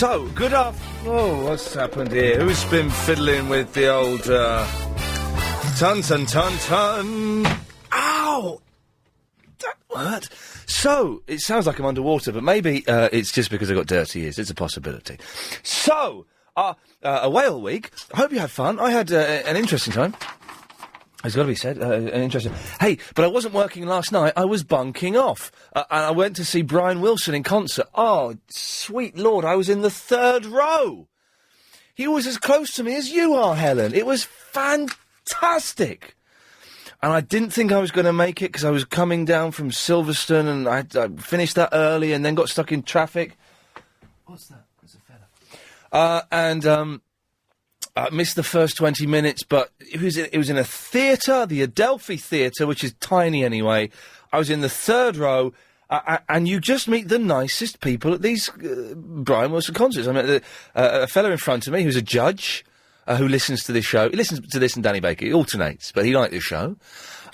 So, good Oh, what's happened here? Who's been fiddling with the old, ton, ton, ton, ton? Ow! That hurt. So, it sounds like I'm underwater, but maybe, it's just because I got dirty ears. It's a possibility. So, a whale week. I hope you had fun. I had, an interesting time. It's got to be said, an interesting... Hey, but I wasn't working last night, I was bunking off. And I went to see Brian Wilson in concert. Oh, sweet Lord, I was in the third row! He was as close to me as you are, Helen. It was fantastic! And I didn't think I was going to make it, because I was coming down from Silverstone, and I finished that early, and then got stuck in traffic. What's that? There's a fella. Missed the first 20 minutes, but it was in a theatre, the Adelphi Theatre, which is tiny anyway. I was in the third row, and you just meet the nicest people at these Brian Wilson concerts. I met a fellow in front of me who's a judge who listens to this show. He listens to this and Danny Baker. He alternates, but he liked this show.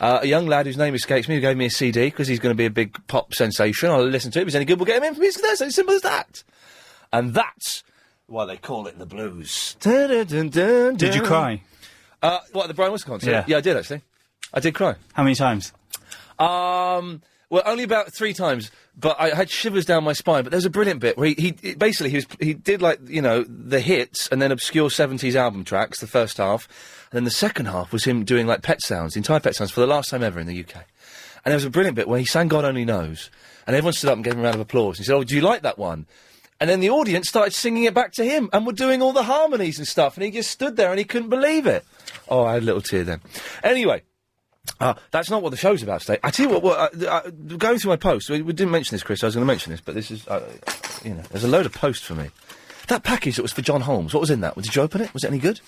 A young lad whose name escapes me who gave me a CD because he's going to be a big pop sensation. I'll listen to it. If he's any good, we'll get him in for Music Thursday. As simple as that. And that's why they call it the blues. Dun, dun, dun, dun, Did you cry? What, the Brian Wilson concert? Yeah, I did, actually. I did cry. How many times? Well, only about 3 times, but I had shivers down my spine. But there's a brilliant bit where he did, like, you know, the hits and then obscure 70s album tracks, the first half. And then the second half was him doing, like, Pet Sounds, the entire Pet Sounds, for the last time ever in the UK. And there was a brilliant bit where he sang God Only Knows. And everyone stood up and gave him a round of applause. And he said, "Oh, do you like that one?" And then the audience started singing it back to him and were doing all the harmonies and stuff, and he just stood there and he couldn't believe it. Oh, I had a little tear then. Anyway, that's not what the show's about today. I tell you what, going through my post, we didn't mention this, Chris, I was going to mention this, but this is, you know, there's a load of posts for me. That package that was for John Holmes, what was in that? Did you open it? Was it any good?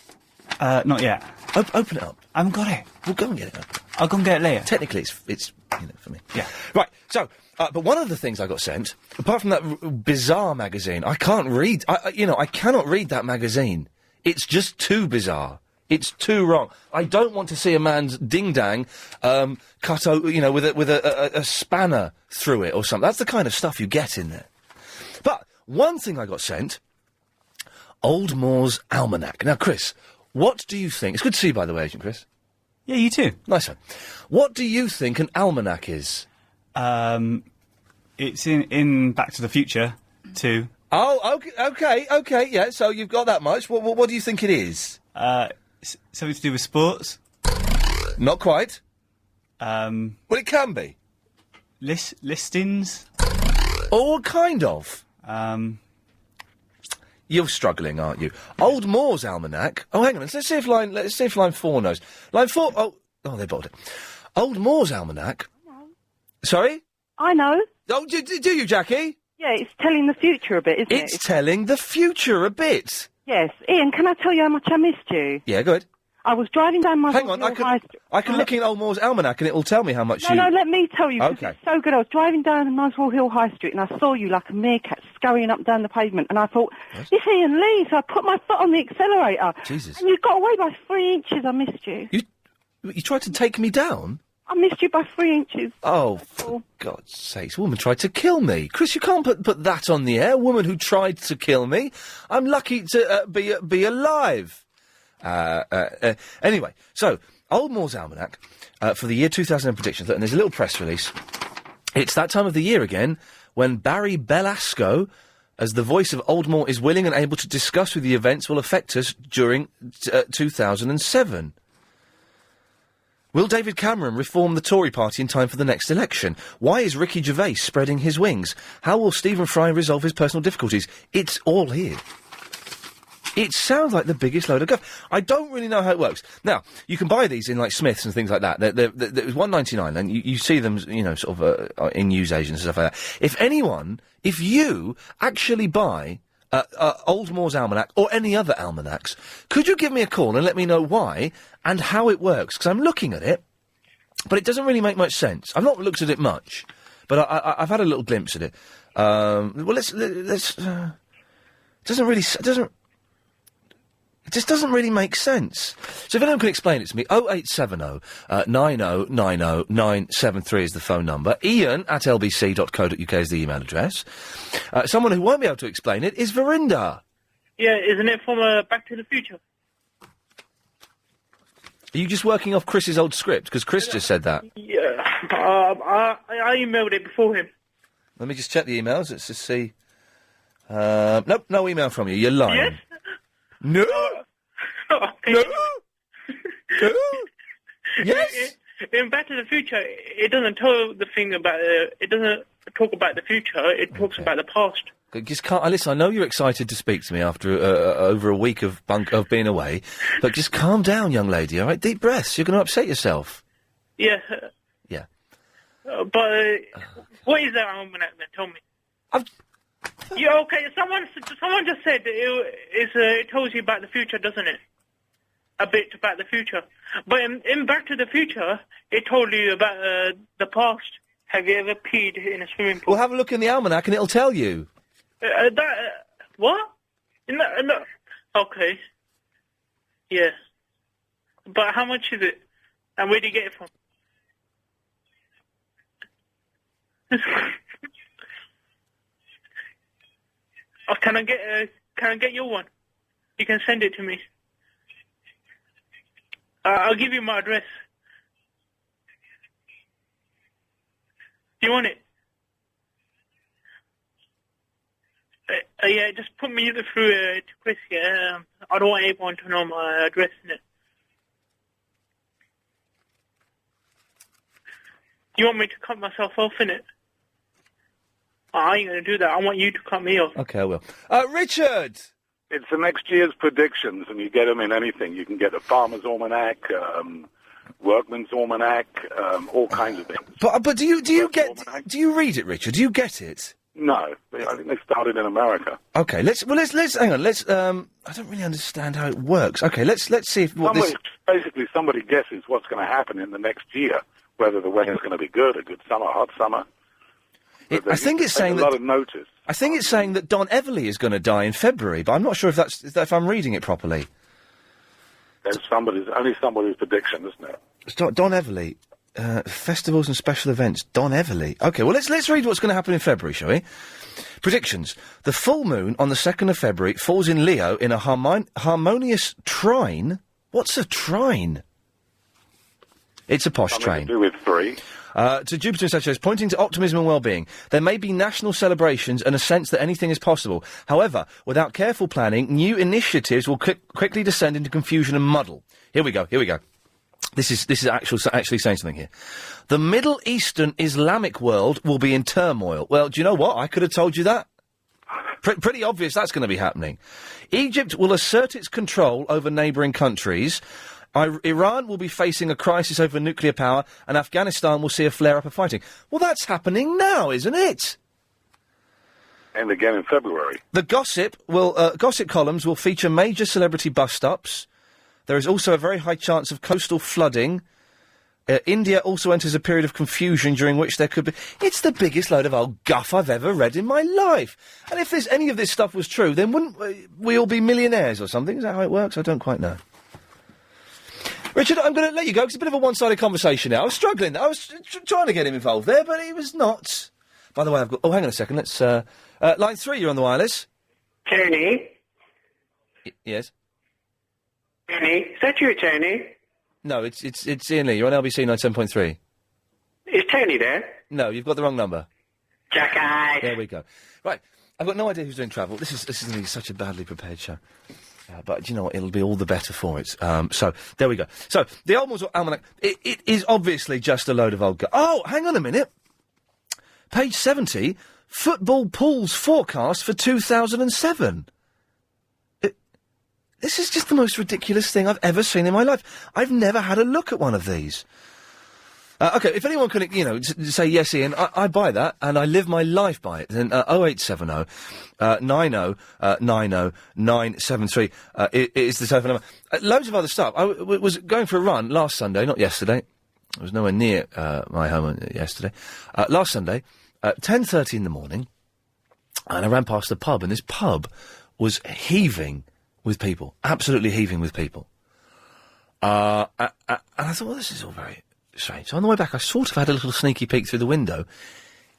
Not yet. Open it up. I haven't got it. We'll go and get it. I'll go and get it later. Technically, it's you know, for me. Yeah. Right, so... but one of the things I got sent, apart from that bizarre magazine, I can't read. I cannot read that magazine. It's just too bizarre. It's too wrong. I don't want to see a man's ding-dang cut over, you know, with a spanner through it or something. That's the kind of stuff you get in there. But one thing I got sent, Old Moore's Almanac. Now, Chris, what do you think? It's good to see you, by the way, Agent Chris. Yeah, you too. Nice one. What do you think an almanac is? It's in Back to the Future, too. Oh, okay, yeah, so you've got that much. What do you think it is? Something to do with sports? Not quite. Well, it can be. Listings? Oh, kind of. You're struggling, aren't you? Old Moore's Almanac. Oh, hang on, let's see if line 4 knows. Line 4, oh, they bottled it. Old Moore's Almanac. Sorry? I know. Oh, do you, Jackie? Yeah, it's telling the future a bit, isn't it? It's telling the future a bit. Yes. Iain, can I tell you how much I missed you? Yeah, go ahead. I was driving down my... Hang on, I can look in Old Moore's Almanac and it will tell me how much No, let me tell you, 'cause Okay. it's so good. I was driving down Muswell Hill High Street and I saw you like a meerkat scurrying up and down the pavement, and I thought, Yes. it's Iain Lee, so I put my foot on the accelerator. Jesus. And you got away by 3 inches. I missed you. You tried to take me down? I missed you by 3 inches. Oh, for God's sakes, a woman tried to kill me. Chris, you can't put that on the air. A woman who tried to kill me. I'm lucky to be alive. Anyway, so, Old Moore's Almanac for the year 2000 predictions, and there's a little press release. It's that time of the year again when Barry Belasco, as the voice of Old Moore, is willing and able to discuss with the events will affect us during 2007. Will David Cameron reform the Tory party in time for the next election? Why is Ricky Gervais spreading his wings? How will Stephen Fry resolve his personal difficulties? It's all here. It sounds like the biggest load of guff. I don't really know how it works. Now, you can buy these in, like, Smiths and things like that. They're $1.99, and you see them, you know, sort of in newsagents and stuff like that. If you actually buy Old Moore's Almanac or any other almanacs, could you give me a call and let me know why and how it works? Because I'm looking at it, but it doesn't really make much sense. I've not looked at it much, but I've had a little glimpse at it. Well, let's. Doesn't It just doesn't really make sense. So if anyone can explain it to me, 0870 90 90 973 is the phone number. Iain at lbc.co.uk is the email address. Someone who won't be able to explain it is Verinda. Yeah, isn't it from Back to the Future? Are you just working off Chris's old script? Because Chris just said that. Yeah, I emailed it before him. Let me just check the emails. Let's just see. Nope, no email from you. You're lying. Yes? No! Okay. No! No! Yes! In Back to the Future, it doesn't tell the thing about... it doesn't talk about the future, it talks about the past. Just can't. Listen, I know you're excited to speak to me after over a week of being away, but just calm down, young lady. All right, deep breaths. You're going to upset yourself. Yeah. Yeah. But what is that almanac then? Tell me. Yeah. Okay. Someone just said it tells you about the future, doesn't it? A bit about the future. But in Back to the Future, it told you about the past. Have you ever peed in a swimming pool? Well, have a look in the almanac and it'll tell you. What? No. Okay. Yeah. But how much is it? And where do you get it from? Oh, can I get your one? You can send it to me. I'll give you my address. Do you want it? Yeah, just put me through to Chris, yeah. I don't want anyone to know my address in it. You want me to cut myself off in it? I ain't going to do that. I want you to cut me off. Okay, I will. Richard! It's the next year's predictions, and you get them in anything. You can get a Farmer's Almanac, Workman's Almanac, all kinds of things. But do you read it, Richard? Do you get it? No, I think they started in America. Okay, let's hang on. I don't really understand how it works. Okay, let's see if basically somebody guesses what's going to happen in the next year, whether the weather's going to be good, a good summer, hot summer. I think it's saying a lot of notice. I think it's saying that Don Everly is going to die in February, but I'm not sure if I'm reading it properly. There's only somebody's prediction, isn't it? It's Don Everly. Festivals and special events. Don Everly. Okay, well, let's read what's going to happen in February, shall we? Predictions. The full moon on the 2nd of February falls in Leo in a harmonious trine. What's a trine? It's a posh train. Something to do with 3. To Jupiter and Sagittarius, pointing to optimism and well-being. There may be national celebrations and a sense that anything is possible. However, without careful planning, new initiatives will quickly descend into confusion and muddle. Here we go. This is actually saying something here. The Middle Eastern Islamic world will be in turmoil. Well, do you know what? I could have told you that. Pretty obvious that's going to be happening. Egypt will assert its control over neighbouring countries. Iran will be facing a crisis over nuclear power, and Afghanistan will see a flare-up of fighting. Well, that's happening now, isn't it? And again in February. The gossip columns will feature major celebrity bust-ups. There is also a very high chance of coastal flooding. India also enters a period of confusion during which there could be... It's the biggest load of old guff I've ever read in my life. And if any of this stuff was true, then wouldn't we all be millionaires or something? Is that how it works? I don't quite know. Richard, I'm going to let you go because it's a bit of a one-sided conversation now. I was struggling. I was trying to get him involved there, but he was not. By the way, I've got... Oh, hang on a second. Let's... line 3, you're on the wireless. Tony? Yes? Tony? Is that you, Tony? No, it's Iain Lee. You're on LBC 97.3. Is Tony there? No, you've got the wrong number. Jackass! There we go. Right, I've got no idea who's doing travel. This is going to be such a badly prepared show. But you know what? It'll be all the better for it. So, there we go. So, the Old Almanac, it is obviously just a load of old... Oh, hang on a minute. Page 70, football pools forecast for 2007. This is just the most ridiculous thing I've ever seen in my life. I've never had a look at one of these. Okay, if anyone can, say yes, Iain, I buy that, and I live my life by it, then 0870 90 90 973 is the telephone number. Loads of other stuff. I was going for a run last Sunday, not yesterday. I was nowhere near my home yesterday. Last Sunday, at 10:30 in the morning, and I ran past the pub, and this pub was heaving with people. Absolutely heaving with people. And I thought, well, this is all very strange. So on the way back, I sort of had a little sneaky peek through the window.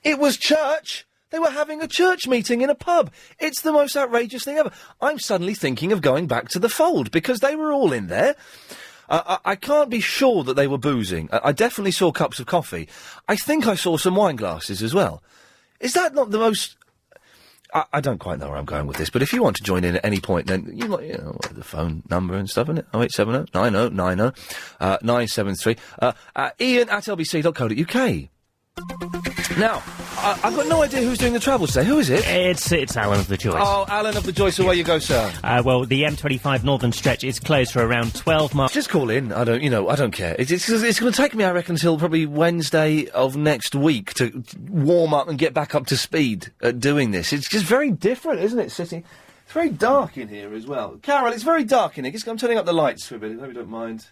It was church! They were having a church meeting in a pub. It's the most outrageous thing ever. I'm suddenly thinking of going back to the fold, because they were all in there. I can't be sure that they were boozing. I definitely saw cups of coffee. I think I saw some wine glasses as well. Is that not the most... I don't quite know where I'm going with this, but if you want to join in at any point, then you know the phone number and stuff, isn't it? 0870 90 90 973. Iain at lbc.co.uk. Now, I've got no idea who's doing the travel today. Who is it? It's Alan of the Joyce. Oh, Alan of the Joyce, away you go, sir. Well, the M25 Northern stretch is closed for around 12 miles. Just call in. I don't care. It's going to take me, I reckon, until probably Wednesday of next week to warm up and get back up to speed at doing this. It's just very different, isn't it, City? It's very dark in here as well. Carol, it's very dark in here. I'm turning up the lights for a bit. I hope you don't mind.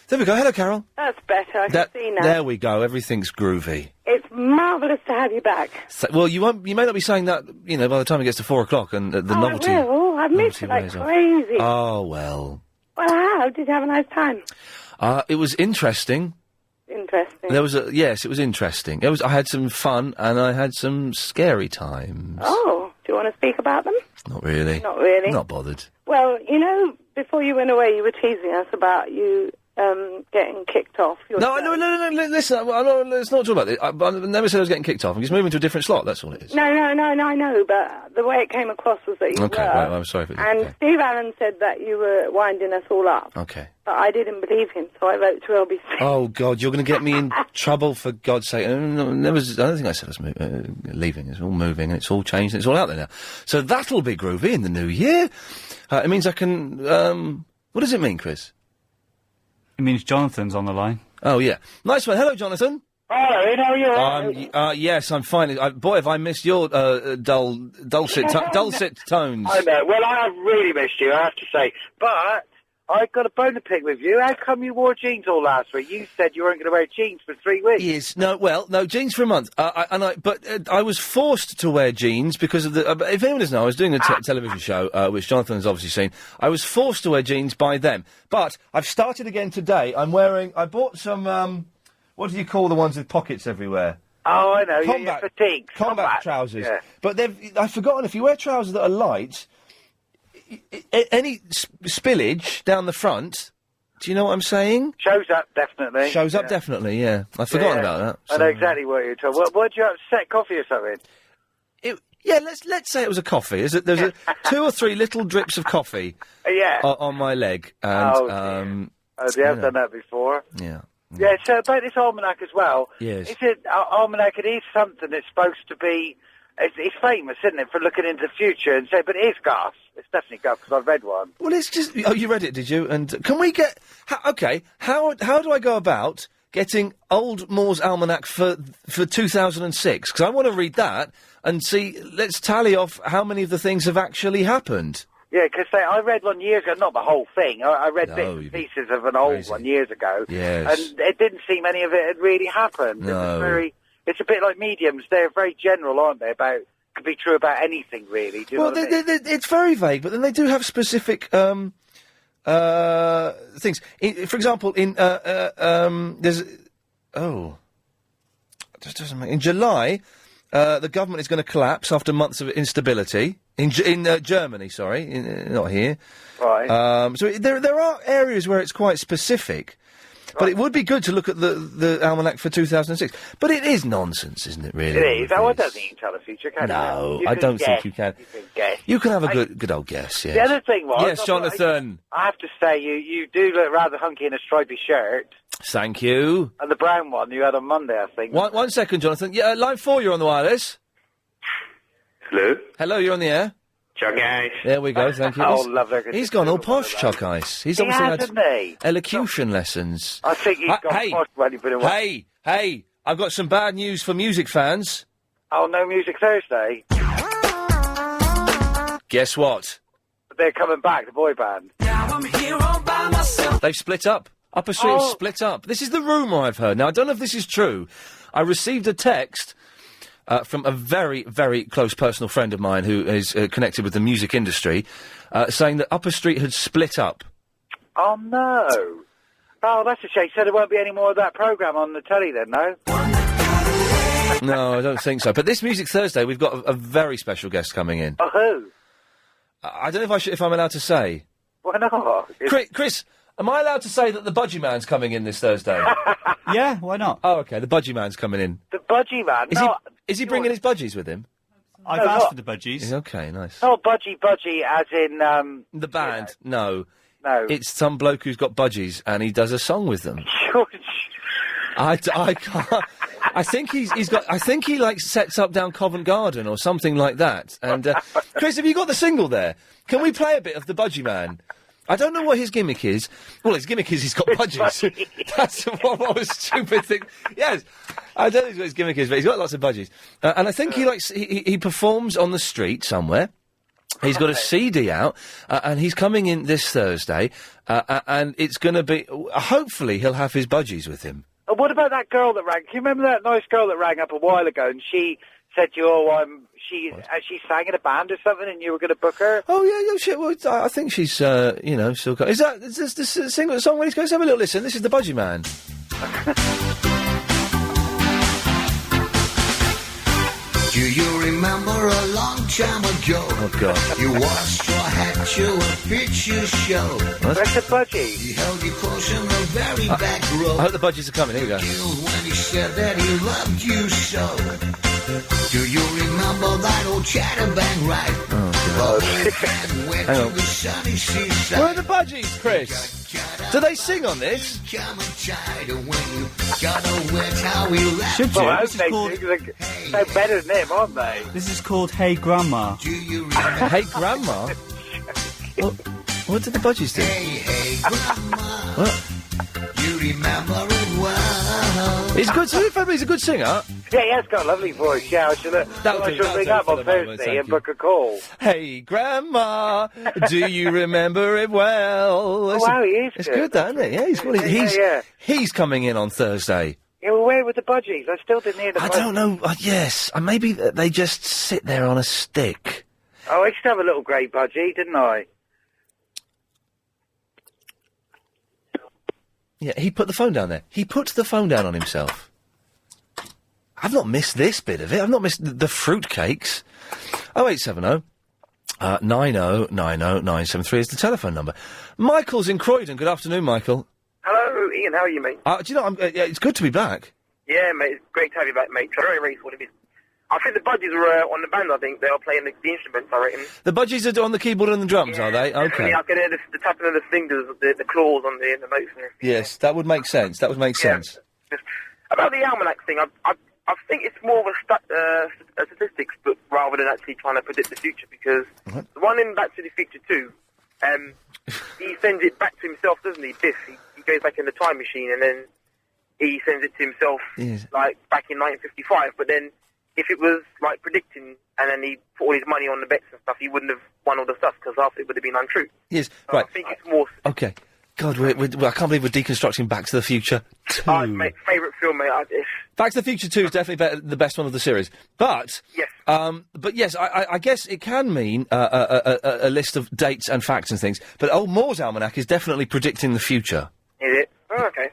There we go. Hello, Carol. That's better. I can see now. There we go. Everything's groovy. It's marvellous to have you back. So, well, you may not be saying that, by the time it gets to 4 o'clock and the novelty... I will. I've missed it like crazy. Oh, well. Well, how? Did you have a nice time? It was interesting. Interesting. Yes, it was interesting. I had some fun and I had some scary times. Oh, do you want to speak about them? Not really. Not really? Not bothered. Well, before you went away, you were teasing us about you... getting kicked off. No, listen, let's not talk about this. I never said I was getting kicked off. I'm just moving to a different slot, that's all it is. No, I know, but the way it came across was that you Okay, were. right, I'm sorry for that. And okay. Steve Allen said that you were winding us all up. Okay. But I didn't believe him, so I wrote to LBC. Oh, God, you're going to get me in trouble, for God's sake. I don't think I said I was leaving. It's all moving, and it's all changed, and it's all out there now. So that'll be groovy in the new year. It means I can... what does it mean, Chris? It means Jonathan's on the line. Oh, yeah. Nice one. Hello, Jonathan. Hello, how are you? Yes, I'm fine. Boy, have I missed your dulcet tones. I know. Well, I have really missed you, I have to say. But I got a bone to pick with you. How come you wore jeans all last week? You said you weren't going to wear jeans for 3 weeks. Yes. No, jeans for a month. But I was forced to wear jeans because of the... if anyone doesn't know, I was doing a television show, which Jonathan has obviously seen. I was forced to wear jeans by them. But I've started again today. I bought some... what do you call the ones with pockets everywhere? Oh, I know. Combat fatigues. Combat trousers. Yeah. But I've forgotten, if you wear trousers that are light... any spillage down the front, do you know what I'm saying? Shows up, definitely. Shows up, definitely, yeah. I've forgotten about that. So. I know exactly what you're talking about. What, do you have, set coffee or something? Let's say it was a coffee. There's 2 or 3 little drips of coffee on my leg. And, you have done that before. Yeah. Yeah, so about this almanac as well. Yes. It's an almanac, it is something that's supposed to be... It's famous, isn't it, for looking into the future and say, but it is gas. It's definitely gas, because I've read one. Well, it's just... Oh, you read it, did you? And can we get... how do I go about getting Old Moore's Almanac for 2006? Because I want to read that and see... Let's tally off how many of the things have actually happened. Yeah, because I read one years ago, not the whole thing. I read bits and pieces of an old one years ago. Yes. And it didn't seem any of it had really happened. No. It was very... It's a bit like mediums. They're very general, aren't they? Could be true about anything, really. Do you know what I mean? It's very vague, but then they do have specific things. For example, there's... Oh. It just doesn't make... In July, the government is going to collapse after months of instability. In Germany, sorry. Not here. Right. So there are areas where it's quite specific. But it would be good to look at the almanac for 2006. But it is nonsense, isn't it, really? It is. I don't think you can tell the future, can you? No, I don't think you can. You can guess. You can have a good old guess, yes. The other thing was... Yes, Jonathan. I have to say, you do look rather hunky in a stripy shirt. Thank you. And the brown one you had on Monday, I think. One second, Jonathan. Yeah, line 4, you're on the wireless. Hello? Hello, you're on the air. Chuck Ice. There we go, thank you. Oh, lovely. He's gone all posh, Chuck Ice. He's obviously had elocution lessons. I think he's gone posh when he's been away. Hey, I've got some bad news for music fans. Oh, no Music Thursday? Guess what? They're coming back, the boy band. Now I'm here all by myself. They've split up. Upper Street split up. This is the rumour I've heard. Now, I don't know if this is true. I received a text from a very, very close personal friend of mine who is connected with the music industry, saying that Upper Street had split up. Oh, no. Oh, that's a shame. So there won't be any more of that programme on the telly then, no? No, I don't think so. But this Music Thursday, we've got a very special guest coming in. Oh, who? I don't know if I'm allowed to say. Why not? Chris, am I allowed to say that the Budgie Man's coming in this Thursday? Yeah, why not? Oh, okay, the Budgie Man's coming in. The Budgie Man? Is he bringing his budgies with him? I've asked for the budgies. Okay, nice. Not Budgie as in, The band? No. No. It's some bloke who's got budgies and he does a song with them. I can't... I think I think he, like, sets up down Covent Garden or something like that. And, Chris, have you got the single there? Can we play a bit of the Budgie Man? I don't know what his gimmick is. Well, his gimmick is he's got budgies. That's what a stupid thing. Yes, I don't know what his gimmick is, but he's got lots of budgies. And I think he performs on the street somewhere. He's got a CD out, and he's coming in this Thursday, and it's going to be... hopefully he'll have his budgies with him. What about that girl that rang? Can you remember that nice girl that rang up a while ago, and she said to you, she sang in a band or something, and you were going to book her? Oh, yeah, shit, well, I think she's, still got... Is this the song when he's going to have a little listen? This is the Budgie Man. Do you remember a long time ago? Oh, God. You wore a straw hat to a picture show. Where's the Budgie? He held you close in the very back row. I hope the budgies are coming. Here we go. When he said that he loved you so. Do you remember that old chatterbang ride? Oh, God. Hang on. The sunny seaside. Where are the budgies, Chris? Do they sing on this? Should you? Well, they're better than him, aren't they? This is called Hey Grandma. Hey Grandma? What did the budgies do? Hey, Grandma. What? You remember it well. He's good. He's a good singer. Yeah, he has got a lovely voice. Yeah, I should ring up on Thursday and book a call. Hey, Grandma, do you remember it well? Oh, wow, he is It's good. good, though, isn't it? He's coming in on Thursday. Yeah, well, where were the budgies? I still didn't hear the budgies. I don't know. Yes, maybe they just sit there on a stick. Oh, I used to have a little grey budgie, didn't I? Yeah, he put the phone down there. He puts the phone down on himself. I've not missed this bit of it. I've not missed the fruitcakes. 0870 90 90 973 is the telephone number. Michael's in Croydon. Good afternoon, Michael. Hello, Ian. How are you, mate? Do you know, it's good to be back. Yeah, mate. It's great to have you back, mate. Very, very supportive. I think the budgies were on the band, I think. They were playing the instruments, I reckon. The budgies are on the keyboard and the drums, are they? Okay. Yeah, I can hear the tapping of the fingers, the claws on the notes and everything. Yes, that would make sense. Sense. About the almanacs thing, I think it's more of a statistics book rather than actually trying to predict the future, because the one in Back to the Future 2, he sends it back to himself, doesn't he, Biff? He goes back in the time machine and then he sends it to himself, like, back in 1955, but then if it was, like, predicting and then he put all his money on the bets and stuff, he wouldn't have won all the stuff because half it would have been untrue. Yes, so right. I think it's more... Okay. God, I can't believe we're deconstructing Back to the Future 2. Oh, mate, favourite film, mate. Back to the Future 2 is definitely the best one of the series. But, yes. I guess it can mean a list of dates and facts and things. But Old Moore's Almanac is definitely predicting the future. Is it? Oh, okay.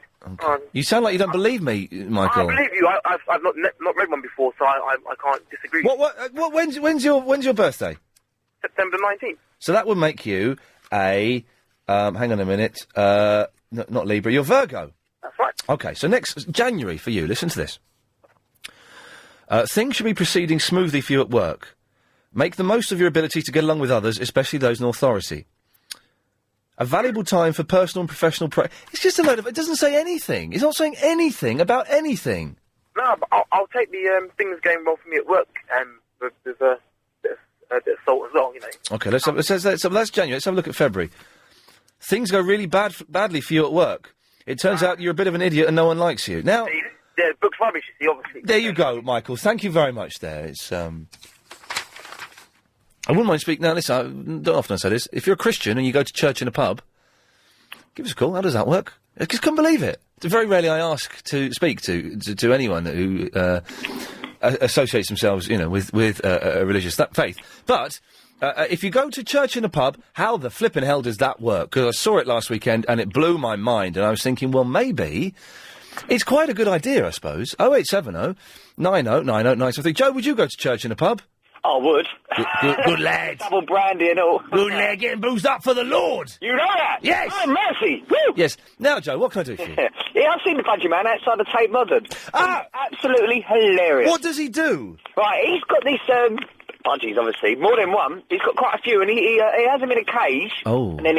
You sound like you don't believe me, Michael. I believe you. I've not read one before, so I can't disagree. When's your birthday? September 19th. So that would make you a... hang on a minute. Not Libra. You're Virgo. That's right. Okay, so next January for you. Listen to this. Things should be proceeding smoothly for you at work. Make the most of your ability to get along with others, especially those in authority. A valuable time for personal and professional... It's just a load of... It doesn't say anything. It's not saying anything about anything. No, but I'll take the things going well for me at work. There's a bit of salt as well, you know. Okay, that's January. Let's have a look at February. Things go really badly for you at work. It turns out you're a bit of an idiot and no one likes you. Now... Yeah, the book's rubbish, you see, obviously. There you go, Michael. Thank you very much there. It's, I wouldn't mind speaking... Now, listen, I don't often say this. If you're a Christian and you go to church in a pub, give us a call. How does that work? I just couldn't believe it. Very rarely I ask to speak to anyone who associates themselves, with a religious faith. But if you go to church in a pub, how the flippin' hell does that work? Because I saw it last weekend and it blew my mind, and I was thinking, well, maybe it's quite a good idea, I suppose. 0870 90 90 973. Joe, would you go to church in a pub? I would. Good lad. Double brandy and all. Good lad, getting boozed up for the Lord. You know that? Yes. Oh, mercy. Woo. Yes. Now, Joe, what can I do for you? Yeah, I've seen the Budgie Man outside the Tate Modern. Absolutely hilarious. What does he do? Right, he's got this, budgies, obviously, more than one. He's got quite a few, and he has them in a cage. Oh. And then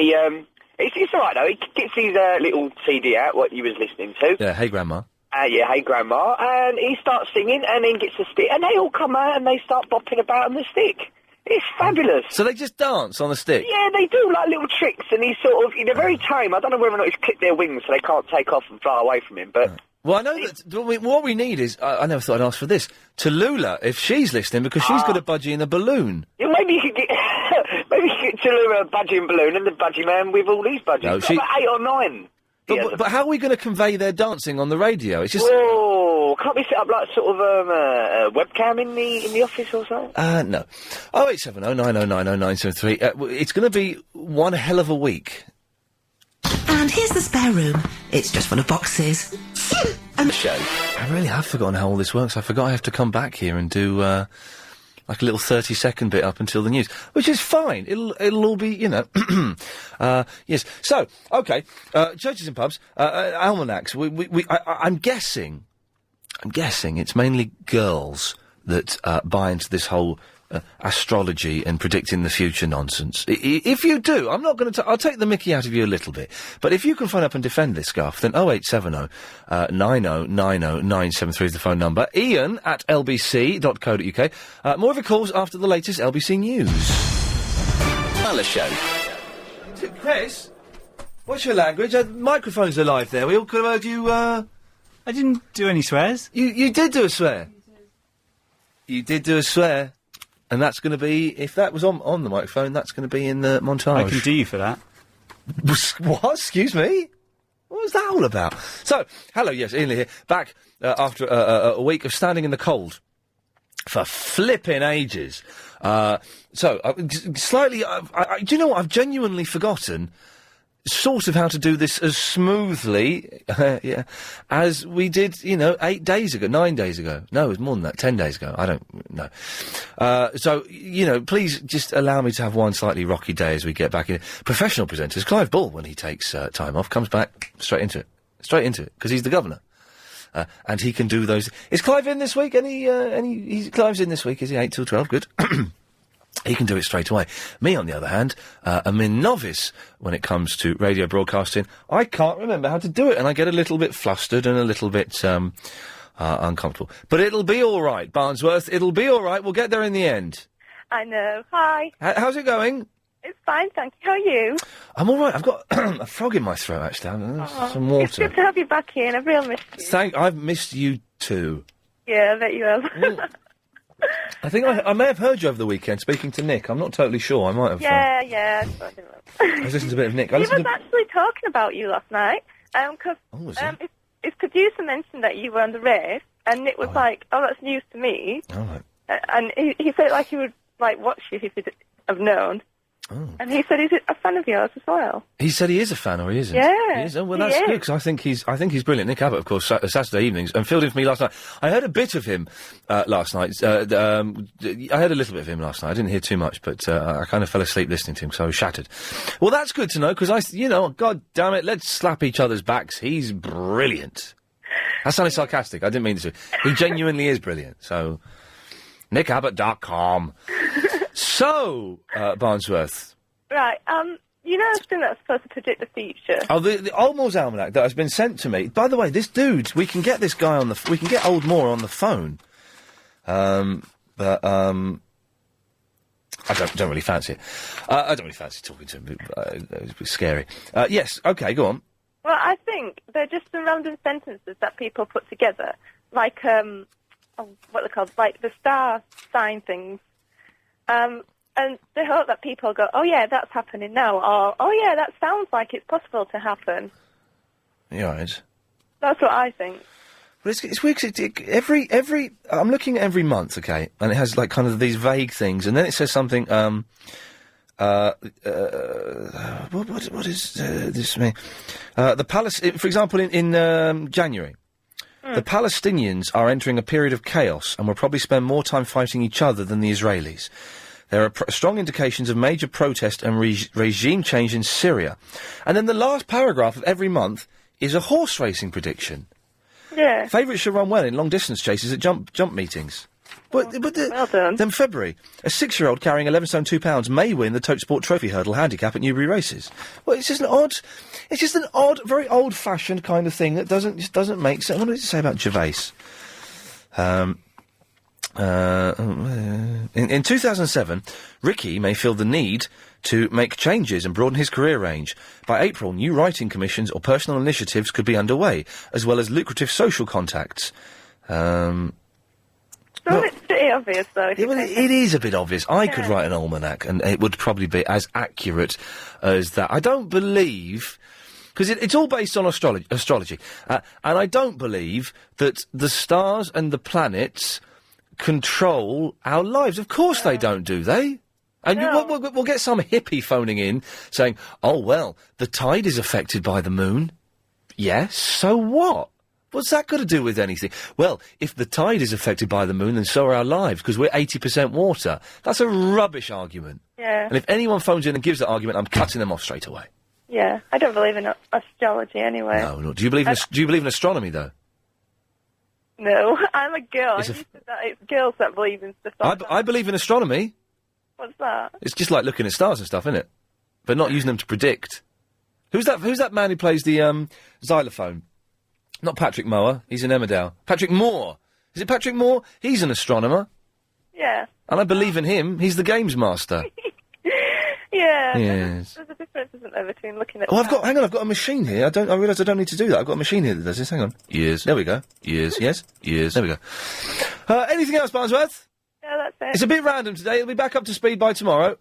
it's all right, though. He gets his little CD out, what he was listening to. Yeah, Hey Grandma. Yeah, Hey Grandma, and he starts singing, and then gets a stick, and they all come out and they start bopping about on the stick. It's fabulous. So they just dance on the stick? Yeah, they do, like, little tricks, and he's sort of, they're very tame. I don't know whether or not he's clipped their wings so they can't take off and fly away from him, but... Well, I know that what we need is, I never thought I'd ask for this, Tallulah, if she's listening, because she's got a budgie in a balloon. Yeah, maybe you could get... maybe you could get Tallulah a budgie and balloon and the Budgie Man with all these budgies. No, Got about 8 or 9. But how are we going to convey their dancing on the radio? It's just... Whoa, can't we set up, like, sort of a webcam in the office or something? No. 0870 90 90 973. It's going to be one hell of a week. And here's the spare room. It's just full of boxes. And show. I really have forgotten how all this works. I forgot I have to come back here and do, like a little 30-second bit up until the news, which is fine. It'll all be, yes. So, okay, churches and pubs, almanacs. I'm guessing it's mainly girls that buy into this whole astrology and predicting the future nonsense. If you do, I'm not going to... I'll take the mickey out of you a little bit. But if you can phone up and defend this scarf, then 0870 90 90 973 is the phone number. Iain at lbc.co.uk. More of your calls after the latest LBC News. Hello, show. Chris, what's your language? Microphones are live there. We all could have heard you, I didn't do any swears. You did do a swear. You did do a swear. And that's going to be, if that was on the microphone, that's going to be in the montage. I can do you for that. What? Excuse me? What was that all about? So, hello, yes, Ian Lee here, back after a week of standing in the cold for flipping ages. Slightly, do you know what? I've genuinely forgotten sort of how to do this as smoothly as we did, 9 days ago. No, it was more than that, 10 days ago. I don't know. Please just allow me to have one slightly rocky day as we get back in. Professional presenters, Clive Bull, when he takes time off, comes back straight into it, because he's the governor. And he can do those. Is Clive in this week? Clive's in this week, is he? 8 till 12, good. He can do it straight away. Me, on the other hand, am a novice when it comes to radio broadcasting. I can't remember how to do it, and I get a little bit flustered and a little bit uncomfortable. But it'll be all right, Barnsworth. It'll be all right. We'll get there in the end. I know. Hi. How's it going? It's fine, thank you. How are you? I'm all right. I've got a frog in my throat, actually. Some water. It's good to have you back here, and I've really missed you. I've missed you too. Yeah, I bet you have. I think I may have heard you over the weekend speaking to Nick. I'm not totally sure. I might have. Yeah. I was listening to a bit of Nick. He was actually talking about you last night. Because his producer mentioned that you were on the race, and Nick was like, "Oh, that's news to me." All right. And he said like he would like watch you if he'd have known. Oh. And he said he's a fan of yours as well. He said he is a fan, or he isn't? Yeah. He is? Oh, well, that's good, because I think he's brilliant. Nick Abbott, of course, Saturday evenings, and filled in for me last night. I heard a bit of him last night. I heard a little bit of him last night. I didn't hear too much, but I kind of fell asleep listening to him, so I was shattered. Well, that's good to know, because God damn it, let's slap each other's backs. He's brilliant. That sounded sarcastic. I didn't mean to. He genuinely is brilliant. So, nickabbott.com. So, Barnsworth. Right, this thing that's supposed to predict the future. Oh, the Oldmore's Almanac that has been sent to me. By the way, this dude, we can get this guy we can get Oldmore on the phone. But I don't really fancy it. I don't really fancy talking to him. It's a bit scary. Yes, okay, go on. Well, I think they're just some random sentences that people put together, like, what they're called, like the star sign things. And they hope that people go, oh yeah, that's happening now, or, oh yeah, that sounds like it's possible to happen. You're right. That's what I think. Well, it's weird 'cause every I'm looking at every month, okay, and it has like kind of these vague things, and then it says something. What is this mean? For example, in January, the Palestinians are entering a period of chaos and will probably spend more time fighting each other than the Israelis. There are strong indications of major protest and regime change in Syria. And then the last paragraph of every month is a horse racing prediction. Yeah. Favourites should run well in long-distance chases at jump meetings. Well done. Then February, a 6-year-old carrying 11 stone 2 pounds may win the Tote Sport Trophy Hurdle handicap at Newbury Races. Well, it's just an odd, very old-fashioned kind of thing that doesn't make sense. What did it say about Gervais? In 2007, Ricky may feel the need to make changes and broaden his career range. By April, new writing commissions or personal initiatives could be underway, as well as lucrative social contacts. It's pretty obvious, though. It is a bit obvious. I could write an almanac, and it would probably be as accurate as that. I don't believe... Because it's all based on astrology. And I don't believe that the stars and the planets control our lives. Of course they don't, do they? And we'll get some hippie phoning in saying, oh, well, the tide is affected by the moon. Yes, so what? What's that got to do with anything? Well, if the tide is affected by the moon, then so are our lives, because we're 80% water. That's a rubbish argument. Yeah. And if anyone phones in and gives that argument, I'm cutting them off straight away. Yeah, I don't believe in astrology anyway. No. Do you believe in astronomy, though? No, I'm a girl. It's girls that believe in stuff like that. I believe in astronomy. What's that? It's just like looking at stars and stuff, isn't it? But not using them to predict. Who's that man who plays the xylophone? Not Patrick Moore. He's in Emmerdale. Patrick Moore. Is it Patrick Moore? He's an astronomer. Yeah. And I believe in him. He's the games master. Yeah. Yes. There's a difference, isn't there, between looking at... Oh, I've got a machine here. I realise I don't need to do that. I've got a machine here that does this. Hang on. Years. There we go. Years. Yes. Years. There we go. Anything else, Barnsworth? Yeah, that's it. It's a bit random today. It'll be back up to speed by tomorrow.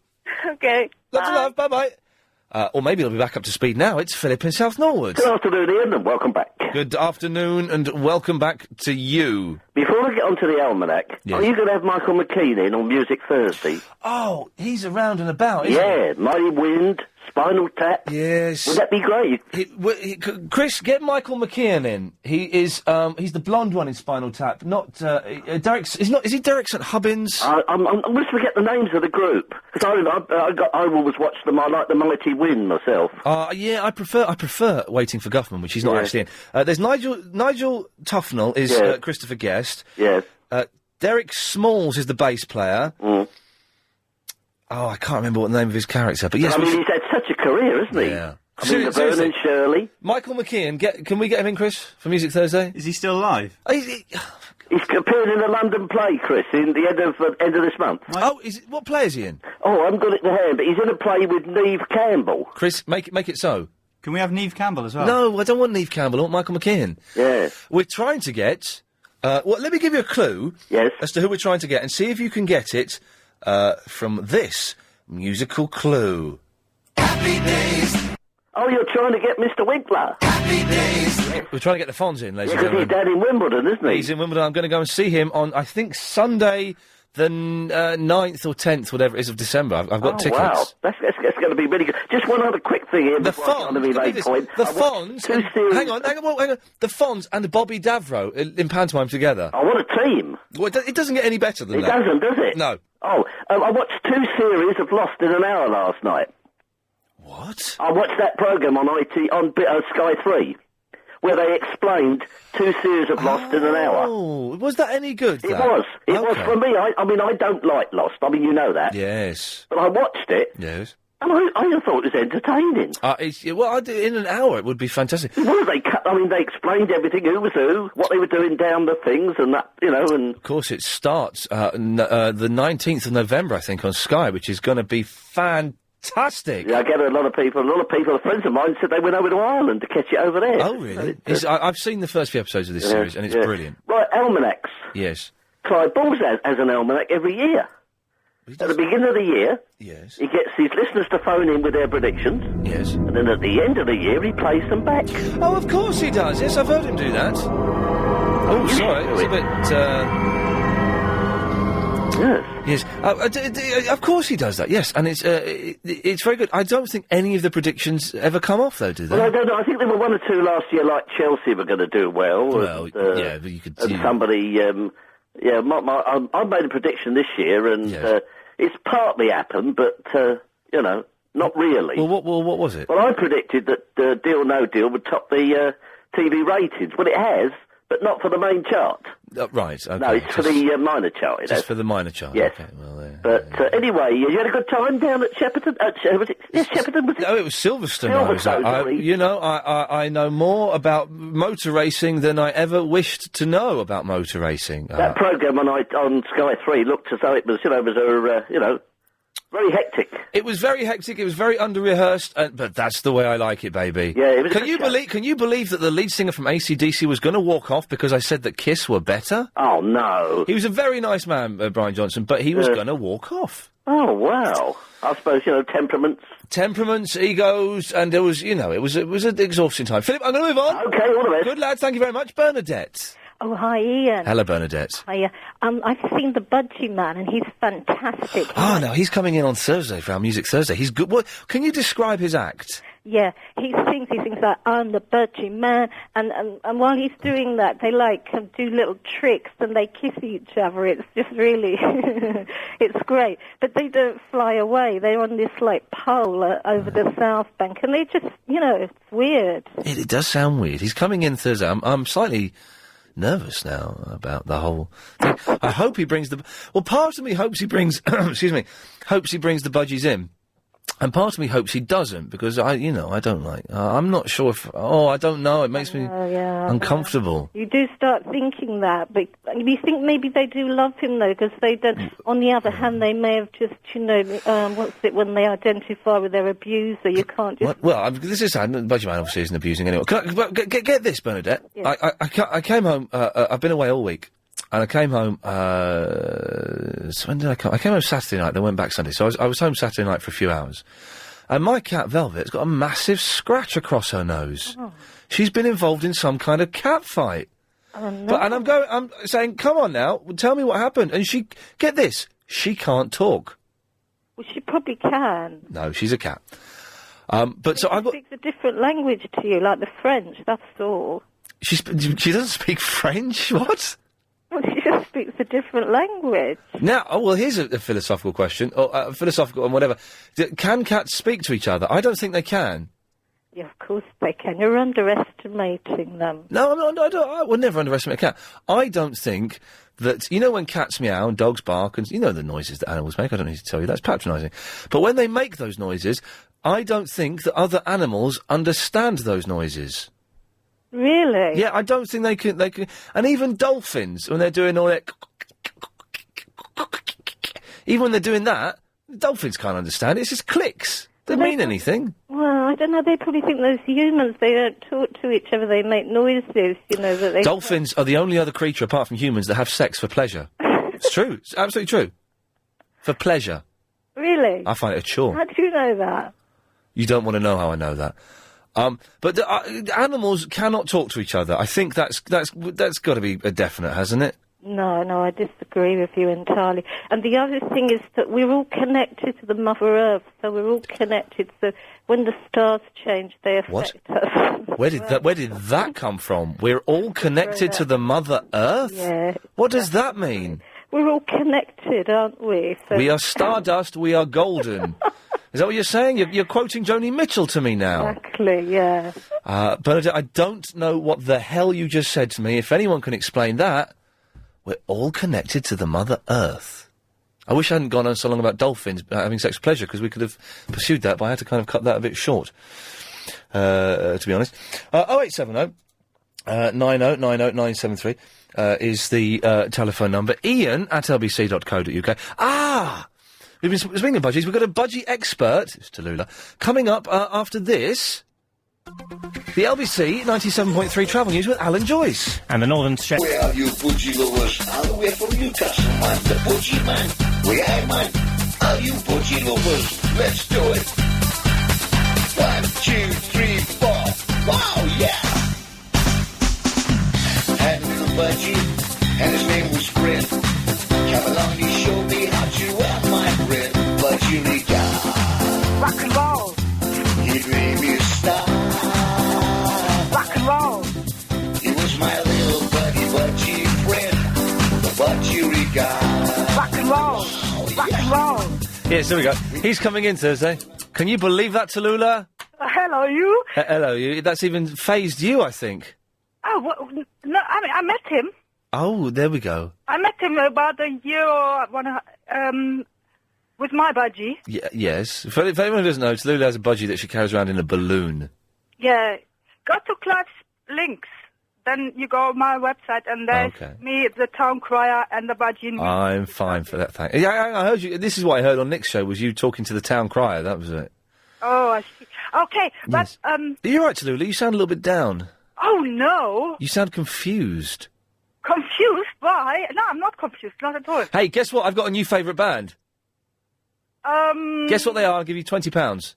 Okay. Lots of love. Bye-bye. Or maybe it'll be back up to speed now. It's Philip in South Norwood. Good afternoon, Ian, and welcome back. Good afternoon, and welcome back to you. Before we get on to the almanac, Yes. are you going to have Michael McKean in on Music Thursday? Oh, he's around and about, isn't Yeah, Mighty Wind, Spinal Tap. Yes. Would that be great? Chris, get Michael McKean in. He is, he's the blonde one in Spinal Tap, not, Derek's, is he Derek St. Hubbins? I'm going to forget the names of the group. Because I always watch them. I like the Mighty Wind myself. Yeah, I prefer Waiting for Guffman, which he's not actually in. There's Nigel Tufnell is Christopher Guest. Yes. Derek Smalls is the bass player. Mm. Oh, I can't remember what the name of his character, but yes. I mean, he's had such a career, hasn't he? Yeah. I mean, Laverne and Shirley. Michael McKean, can we get him in, Chris, for Music Thursday? Is he still alive? He's appearing in a London play, Chris, in the end of this month. Oh, what play is he in? Oh, I haven't got it to hand, but he's in a play with Neve Campbell. Chris, make it so. Can we have Neve Campbell as well? No, I don't want Neve Campbell. I want Michael McKean. Yeah. We're trying to get... let me give you a clue as to who we're trying to get, and see if you can get it from this musical clue. Happy days. Oh, you're trying to get Mr. Winkler. Happy days. We're trying to get the Fonz in, ladies and Because gentlemen. he's down in Wimbledon, isn't he? He's in Wimbledon. I'm going to go and see him on, I think, Sunday, the 9th or 10th, whatever it is, of December. I've got tickets. Wow, that's going to be really good. Just one other quick thing here before I get on to my main point. The Fonz... Hang on. The Fonz and Bobby Davro in pantomime together. I want a team. Well, it doesn't get any better than It that. doesn't, does it? No. Oh, I watched 2 series of Lost in an hour last night. What? I watched that programme on Sky 3, where they explained 2 series of Lost in an hour. Oh, was that any good? It was. It was for me. I mean, I don't like Lost. I mean, you know that. Yes. But I watched it. Yes. And I thought it was entertaining. In an hour it would be fantastic. Well, they explained everything, who was who, what they were doing down the things, and that, and... Of course, it starts the 19th of November, I think, on Sky, which is going to be fantastic. Yeah, I get a lot of people, friends of mine said they went over to Ireland to catch it over there. Oh, really? I've seen the first few episodes of this series, and it's brilliant. Right, almanacs. Yes. Clive Balls has an almanac every year. At the beginning of the year, yes, he gets his listeners to phone in with their predictions. Yes. And then at the end of the year, he plays them back. Oh, of course he does. Yes, I've heard him do that. Oh, sorry, it's a bit. Yes. Yes. Of course he does that. Yes, and it's very good. I don't think any of the predictions ever come off, though, do they? Well, I don't know. I think there were one or two last year, like Chelsea were going to do well. Well, and, yeah, but you could. And somebody, I made a prediction this year, and it's partly happened, but not really. Well, what was it? Well, I predicted that Deal No Deal would top the TV ratings. Well, it has, but not for the main chart. Right. Okay. No, it's for the minor chart. It Just has. for the minor chart. Yes. Okay. Well, but anyway, you had a good time down at Shepperton. Was it Shepperton? Was it? No, it was Silverstone. I know more about motor racing than I ever wished to know about motor racing. That programme on Sky 3 looked as though it was, very hectic. It was very hectic. It was very under-rehearsed, but that's the way I like it, baby. Yeah, it was. Can you believe that the lead singer from AC/DC was going to walk off because I said that Kiss were better? Oh no! He was a very nice man, Brian Johnson, but he was going to walk off. Oh wow! I suppose temperaments, egos, and there was, it was an exhausting time. Philip, I'm going to move on. Okay, all the best. Good lad, thank you very much, Bernadette. Oh, hi, Ian. Hello, Bernadette. Hiya. I've seen the Budgie Man, and he's fantastic. Oh, no, he's coming in on Thursday for our Music Thursday. He's good. What, can you describe his act? Yeah, he sings like, I'm the Budgie Man, and while he's doing that, they, do little tricks, and they kiss each other. It's just really, it's great. But they don't fly away. They're on this, pole over the South Bank, and they just, it's weird. It does sound weird. He's coming in Thursday. I'm slightly nervous now about the whole thing. I hope he brings part of me hopes he brings, hopes he brings the budgies in. And part of me hopes he doesn't, because I don't like, I'm not sure if, I don't know, it makes me uncomfortable. You do start thinking that, but you think maybe they do love him, though, because they don't, on the other hand, they may have just, when they identify with their abuser, you can't just... This is sad, the Budgie Man obviously isn't abusing anyone. Get this, Bernadette. Yeah. I came home, I've been away all week. And I came home, so when did I come? I came home Saturday night, then went back Sunday. So I was home Saturday night for a few hours. And my cat, Velvet's got a massive scratch across her nose. Oh. She's been involved in some kind of cat fight. Oh, no. I'm saying, come on now, tell me what happened. And get this, she can't talk. Well, she probably can. No, she's a cat. She speaks a different language to you, like the French, that's all. She doesn't speak French? What? Well, she just speaks a different language. Now, here's a philosophical question, or philosophical and whatever. Can cats speak to each other? I don't think they can. Yeah, of course they can. You're underestimating them. No, I would never underestimate a cat. I don't think that, when cats meow and dogs bark, and the noises that animals make, I don't need to tell you, that's patronising. But when they make those noises, I don't think that other animals understand those noises. Really? Yeah, I don't think they can, and even dolphins, when they're doing all that, even when they're doing that, dolphins can't understand it, it's just clicks. Doesn't mean anything. Well, I don't know, they probably think those humans, they don't talk to each other, they make noises, that they... Dolphins are the only other creature, apart from humans, that have sex for pleasure. It's true, it's absolutely true. For pleasure. Really? I find it a chore. How do you know that? You don't want to know how I know that. But animals cannot talk to each other. I think that's got to be a definite, hasn't it? No, I disagree with you entirely. And the other thing is that we're all connected to the Mother Earth, so we're all connected. So when the stars change, they affect us. Where did that come from? We're all connected to the Mother Earth? Yeah. What does that mean? We're all connected, aren't we? So we are stardust, we are golden. Is that what you're saying? You're quoting Joni Mitchell to me now. Exactly, yeah. Bernadette, I don't know what the hell you just said to me. If anyone can explain that, we're all connected to the Mother Earth. I wish I hadn't gone on so long about dolphins having sex with pleasure, because we could have pursued that, but I had to kind of cut that a bit short, to be honest. 0870 90 90 973 is the telephone number. Iain at lbc.co.uk. We've been speaking of budgies. We've got a budgie expert, it's Tallulah, coming up after this. The LBC 97.3 Travel News with Alan Joyce. And the Northern Stretch. Where are you budgie lovers? All the way from Newcastle, I'm the budgie man. Where am I? Are you budgie lovers? Let's do it. 1, 2, 3, 4. Wow, yeah. And the budgie me dream you star. Rock and roll. He was my little buddy friend, the buddy regard. Rock and roll. Rock and roll. Yes, there we go. He's coming in Thursday. Can you believe that, Tallulah? Hello, you. Hello, you. That's even phased you, I think. Oh, well, no, I met him. Oh, there we go. I met him about a year or one, with my budgie. Yes. If anyone who doesn't know, Tallulah has a budgie that she carries around in a balloon. Yeah. Go to Clive's links. Then you go on my website and there's me, the town crier, and the budgie. I'm fine for that, thank you. Yeah, I heard you. This is what I heard on Nick's show, was you talking to the town crier. That was it. Oh, I see. Okay, but, Are you all right, Tallulah? You sound a little bit down. Oh, no. You sound confused. Confused? Why? No, I'm not confused. Not at all. Hey, guess what? I've got a new favourite band. Guess what they are? I'll give you £20.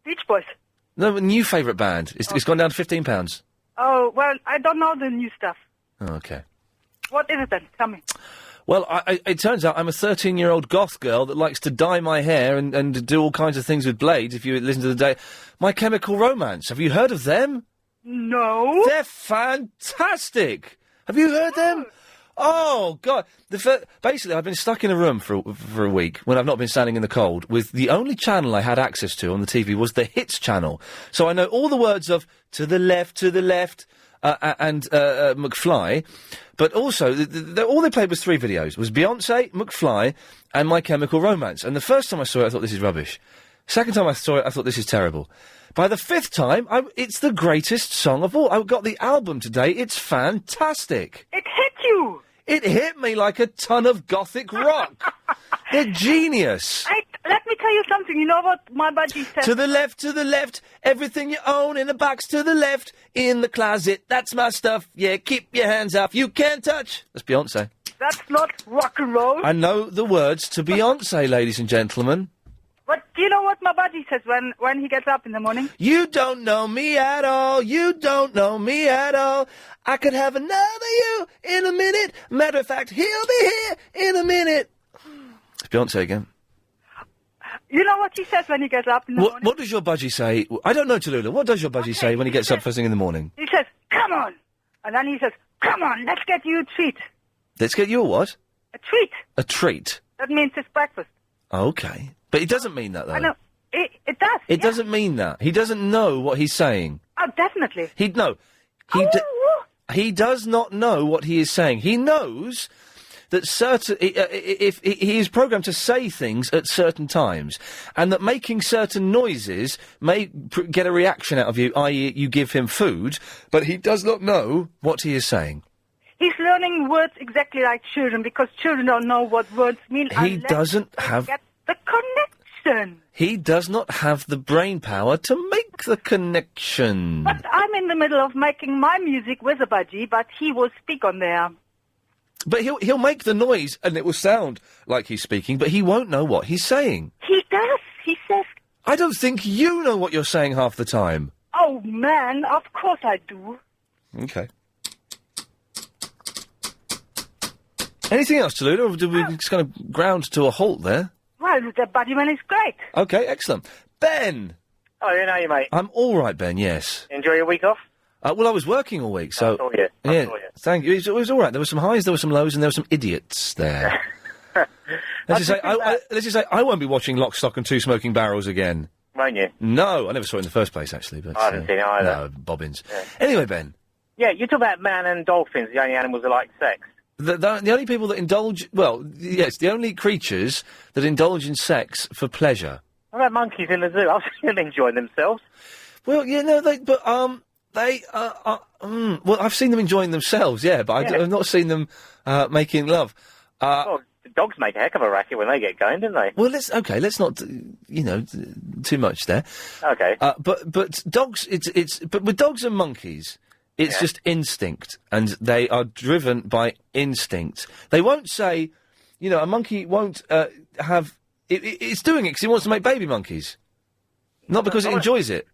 Beach Boys. No, a new favourite band. It's gone down to £15. Oh, well, I don't know the new stuff. Oh, okay. What is it then? Tell me. Well, it turns out I'm a 13-year-old goth girl that likes to dye my hair and do all kinds of things with blades, if you listen to the day. My Chemical Romance. Have you heard of them? No. They're fantastic. Have you heard them? Oh, God. Basically, I've been stuck in a room for a week when I've not been standing in the cold, with the only channel I had access to on the TV was the Hits channel. So I know all the words of To the Left, and McFly, but also all they played was 3 videos. It was Beyonce, McFly, and My Chemical Romance. And the first time I saw it, I thought, this is rubbish. Second time I saw it, I thought, this is terrible. By the 5th time, it's the greatest song of all. I got the album today. It's fantastic. It hit you. It hit me like a ton of gothic rock. They're genius. Let me tell you something. You know what my budgie says? To the left, everything you own in a box to the left, in the closet, that's my stuff. Yeah, keep your hands off, you can't touch. That's Beyonce. That's not rock and roll. I know the words to Beyonce, ladies and gentlemen. But do you know what my budgie says when he gets up in the morning? You don't know me at all, you don't know me at all. I could have another you in a minute. Matter of fact, he'll be here in a minute. It's Beyonce again. You know what he says when he gets up in the morning? What does your budgie say? I don't know, Tallulah. What does your budgie say when he gets up first thing in the morning? He says, come on. And then he says, come on, let's get you a treat. Let's get you a what? A treat. A treat. That means it's breakfast. Okay. But it doesn't mean that, though. I know. It does. It doesn't mean that. He doesn't know what he's saying. Oh, definitely. He does not know what he is saying. He knows that if he is programmed to say things at certain times, and that making certain noises may get a reaction out of you, i.e. you give him food, but he does not know what he is saying. He's learning words exactly like children, because children don't know what words mean. He doesn't have get the connection. He does not have the brain power to make the connection. But I'm in the middle of making my music with a budgie, but he will speak on there. But he'll make the noise, and it will sound like he's speaking, but he won't know what he's saying. He does. He says... I don't think you know what you're saying half the time. Oh, man, of course I do. Okay. Anything else, Tallulah, or did we just kind of ground to a halt there? Well, the buddyman is great. Okay, excellent. Ben! Oh, yeah, how are you, mate? I'm all right, Ben, yes. Enjoy your week off? Well, I was working all week, so... I saw you. Yeah, thank you. It was all right. There were some highs, there were some lows, and there were some idiots there. Let's just say, I won't be watching Lock, Stock and Two Smoking Barrels again. Won't you? No, I never saw it in the first place, actually. But I haven't seen it either. No, bobbins. Yeah. Anyway, Ben. Yeah, you talk about man and dolphins, the only animals that like sex. The only people that indulge... Well, yes, the only creatures that indulge in sex for pleasure. What about monkeys in the zoo? I've seen them enjoying themselves. Well, yeah, no, well, I've seen them enjoying themselves, yeah, but I've not seen them making love. Well, the dogs make a heck of a racket when they get going, don't they? Well, let's not, too much there. Okay. But dogs, but with dogs and monkeys, it's just instinct, and they are driven by instinct. They won't say, a monkey won't have. It's doing it because he wants to make baby monkeys, not because it enjoys it.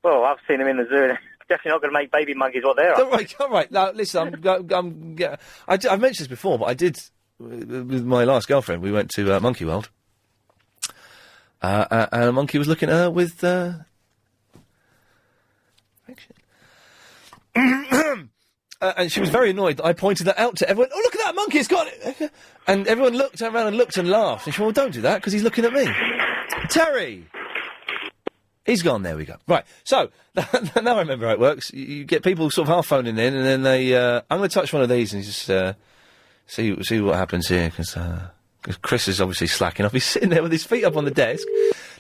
Well, I've seen them in the zoo. And definitely not going to make baby monkeys what they're. All right. Now, listen, I've mentioned this before, but I did with my last girlfriend. We went to Monkey World, And a monkey was looking at her with, and she was very annoyed that I pointed that out to everyone. Oh, look at that monkey, it's got it! And everyone turned around and looked and laughed. And she went, well, don't do that, because he's looking at me. Terry! He's gone, there we go. Right, so, now I remember how it works. You get people sort of half phoning in, and then they, I'm going to touch one of these and just, see what happens here, because Chris is obviously slacking off. He's sitting there with his feet up on the desk,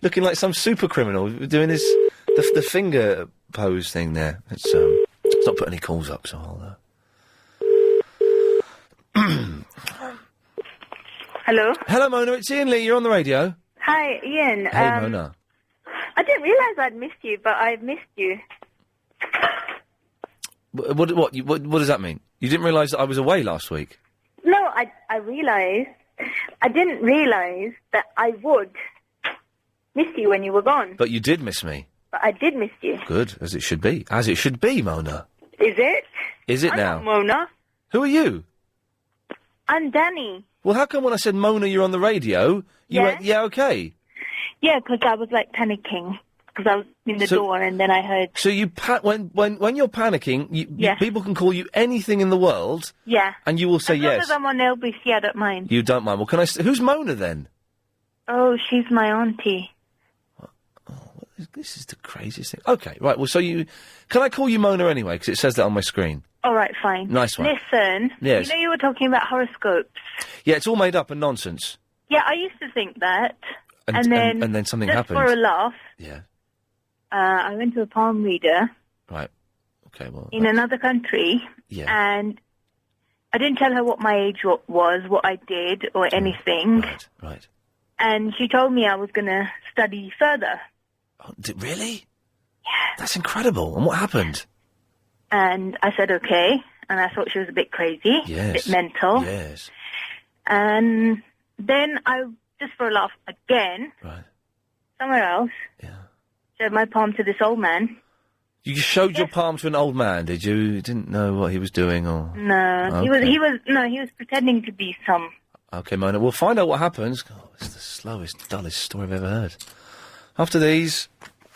looking like some super criminal, doing the finger pose thing there. It's not put any calls up, so I'll, Hello? Hello, Mona, it's Iain Lee, you're on the radio. Hi, Ian. Hey, Mona. I didn't realise I'd missed you, but I've missed you. What does that mean? You didn't realise that I was away last week? No, I realised. I didn't realise that I would miss you when you were gone. But you did miss me. But I did miss you. Good, as it should be. As it should be, Mona. Is it? Is it I'm now? not Mona. Who are you? I'm Danny. Well, how come when I said Mona, you're on the radio, you went, yeah, okay. Yeah, because I was, like, panicking. Because I was in the door and then I heard... So you when you're panicking, people can call you anything in the world. Yeah. And you will say as long yes. as I'm on LBC, I don't mind. You don't mind. Well, who's Mona then? Oh, she's my auntie. This is the craziest thing. Okay, right. Well, can I call you Mona anyway? Because it says that on my screen. All right, fine. Nice one. Listen. Yes. You know you were talking about horoscopes. Yeah, it's all made up and nonsense. Yeah, I used to think that. And then something just happened. for a laugh. Yeah. I went to a palm reader. Right. Okay, well... In another country. Yeah. And I didn't tell her what my age was, what I did, or anything. Right. And she told me I was going to study further. Oh, really? Yeah. That's incredible. And what happened? And I said, okay. And I thought she was a bit crazy. Yes. A bit mental. Yes. And then I, just for a laugh again, somewhere else, showed my palm to this old man. You showed your palm to an old man, did you? You didn't know what he was doing, or... No, Okay. he was pretending to be some... Okay, Mona, we'll find out what happens. God, it's the slowest, dullest story I've ever heard. After these...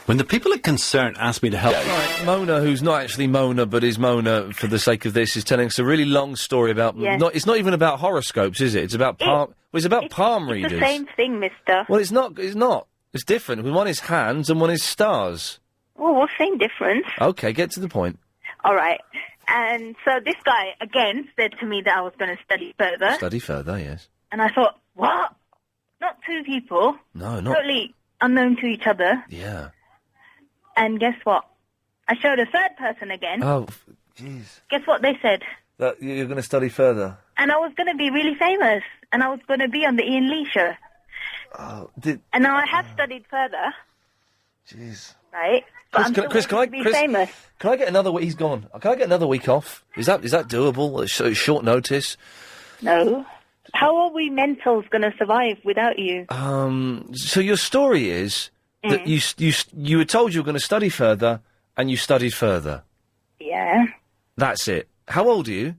When the people at Concern asked me to help... Right, Mona, who's not actually Mona, but is Mona for the sake of this, is telling us a really long story about... Yes. It's not even about horoscopes, is it? It's about palm... it's about palm readers. It's the same thing, mister. Well, it's not. It's different. One is hands and one is stars. Well, same difference. Okay, get to the point. All right. And so this guy, again, said to me that I was going to study further. Study further, yes. And I thought, what? Not two people. No, not... Totally unknown to each other. Yeah. And guess what? I showed a third person again. Oh, jeez. Guess what they said? That you're going to study further. And I was going to be really famous. And I was going to be on the Iain Lee show. Oh, and now I have studied further. Jeez. Right? But Chris, can I be famous. Can I get another week? He's gone. Can I get another week off? Is that doable? At short notice? No. How are we mentals going to survive without you? So your story is that you were told you were going to study further, and you studied further. Yeah. That's it. How old are you?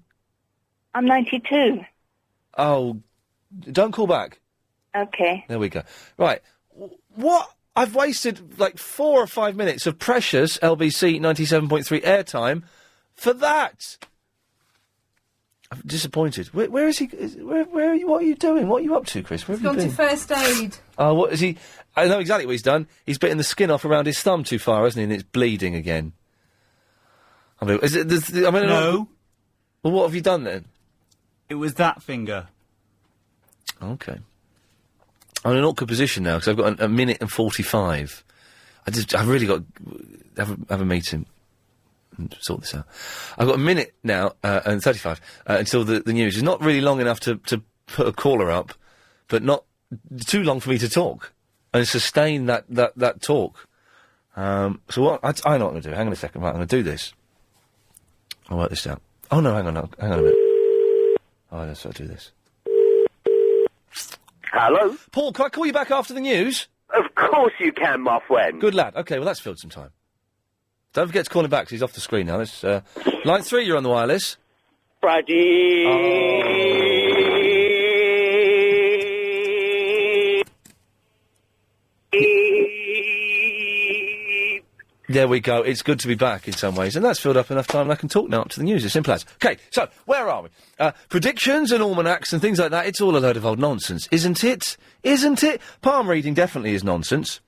I'm 92. Oh, don't call back. Okay. There we go. Right. What? I've wasted like 4 or 5 minutes of precious LBC 97.3 airtime for that. I'm disappointed. Where is he? Where are you? What are you doing? What are you up to, Chris? Where He's have gone you to been? first aid. Oh, what is he? I know exactly what he's done. He's bitten the skin off around his thumb too far, hasn't he? And it's bleeding again. I mean, No. Well, what have you done then? It was that finger. Okay. I'm in an awkward position now because I've got a minute and 45. I've really got to have a meeting and sort this out. I've got a minute now and 35 until the news. It's not really long enough to put a caller up, but not too long for me to talk and sustain that talk. So what I know what I'm going to do. Hang on a second. Right, I'm going to do this. I'll work this out. Oh no, hang on a minute. Oh, let's do this. Hello? Paul, can I call you back after the news? Of course you can, my friend. Good lad. Okay, well, that's filled some time. Don't forget to call him back, 'cause he's off the screen now. Let's, line 3, you're on the wireless. There we go. It's good to be back in some ways, and that's filled up enough time and I can talk now up to the news. It's simple as. OK, so, where are we? Predictions and almanacs and things like that, it's all a load of old nonsense, isn't it? Isn't it? Palm reading definitely is nonsense.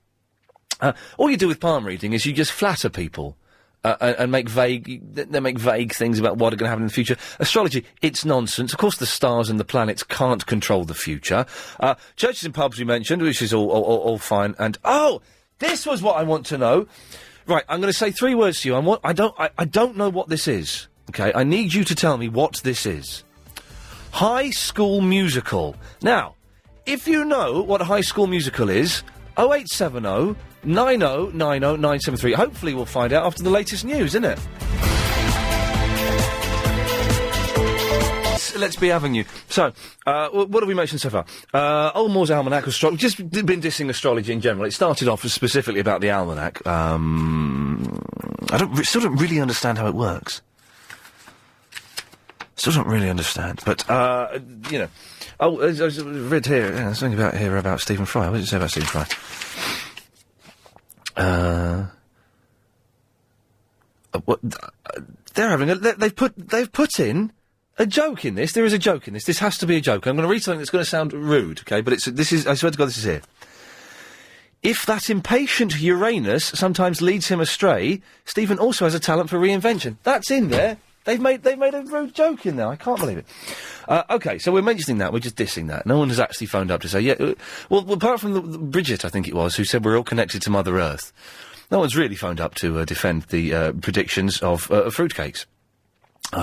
All you do with palm reading is you just flatter people. And make vague things about what are going to happen in the future. Astrology, it's nonsense. Of course, the stars and the planets can't control the future. Churches and pubs we mentioned, which is all fine. And this was what I want to know. Right, I'm going to say 3 words to you. I don't know what this is. Okay, I need you to tell me what this is. High School Musical. Now, if you know what a High School Musical is, 0870 90 90 973. Hopefully we'll find out after the latest news, isn't it? Let's be having you. So, what have we mentioned so far? Old Moore's Almanac, astrology. Just been dissing astrology in general. It started off specifically about the almanac. Still don't really understand how it works. Still don't really understand. But, you know. I read here, there's something about Stephen Fry. What did it say about Stephen Fry? They're having they've put in a joke in this. There is a joke in this. This has to be a joke. I'm going to read something that's going to sound rude, okay? But I swear to God, this is here. If that impatient Uranus sometimes leads him astray, Stephen also has a talent for reinvention. That's in there. They've made a rude joke in there. I can't believe it. OK, so we're mentioning that. We're just dissing that. No one has actually phoned up to say, yeah. Well, apart from the Bridget, I think it was, who said we're all connected to Mother Earth. No one's really phoned up to defend the predictions of fruitcakes.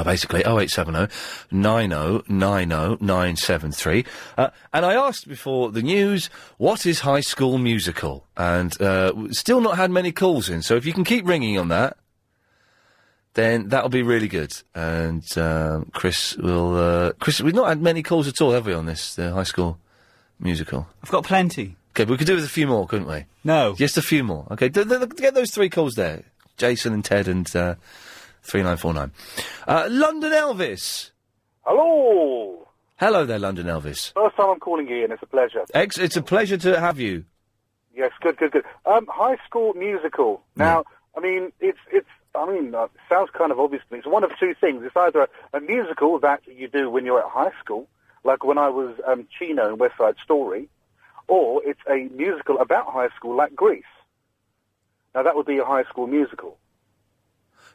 Basically, 0870 90 90 973. And I asked before the news, what is High School Musical? And still not had many calls in, so if you can keep ringing on that, then that'll be really good. And Chris will... Chris, we've not had many calls at all, have we, on this, the High School Musical? I've got plenty. OK, but we could do with a few more, couldn't we? No. Just a few more. OK, get those 3 calls there. Jason and Ted and 3949. London Elvis. Hello. Hello there, London Elvis. First time I'm calling you, and it's a pleasure. It's a pleasure to have you. Yes, good. High School Musical. Now, I mean, it sounds kind of obvious to me. It's one of 2 things. It's either a musical that you do when you're at high school, like when I was Chino in West Side Story, or it's a musical about high school like Grease. Now, that would be a High School Musical.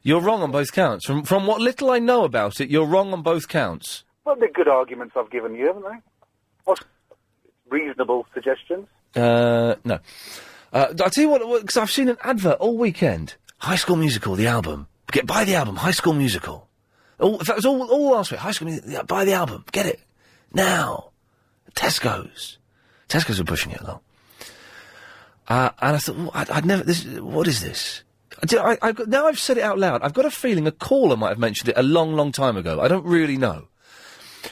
You're wrong on both counts. From what little I know about it, you're wrong on both counts. Well, they're good arguments I've given you, haven't they? What reasonable suggestions? No. I'll tell you what, because I've seen an advert all weekend. High School Musical, the album. Buy the album, High School Musical. In fact, it was all last week. High School Musical, buy the album. Get it. Now. Tesco's. Tesco's were pushing it along. And I thought, what is this? Now I've said it out loud. I've got a feeling a caller might have mentioned it a long, long time ago. I don't really know.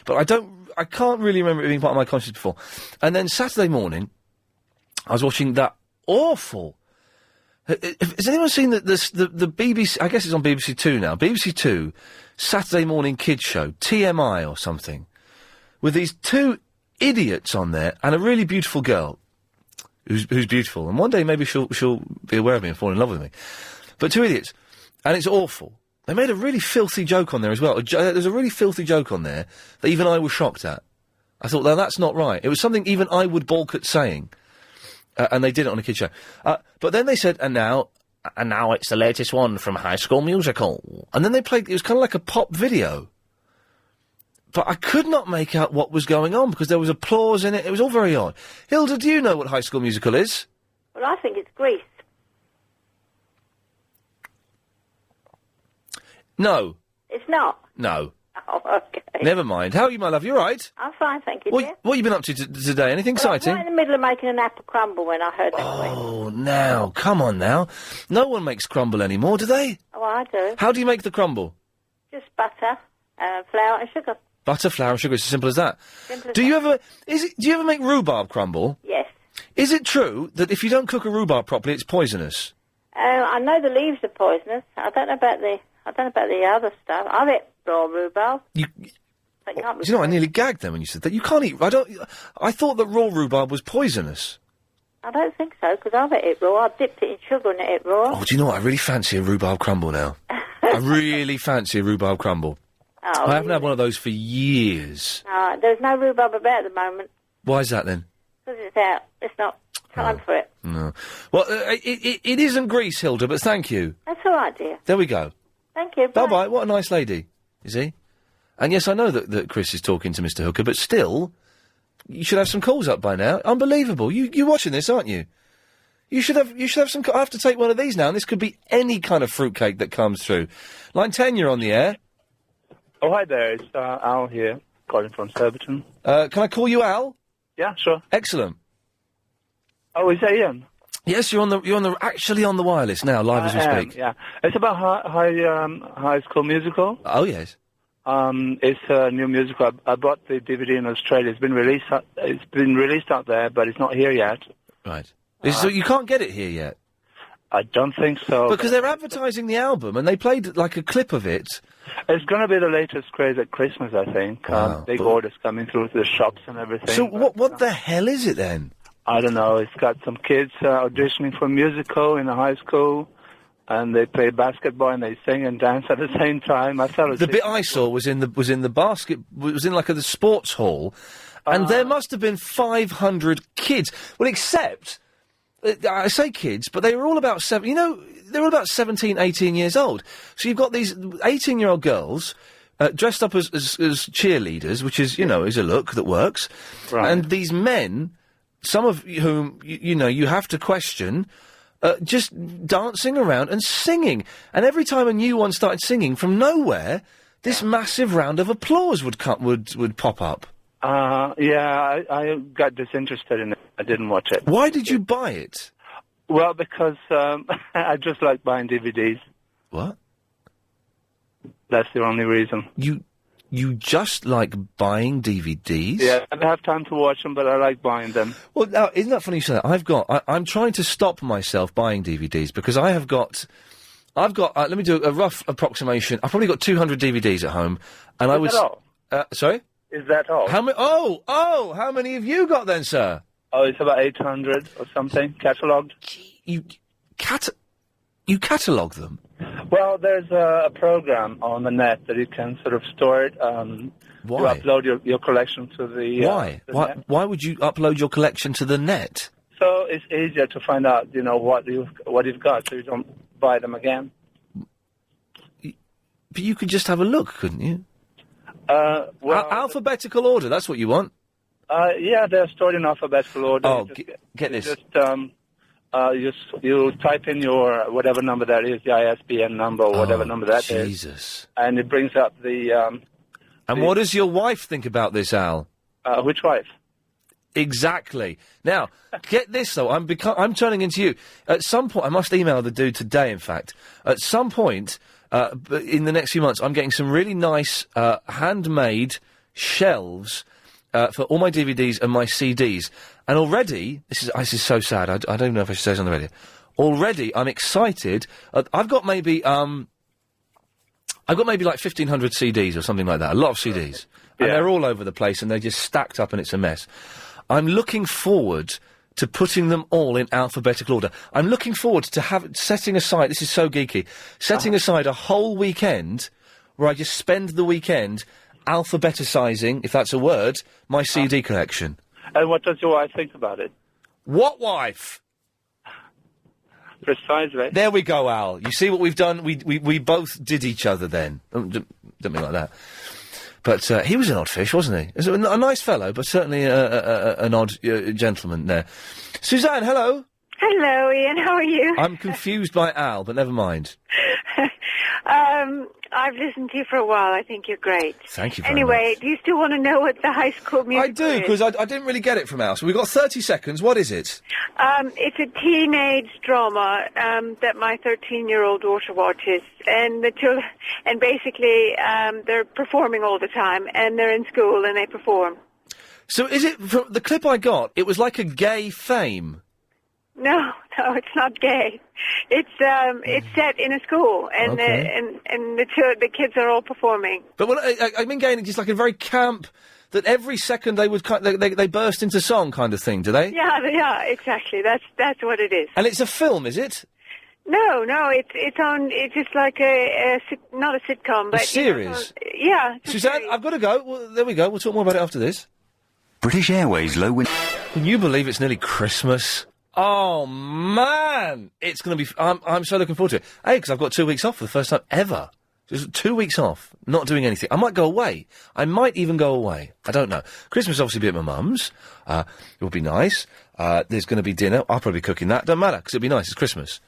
But I can't really remember it being part of my consciousness before. And then Saturday morning, I was watching that awful... Has anyone seen the BBC... I guess it's on BBC Two now. BBC Two, Saturday morning kids show, TMI or something, with these 2 idiots on there and a really beautiful girl who's beautiful. And one day maybe she'll be aware of me and fall in love with me. But 2 idiots. And it's awful. They made a really filthy joke on there as well. There's a really filthy joke on there that even I was shocked at. I thought, no, that's not right. It was something even I would balk at saying. And they did it on a kid's show. But then they said, and now it's the latest one from High School Musical. And then they played, it was kind of like a pop video. But I could not make out what was going on because there was applause in it. It was all very odd. Hilda, do you know what High School Musical is? Well, I think it's Grease. No. It's not? No. Oh, okay. Never mind. How are you, my love? You all right? I'm fine, thank you, dear. What have you been up to today? Anything exciting? I was right in the middle of making an apple crumble when I heard that. Oh, now, come on now. No one makes crumble anymore, do they? Oh, I do. How do you make the crumble? Just butter, flour and sugar. Butter, flour and sugar, it's as simple as that. Do you ever make rhubarb crumble? Yes. Is it true that if you don't cook a rhubarb properly, it's poisonous? I know the leaves are poisonous. I don't know about the other stuff. I've ate raw rhubarb. Do you know, I nearly gagged them when you said that. You can't eat... I thought that raw rhubarb was poisonous. I don't think so, because I've ate it raw. I've dipped it in sugar and ate it raw. Oh, do you know what? I really fancy a rhubarb crumble now. I really fancy a rhubarb crumble. Oh, I haven't had one of those for years. There's no rhubarb about at the moment, Why is that then? because it's out. It's not time for it. No. Well, it isn't Greece, Hilda, but thank you. That's all right, dear. There we go. Thank you. Bye. Bye-bye. What a nice lady. Is he? And yes, I know that Chris is talking to Mr. Hooker, but still, you should have some calls up by now. Unbelievable. You're watching this, aren't you? You should have some... I have to take one of these now, and this could be any kind of fruitcake that comes through. Line 10, you're on the air. Oh, hi there. It's Al here, calling from Surbiton. Can I call you Al? Yeah, sure. Excellent. Oh, is that Ian? Yes, you're actually on the wireless now, live as we speak. Yeah, it's about High School Musical. Oh yes. It's a new musical. I bought the DVD in Australia. It's been released. It's been released out there, but it's not here yet. Right. So you can't get it here yet. I don't think so. Because they're advertising the album, and they played like a clip of it. It's going to be the latest craze at Christmas, I think. Wow. Big orders coming through to the shops and everything. So what the hell is it then? I don't know. It's got some kids auditioning for a musical in a high school, and they play basketball and they sing and dance at the same time. I thought it was The bit I saw was in the basket, was in like the sports hall, and there must have been 500 kids. Well, except I say kids, but they were all about they were all about 17, 18 years old. So you've got these 18-year-old girls. Dressed up as cheerleaders, which is, is a look that works. Right. And these men, some of whom, you have to question, just dancing around and singing. And every time a new one started singing, from nowhere, this massive round of applause would pop up. Yeah, I got disinterested in it. I didn't watch it. Why did you buy it? Well, because I just like buying DVDs. What? That's the only reason. You just like buying DVDs? Yeah, I don't have time to watch them, but I like buying them. Well, now, isn't that funny you say that? I'm trying to stop myself buying DVDs because I've got, let me do a rough approximation. I've probably got 200 DVDs at home, and Is that all? Sorry? Is that all? How many? Oh, how many have you got then, sir? Oh, it's about 800 or something, catalogued. You catalogue them? Well, there's a program on the net that you can sort of store it. Why? You upload your collection to the... Why? Why would you upload your collection to the net? So it's easier to find out, what you've got, so you don't buy them again. But you could just have a look, couldn't you? Well, alphabetical order, that's what you want? Yeah, they're stored in alphabetical order. Oh, get this. You type in your whatever number that is, the ISBN number or whatever number that is. Jesus. And it brings up the... and what does your wife think about this, Al? Which wife? Exactly. Now, get this, though. I'm turning into you. At some point, I must email the dude today, in fact. At some point, in the next few months, I'm getting some really nice handmade shelves for all my DVDs and my CDs. And already, this is so sad. I don't know if I should say this on the radio. Already, I'm excited. I've got maybe like 1,500 CDs or something like that. A lot of CDs, and they're all over the place, and they're just stacked up, and it's a mess. I'm looking forward to putting them all in alphabetical order. I'm looking forward to setting aside. This is so geeky. Setting aside a whole weekend where I just spend the weekend alphabetising, if that's a word, my CD collection. And what does your wife think about it? What wife? Precisely. There we go, Al. You see what we've done? We both did each other then. Don't mean like that. But he was an odd fish, wasn't he? He was a nice fellow, but certainly an odd gentleman there. Suzanne, hello. Hello, Ian. How are you? I'm confused by Al, but never mind. I've listened to you for a while. I think you're great. Thank you very Anyway, much. do you still want to know what the High School Musical I do, because I didn't really get it from Al. So we've got 30 seconds. What is it? It's a teenage drama that my 13-year-old daughter watches, and basically they're performing all the time, and they're in school and they perform. So is it, from the clip I got, it was like a gay fame? No, it's not gay. It's set in a school, and Okay. and the kids are all performing. But I mean gay in just like a very camp, that every second they would they burst into song kind of thing, do they? Yeah, exactly. That's what it is. And it's a film, is it? No, it's just like not a sitcom, but A series? Yeah. Suzanne, I've got to go. Well, there we go. We'll talk more about it after this. British Airways low wind. Can you believe it's nearly Christmas? Oh, man! It's going to be... I'm so looking forward to it. A, because I've got 2 weeks off for the first time ever. Just 2 weeks off, not doing anything. I might go away. I might even go away. I don't know. Christmas obviously be at my mum's. It will be nice. There's going to be dinner. I'll probably be cooking that. Don't matter, because it'll be nice. It's Christmas.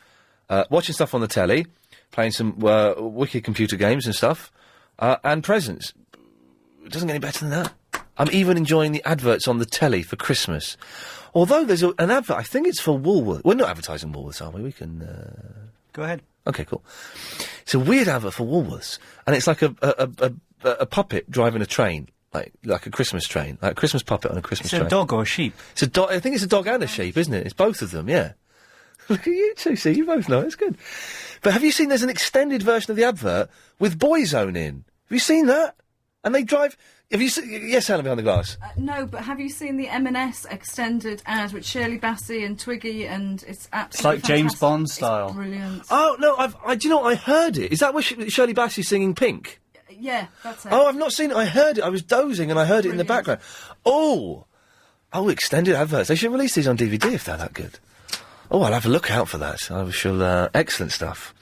Watching stuff on the telly, playing some wicked computer games and stuff, and presents. It doesn't get any better than that. I'm even enjoying the adverts on the telly for Christmas. Although there's an advert, I think it's for Woolworths. We're not advertising Woolworths, are we? We can... Go ahead. Okay, cool. It's a weird advert for Woolworths, and it's like a puppet driving a train, like a Christmas train, like a Christmas puppet on a Christmas train. It's a dog or a sheep? It's a dog. I think it's a dog and a sheep, isn't it? It's both of them, yeah. Look at you two, see, you both know, it's good. But have you seen there's an extended version of the advert with Boyzone in? Have you seen that? And they drive... Have you seen... Yes, Hannah behind the glass. No, but have you seen the M&S extended ad with Shirley Bassey and Twiggy, and it's absolutely It's like James fantastic. Bond It's style. brilliant. Oh, no, do you know what? I heard it. Is that where Shirley Bassey singing Pink? Yeah, that's it. Oh, I've not seen it. I heard it. I was dozing and I heard it in the background. Oh, extended adverts. They should release these on DVD if they're that good. Oh, I'll have a look out for that. I shall, excellent stuff.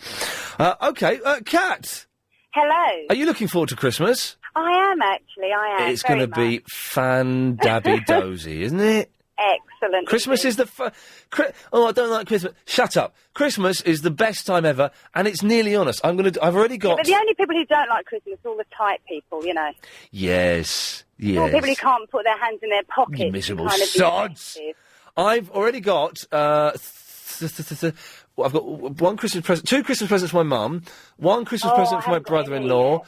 Okay, Kat. Hello. Are you looking forward to Christmas? I am, actually. I am. It's going to be fan-dabby-dozy, isn't it? Excellent. Christmas is the I don't like Christmas. Shut up. Christmas is the best time ever, and it's nearly on us. I've already got... Yeah, but the only people who don't like Christmas are all the tight people, you know. Yes. All people who can't put their hands in their pockets. You miserable kind of sods. defensive. I've already got... I've got one Christmas present, 2 Christmas presents for my mum, 1 Christmas present for my brother-in-law,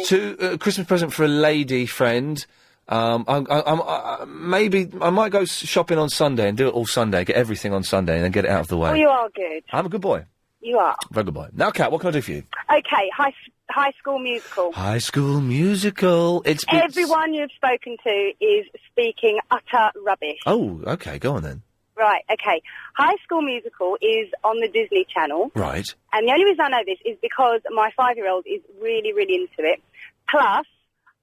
2 Christmas present for a lady friend. Maybe I might go shopping on Sunday and do it all Sunday, get everything on Sunday and then get it out of the way. Oh, you are good. I'm a good boy. You are. Very good boy. Now, Kat, what can I do for you? Okay, High School Musical. High School Musical. Everyone you've spoken to is speaking utter rubbish. Oh, okay, go on then. Right, okay. High School Musical is on the Disney Channel. Right. And the only reason I know this is because my 5-year-old is really, really into it. Plus,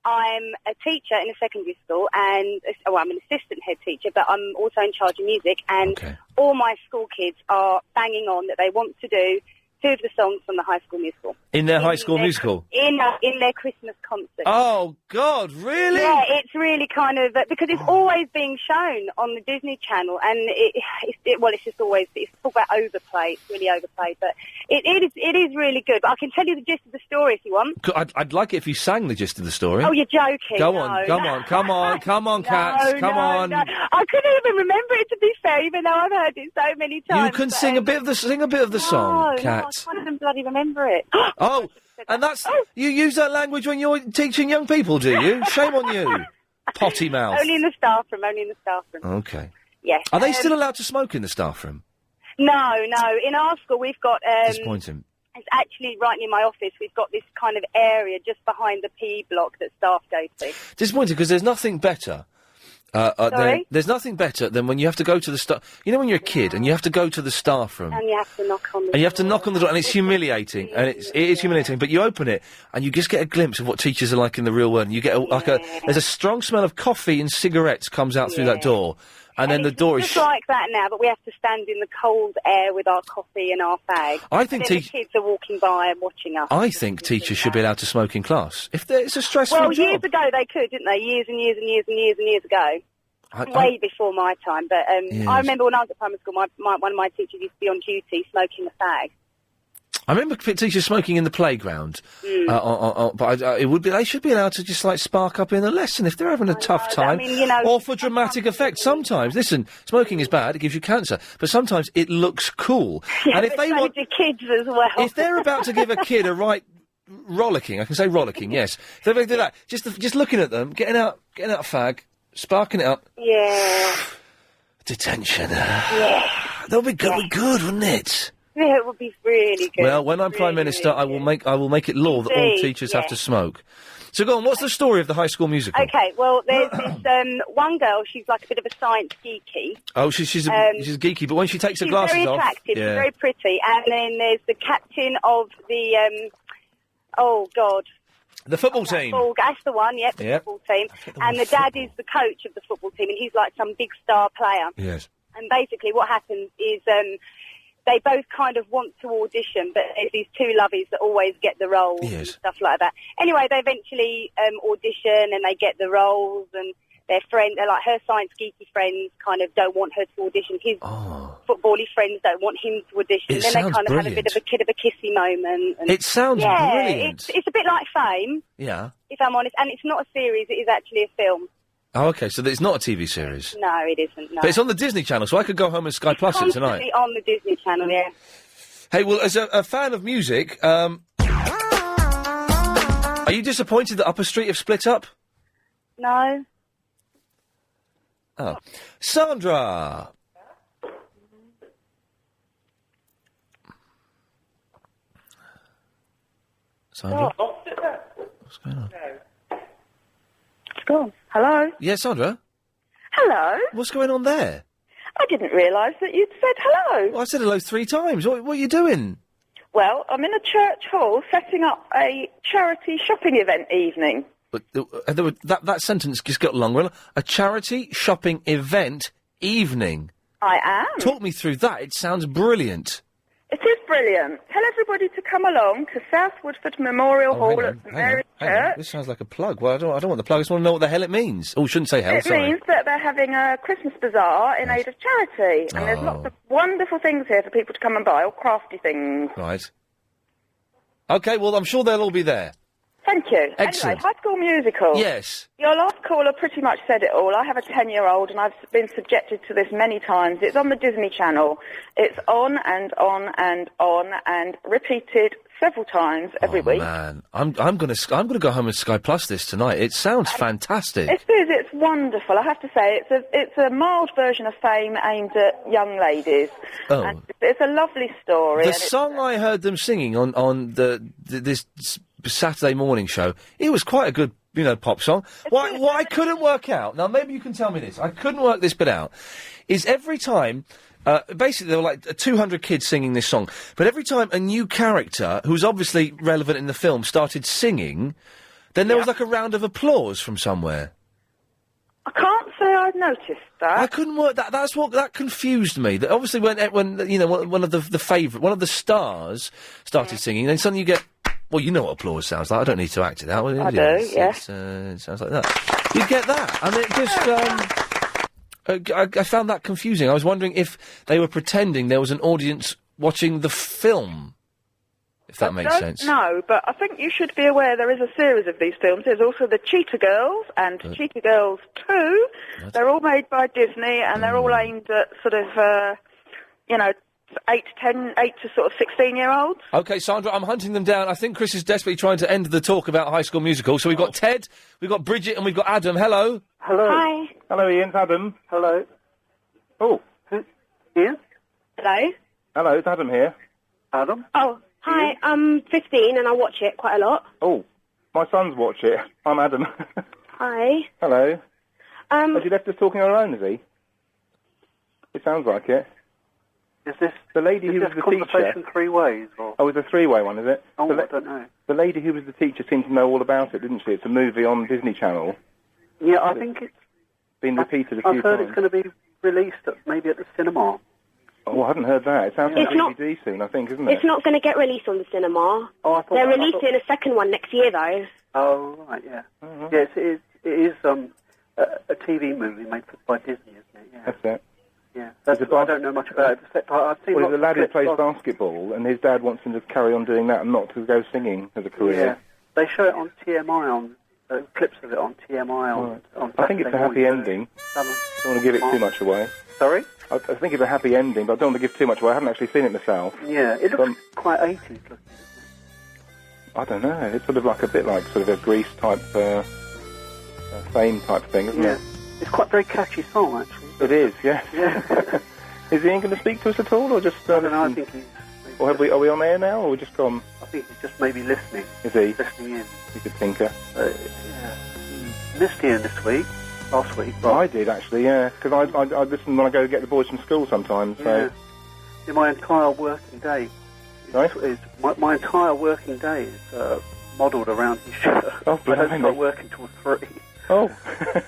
I'm a teacher in a secondary school, and I'm an assistant head teacher, but I'm also in charge of music, and all my school kids are banging on that they want to do 2 of the songs from the High School Musical. In their High School Musical? In their Christmas concert. Oh, God, really? Yeah, it's really kind of... because it's always being shown on the Disney Channel, and it's just always... It's talk about overplay. It's really overplayed, but it is really good. But I can tell you the gist of the story if you want. I'd like it if you sang the gist of the story. Oh, you're joking. Come on, come on, Kat, come on. No. I couldn't even remember it, to be fair, even though I've heard it so many times. You can sing a bit of the song, Kat. No, I can't even bloody remember it. Oh, and that's... You use that language when you're teaching young people, do you? Shame on you. Potty mouth. Only in the staff room, Okay. Yes. Are they still allowed to smoke in the staff room? No. In our school, we've got... Disappointing. It's actually right near my office. We've got this kind of area just behind the PE block that staff go to. Disappointing, because there's nothing better... there's nothing better than when you have to go to the staff... You know when you're a kid and you have to go to the staff room... And you have to knock on the door. And you have to knock on the door, and it's humiliating. And it is humiliating, but you open it, and you just get a glimpse of what teachers are like in the real world. And you get there's a strong smell of coffee and cigarettes comes out through that door. And then the door is... It's just like that now, but we have to stand in the cold air with our coffee and our fag. I think and then the kids are walking by and watching us. I think teachers should be allowed to smoke in class. It's a stressful job. Well, years ago they could, didn't they? Years and years ago. Way before my time. But Yes. I remember when I was at primary school, one of my teachers used to be on duty smoking a fag. I remember teachers smoking in the playground, but they should be allowed to just like spark up in a lesson if they're having a tough time, or for dramatic effect. Sometimes, listen, smoking is bad; it gives you cancer. But sometimes it looks cool, Yeah, and if they want kids as well, if they're about to give a kid a right rollicking, I can say rollicking, yes. If they're going to do that, just looking at them, getting out a fag, sparking it up. Yeah. Detention. Yeah. That would be good, wouldn't it? Yeah, it would be really good. Well, when I'm Prime Minister, I will make it law that all Indeed, teachers have yeah. to smoke. So go on, what's the story of the High School Musical? Okay, well, there's this one girl, she's like a bit of a science geeky. Oh, she's geeky, but when she takes her glasses She's very off... attractive, yeah. she's very pretty. And then there's the captain of the, oh, God. The football team. That's the one, yep, the Yep. football team. And the dad is the coach of the football team, and he's like some big star player. Yes. And basically what happens is they both kind of want to audition, but there's these two lovies that always get the roles and stuff like that. Anyway, they eventually audition and they get the roles, and their friend, like her science geeky friends, kind of don't want her to audition. His football-y friends don't want him to audition. It Then they sounds kind of have a brilliant. bit of a kissy moment. And It sounds brilliant. It's a bit like Fame, Yeah. if I'm honest, and it's not a series; it is actually a film. Oh, okay, so it's not a TV series. No, it isn't. No. But it's on the Disney Channel, so I could go home and Sky Plus it tonight. Constantly on the Disney Channel, yeah. Hey, well, as a fan of music, are you disappointed that Upper Street have split up? No. Oh. Sandra! Sandra? What's going on? It's gone. Hello? Yeah, Sandra? Hello? What's going on there? I didn't realise that you'd said hello. Well, I said hello 3 times. What are you doing? Well, I'm in a church hall setting up a charity shopping event evening. But that sentence just got longer. A charity shopping event evening. I am. Talk me through that. It sounds brilliant. It is brilliant. Tell everybody to come along to South Woodford Memorial Hall at St Mary's Hang on. Church. This sounds like a plug. Well, I don't want the plug. I just want to know what the hell it means. Oh, shouldn't say hell, It sorry. means that they're having a Christmas bazaar in aid of charity. And there's lots of wonderful things here for people to come and buy, all crafty things. Right. OK, well, I'm sure they'll all be there. Thank you. Excellent. Anyway, High School Musical. Yes. Your last caller pretty much said it all. I have a 10-year-old and I've been subjected to this many times. It's on the Disney Channel. It's on and on and on and repeated several times every week. Man, I'm gonna go home and Sky Plus this tonight. It sounds fantastic. It is. It's wonderful. I have to say, it's a mild version of Fame aimed at young ladies. Oh. And it's a lovely story. The and it's- song I heard them singing on this Saturday morning show, it was quite a good, pop song. What I couldn't work out, now maybe you can tell me this, I couldn't work this bit out, is every time, basically there were like 200 kids singing this song, but every time a new character, who's obviously relevant in the film, started singing, then there was like a round of applause from somewhere. I can't say I've noticed that. I couldn't work that. That confused me. That obviously when one of the stars started singing, then suddenly you get. Well, you know what applause sounds like. I don't need to act it out. I do, yeah. It sounds like that. You get that, and it just. I found that confusing. I was wondering if they were pretending there was an audience watching the film. If that makes sense. No, but I think you should be aware there is a series of these films. There's also the Cheetah Girls and Cheetah Girls 2. They're all made by Disney and they're all aimed at sort of, 8 to sort of 16-year-olds. OK, Sandra, I'm hunting them down. I think Chris is desperately trying to end the talk about High School Musical. So we've got Ted, we've got Bridget, and we've got Adam. Hello. Hello. Hi. Hello, Ian. It's Adam. Hello. Oh, Ian? Hello. Hello, it's Adam here. Adam? Oh, hi. I'm 15 and I watch it quite a lot. Oh, my sons watch it. I'm Adam. Hi. Hello. Has he left us talking on our own, is he? It sounds like it. Is this the lady who was the teacher? Conversation 3 ways? Or? Oh, it's a 3-way one, is it? Oh, I don't know. The lady who was the teacher seemed to know all about it, didn't she? It's a movie on Disney Channel. Yeah, I think it's been repeated a few I've heard times. it's going to be released maybe at the cinema. Oh, I hadn't heard that. It sounds like It's not- DVD soon, I think, isn't it? It's not going to get released on the cinema. Oh, I thought They're I releasing a second one next year, though. Oh, right, yeah. Yes, it is a TV movie made by Disney, isn't it? Yeah. That's it. Yeah. I don't know much about it, except I've seen Well, lots there's a lad of who clips plays of- basketball, and his dad wants him to carry on doing that and not to go singing as a Yeah. career. They show it on TMI, on clips of it on TMI on I think it's a happy Saturday ending. morning. I don't want to give it too much away. Sorry? I think it's a happy ending, but I don't want to give too much away. I haven't actually seen it myself. Yeah, it looks quite 80s looking. I don't know. It's sort of like a bit like sort of a Grease type, Fame type thing, isn't Yeah. it? It's quite a very catchy song, actually. It is, yes. Yeah. Is Ian going to speak to us at all, or just? I don't know. I think he's. Or are we on air now, or we just gone? I think he's just maybe listening. Is he? Listening in. He's a thinker. Yeah. Missed Ian this week. Last week. Well, I did actually, yeah, because I listen when I go get the boys from school sometimes. So. Yeah, my entire working day. My entire working day is modelled around his show. Oh, I don't start working till 3. Oh.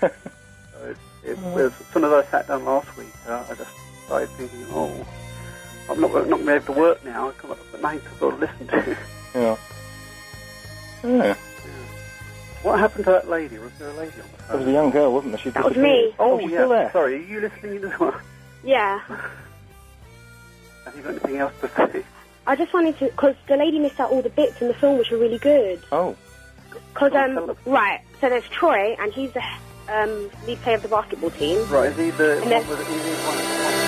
So as soon as I sat down last week, I just started thinking, I'm not going to be able to work now. I've got a name to sort of listen to. Yeah. Yeah. What happened to that lady? Was there a lady on the phone? There was a young girl, wasn't there? She That was me. Oh, she's yeah. still there. Sorry, are you listening in as well? Yeah. Have you got anything else to say? I just wanted to, because the lady missed out all the bits in the film which were really good. Oh. Because, right, so there's Troy, and he's the lead player of the basketball team. Right, is he the And then- one with the...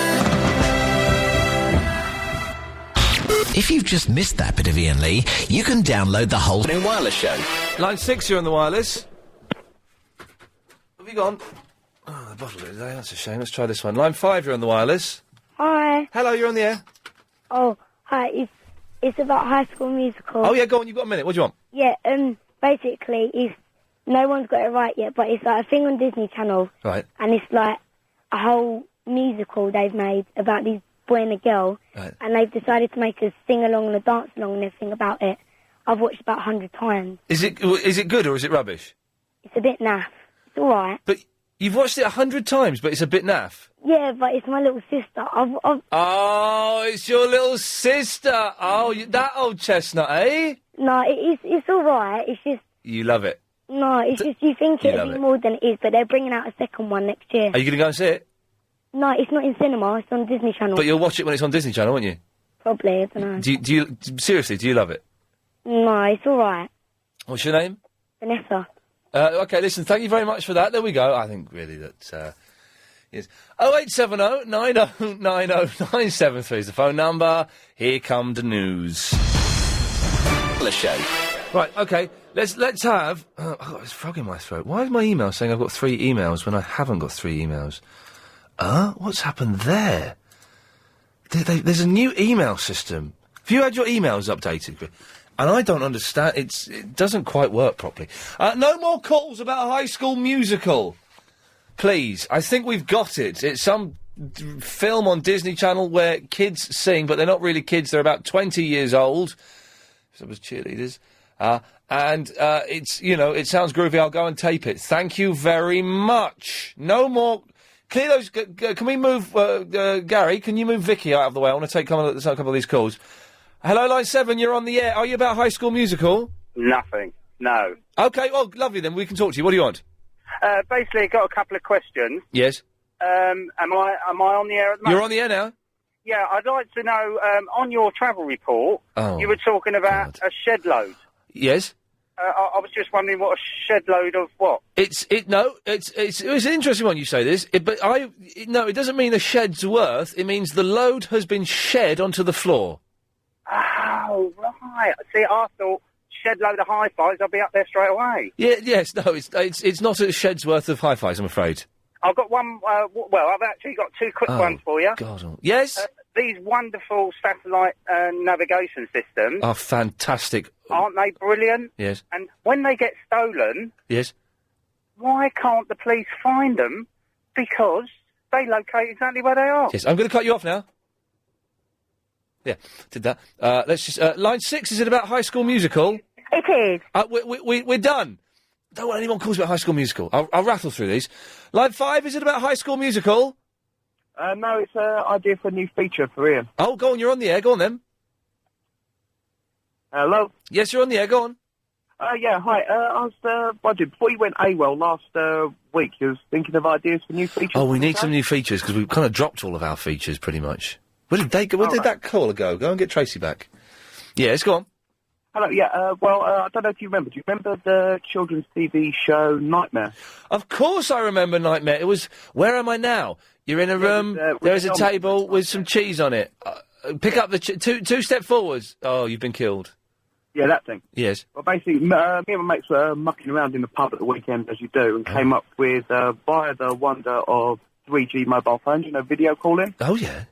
If you've just missed that bit of Ian Lee, you can download the whole new wireless show. Line 6, you're on the wireless. Have you gone? Oh, the bottle is there. That's a shame. Let's try this one. Line 5, you're on the wireless. Hi. Hello, you're on the air. Oh, hi. It's about High School Musical. Oh, yeah, go on. You've got a minute. What do you want? Yeah, basically, no one's got it right yet, but it's like a thing on Disney Channel. Right. And it's like a whole musical they've made about these boy and a girl. Right. And they've decided to make a sing-along and a dance-along and everything about it. I've watched about 100 times. Is it good or is it rubbish? It's a bit naff. It's all right. But you've watched it 100 times, but it's a bit naff. Yeah, but it's my little sister. Oh, it's your little sister. Oh, that old chestnut, eh? No, it's all right. It's just... You love it. No, it's just you think You it'll love be it. more than it is, but they're bringing out a second one next year. Are you going to go and see it? No, it's not in cinema. It's on Disney Channel. But you'll watch it when it's on Disney Channel, won't you? Probably, I don't know. Do you seriously, do you love it? No, it's all right. What's your name? Vanessa. Okay, listen, thank you very much for that. There we go. I think really that, yes. 0870 90 90 973 is the phone number. Here come the news. The show. Right, okay, let's have... I've got this frog in my throat. Why is my email saying I've got 3 emails when I haven't got 3 emails? What's happened there? There's a new email system. Have you had your emails updated? And I don't understand. It doesn't quite work properly. No more calls about High School Musical. Please. I think we've got it. It's some film on Disney Channel where kids sing, but they're not really kids. They're about 20 years old. Some was cheerleaders. And it's, it sounds groovy. I'll go and tape it. Thank you very much. No more... Clear those... can we move... Gary, can you move Vicky out of the way? I want to take a couple of these calls. Hello, line 7, you're on the air. Are you about High School Musical? Nothing. No. OK, well, lovely then. We can talk to you. What do you want? Basically, got a couple of questions. Yes. Am I on the air at the moment? You're on the air now? Yeah, I'd like to know, on your travel report, you were talking about a shed load. Yes. I was just wondering what a shed load of what? It's an interesting one you say this, but it doesn't mean a shed's worth. It means the load has been shed onto the floor. Oh, right. See, I thought shed load of hi-fis, I'll be up there straight away. Yeah, yes, no, it's not a shed's worth of hi-fis, I'm afraid. I've got one, I've actually got 2 quick ones for you. God. Yes? These wonderful satellite navigation systems. Oh, fantastic. Aren't they brilliant? Yes. And when they get stolen, Yes. why can't the police find them? Because they locate exactly where they are. Yes, I'm going to cut you off now. Yeah, did that. Let's just... line 6, is it about High School Musical? It is. We're done. Don't want anyone calls about High School Musical. I'll rattle through these. Line 5, is it about High School Musical? No, it's an idea for a new feature for Ian. Oh, go on, you're on the air. Go on, then. Hello? Yes, you're on the air. Go on. Yeah, hi. I was wondering, before you went AWOL last week, you was thinking of ideas for new features? Oh, we need some new features, because we've kind of dropped all of our features, pretty much. Where did they go? Where did that caller go? Go and get Tracy back. Yes, go on. Hello, yeah, I don't know if you remember. Do you remember the children's TV show Nightmare? Of course I remember Nightmare. It was, where am I now? You're in a room, there is a table with some cheese on it. Pick up the... two step forwards. Oh, you've been killed. Yeah, that thing. Yes. Well, basically, me and my mates were mucking around in the pub at the weekend, as you do, and came up with, via the wonder of 3G mobile phones, video calling. Oh, yeah.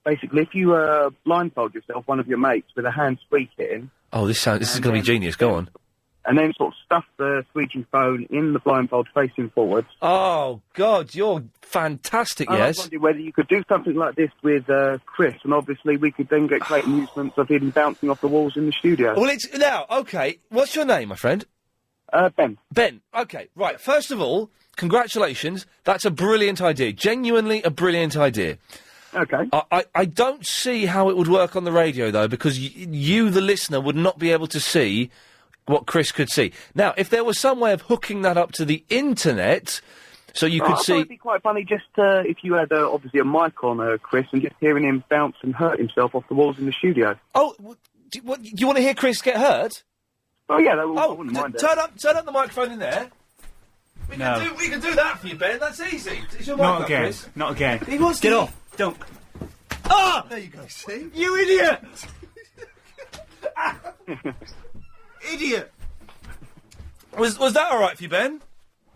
basically, if you blindfold yourself, one of your mates, with a hand squeaking... Oh, this is going to be genius. Go on. And then sort of stuff the squeaking phone in the blindfold facing forwards. Oh, God, you're fantastic, And yes. I wondered whether you could do something like this with Chris, and obviously we could then get great amusements of him bouncing off the walls in the studio. Well, it's... Now, OK, what's your name, my friend? Ben. Ben, OK, right. First of all, congratulations. That's a brilliant idea. Genuinely a brilliant idea. OK. I don't see how it would work on the radio, though, because you, the listener, would not be able to see what Chris could see. Now, if there was some way of hooking that up to the internet, so you could I thought see... it'd be quite funny just if you had, obviously, a mic on, Chris, and just hearing him bounce and hurt himself off the walls in the studio. Oh, do you want to hear Chris get hurt? Oh, yeah, I wouldn't mind it. Turn up the microphone in there. We can do that for you, Ben. That's easy. It's your mic Not up, again. Chris. Not again. He wants Get to... off. Don't. Ah! There you go, see? You idiot! Idiot! Was that all right for you, Ben?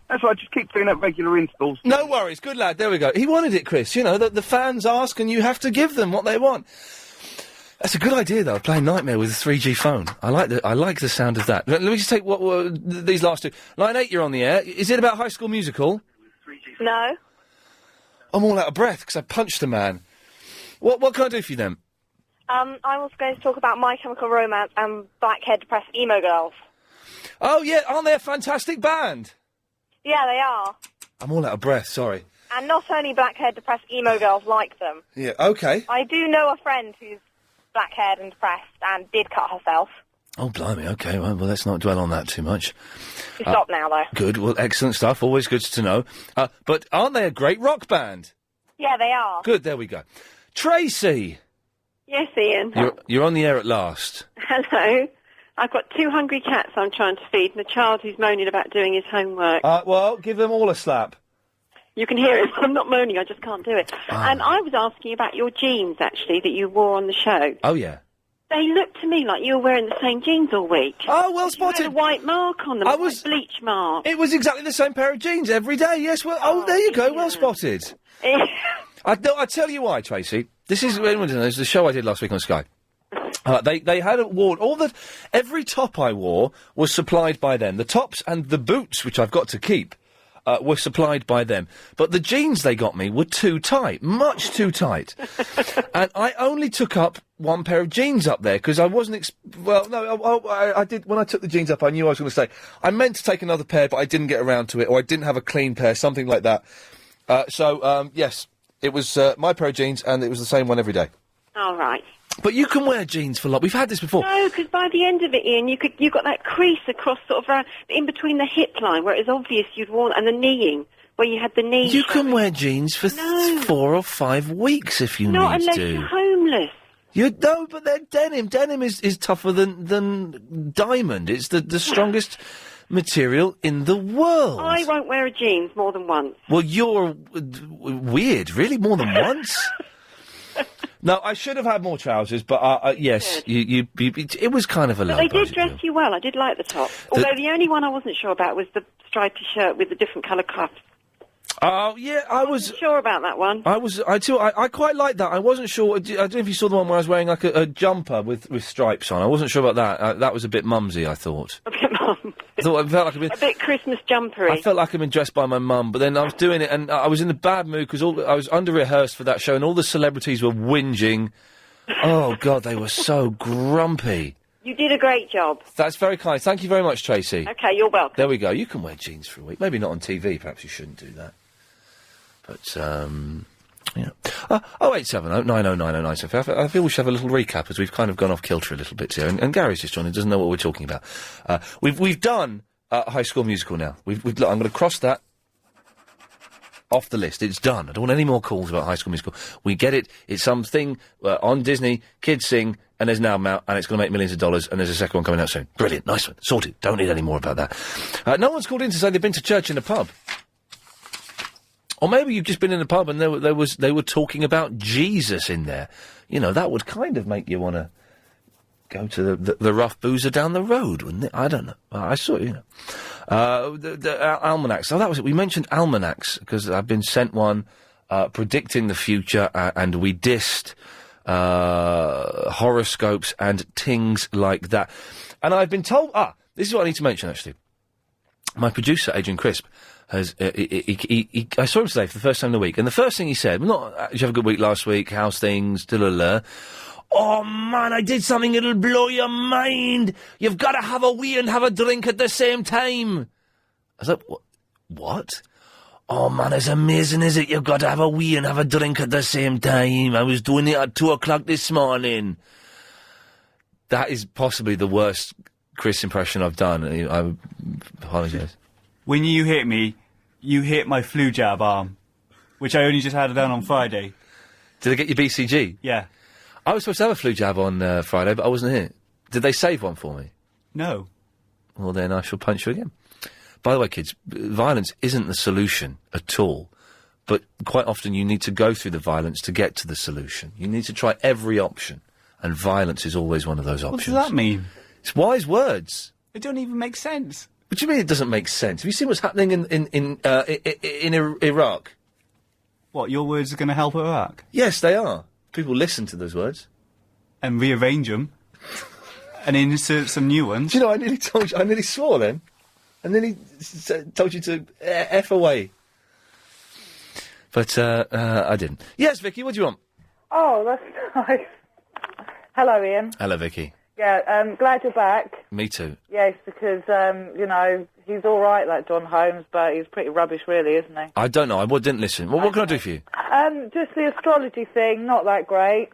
That's right, just keep doing that regular installs. No worries, good lad, there we go. He wanted it, Chris, you know, the fans ask and you have to give them what they want. That's a good idea, though, playing Nightmare with a 3G phone. I like the sound of that. Let me just take these last two. Line 8, you're on the air. Is it about High School Musical? No. I'm all out of breath because I punched a man. What can I do for you then? I was going to talk about My Chemical Romance and Blackhead Depressed Emo Girls. Oh, yeah, aren't they a fantastic band? Yeah, they are. I'm all out of breath, sorry. And not only Blackhead Depressed Emo Girls like them. Yeah, OK. I do know a friend who's black-haired and depressed and did cut herself. Oh, blimey, OK, well, let's not dwell on that too much. She stopped now, though. Good, well, excellent stuff, always good to know. But aren't they a great rock band? Yeah, they are. Good, there we go. Tracy! Yes, Ian. You're on the air at last. Hello. I've got 2 hungry cats I'm trying to feed and a child who's moaning about doing his homework. Well, give them all a slap. You can hear it. I'm not moaning, I just can't do it. And I was asking about your jeans, actually, that you wore on the show. Oh, yeah. They looked to me like you were wearing the same jeans all week. Oh, well spotted. You had a white mark on them, a white bleach mark. It was exactly the same pair of jeans every day, yes. Well, there you go, well spotted. I tell you why, Tracy. This is the show I did last week on Sky. They had worn every top I wore was supplied by them. The tops and the boots, which I've got to keep, were supplied by them. But the jeans they got me were too tight, much too tight. And I only took up one pair of jeans up there because I wasn't. I did when I took the jeans up. I knew I was going to say I meant to take another pair, but I didn't get around to it, or I didn't have a clean pair, something like that. Yes, it was my pair of jeans, and it was the same one every day. All right. But you can wear jeans for We've had this before. No, because by the end of it, Ian, you got that crease across sort of around, in between the hip line where it was obvious you'd worn, and the kneeing where you had the knee. You can wear jeans for 4 or 5 weeks if you Not need unless to. you're homeless. No, but they're denim. Denim is tougher than diamond. It's the strongest material in the world. I won't wear a jeans more than once. Well, you're weird. Really, more than once? No, I should have had more trousers, but yes, it was kind of a low. But they did dress you well. I did like the top. Although the only one I wasn't sure about was the stripy shirt with the different colour cuffs. Oh, yeah, I wasn't sure about that one. I quite like that. I wasn't sure. I don't know if you saw the one where I was wearing like a jumper with stripes on. I wasn't sure about that. That was a bit mumsy, I thought. A bit mum. I thought I felt like a bit Christmas jumpery. I felt like I'd been dressed by my mum, but then I was doing it and I was in a bad mood because I was under-rehearsed for that show and all the celebrities were whinging. Oh, God, they were so grumpy. You did a great job. That's very kind. Thank you very much, Tracy. Okay, you're welcome. There we go. You can wear jeans for a week. Maybe not on TV. Perhaps you shouldn't do that. But, yeah. 0870 9090 975. I feel we should have a little recap as we've kind of gone off kilter a little bit here. And Gary's just joined and doesn't know what we're talking about. We've done High School Musical now. I'm going to cross that off the list. It's done. I don't want any more calls about High School Musical. We get it. It's something on Disney. Kids sing, and there's an album out, and it's going to make millions of dollars, and there's a second one coming out soon. Brilliant. Nice one. Sorted. Don't need any more about that. No one's called in to say they've been to church in a pub. Or maybe you've just been in a pub and they were talking about Jesus in there. You know, that would kind of make you want to go to the rough boozer down the road, wouldn't it? I don't know. I saw, you know. The almanacs. Oh, that was it. We mentioned almanacs because I've been sent one predicting the future, and we dissed horoscopes and things like that. And I've been told... this is what I need to mention, actually. My producer, Adrian Crisp, has... I saw him today for the first time in the week, and the first thing he said, did you have a good week last week? How's things? Oh, man, I did something that'll blow your mind. You've got to have a wee and have a drink at the same time. I was like, what? Oh, man, it's amazing, is it? You've got to have a wee and have a drink at the same time. I was doing it at 2 o'clock this morning. That is possibly the worst Chris impression I've done. I apologise. When you hit me, you hit my flu jab arm, which I only just had it done on Friday. Did I get your BCG? Yeah. I was supposed to have a flu jab on Friday, but I wasn't here. Did they save one for me? No. Well, then I shall punch you again. By the way, kids, violence isn't the solution at all. But quite often you need to go through the violence to get to the solution. You need to try every option. And violence is always one of those options. What does that mean? It's wise words. It don't even make sense. What do you mean it doesn't make sense? Have you seen what's happening in Iraq? What, your words are going to help Iraq? Yes, they are. People listen to those words. And rearrange them. And insert some new ones. Do you know, I nearly swore then. And then he told you to F away. But I didn't. Yes, Vicky, what do you want? Oh, that's nice. Hello, Ian. Hello, Vicky. Yeah, glad you're back. Me too. Yes, because, he's all right, that John Holmes, but he's pretty rubbish, really, isn't he? I don't know. I didn't listen. What can I do for you? Just the astrology thing, not that great.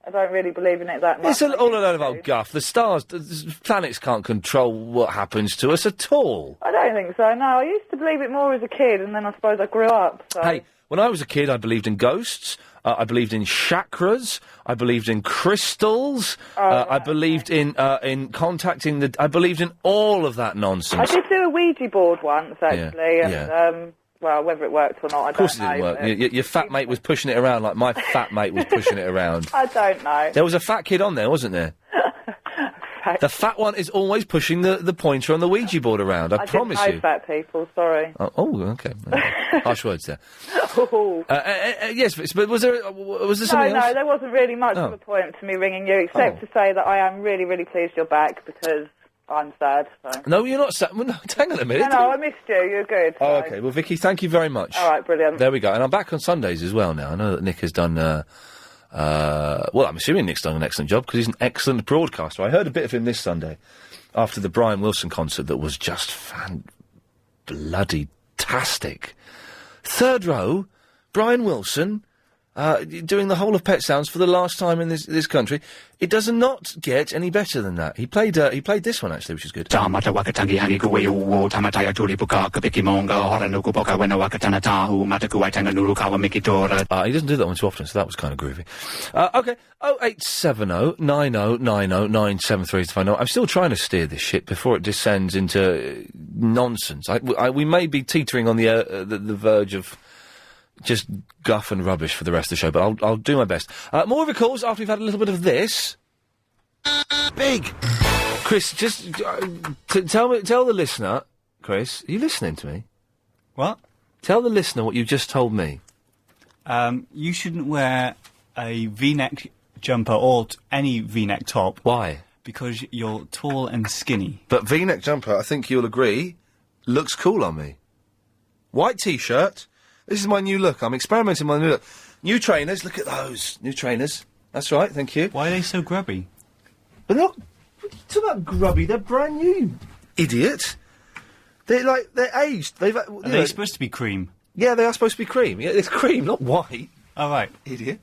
I don't really believe in it that much. It's all a load of old guff. The stars, the planets can't control what happens to us at all. I don't think so, no. I used to believe it more as a kid, and then I suppose I grew up, so... Hey, when I was a kid, I believed in ghosts. I believed in chakras. I believed in crystals. I believed in contacting the... I believed in all of that nonsense. I did do a Ouija board once, actually, Yeah. and, well, whether it worked or not, I don't know. Of course it didn't work. Your fat mate was pushing it around like my fat mate was pushing it around. I don't know. There was a fat kid on there, wasn't there? The fat one is always pushing the pointer on the Ouija board around, I promise didn't know you. fat people, sorry. Oh, okay. Harsh words there. Oh. Yes, but was there something else? No, there wasn't really much of a point to me ringing you, except to say that I am really, really pleased you're back, because I'm sad. So. No, you're not sad. Well, no, hang on a minute. No, I missed you. You're good. Oh, okay. Well, Vicky, thank you very much. All right, brilliant. There we go. And I'm back on Sundays as well now. I know that Nick has done... well, I'm assuming Nick's done an excellent job, because he's an excellent broadcaster. I heard a bit of him this Sunday, after the Brian Wilson concert that was just bloody-tastic. Third row, Brian Wilson, doing the whole of Pet Sounds for the last time in this country. It does not get any better than that. He played this one, actually, which is good. He doesn't do that one too often, so that was kind of groovy. Okay, 0870 90 90 973 to find out. I'm still trying to steer this shit before it descends into nonsense. We may be teetering on the verge of just guff and rubbish for the rest of the show, but I'll do my best. More of your calls after we've had a little bit of this. Big! Chris, just tell the listener... Chris, are you listening to me? What? Tell the listener what you just told me. You shouldn't wear a V-neck jumper or any V-neck top. Why? Because you're tall and skinny. But V-neck jumper, I think you'll agree, looks cool on me. White T-shirt... This is my new look. I'm experimenting with my new look. New trainers. Look at those. New trainers. That's right. Thank you. Why are they so grubby? They're not... Talk about grubby. They're brand new. Idiot. They're aged. Are they supposed to be cream? Yeah, they are supposed to be cream. Yeah, it's cream, not white. Oh, right. Idiot.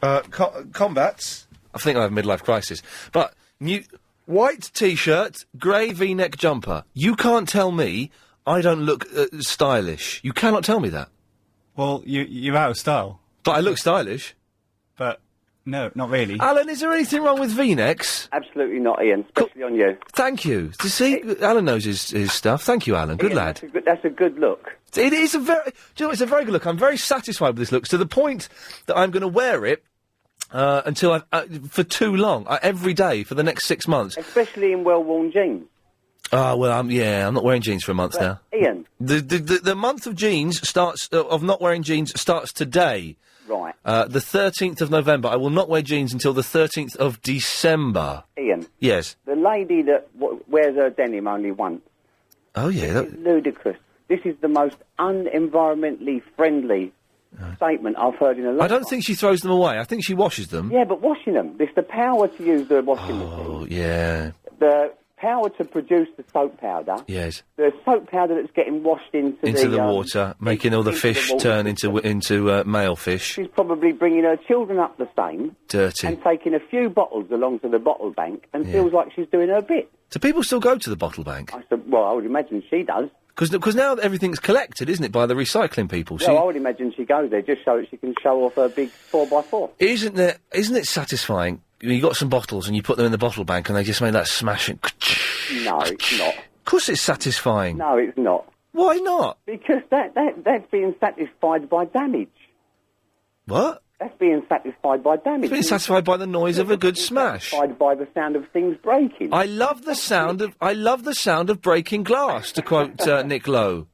Combats. I think I have a midlife crisis. But new... White T-shirt, grey V-neck jumper. You can't tell me... I don't look stylish. You cannot tell me that. Well, you're out of style. But I look stylish. But, no, not really. Alan, is there anything wrong with V-necks? Absolutely not, Ian. Especially on you. Thank you. To see, Alan knows his stuff. Thank you, Alan. Good Ian, lad. That's a good look. It is a very... Do you know, it's a very good look. I'm very satisfied with this look, to the point that I'm going to wear it until for too long. Every day for the next 6 months. Especially in well-worn jeans. Oh, well, I'm not wearing jeans for a month now. Ian. The month of jeans starts, of not wearing jeans starts today. Right. The 13th of November. I will not wear jeans until the 13th of December. Ian. Yes. The lady that wears her denim only once. Oh, yeah. This is ludicrous. This is the most un-environmentally friendly statement I've heard in a long I don't think she throws them away. I think she washes them. Yeah, but washing them. There's the power to use the washing machine. Oh, yeah. The power to produce the soap powder. Yes. The soap powder that's getting washed into the water, making all the fish turn into male fish. She's probably bringing her children up the same. Dirty. And taking a few bottles along to the bottle bank and feels like she's doing her bit. Do people still go to the bottle bank? I would imagine she does. Because now everything's collected, isn't it, by the recycling people? I would imagine she goes there just so that she can show off her big 4x4. Isn't it satisfying? You got some bottles and you put them in the bottle bank and they just made that smashing. No, it's not. Of course it's satisfying. No, it's not. Why not? Because that's being satisfied by damage. What? That's being satisfied by damage. It's being satisfied by the noise of a good smash. Satisfied by the sound of things breaking. I love the sound of breaking glass, to quote Nick Lowe.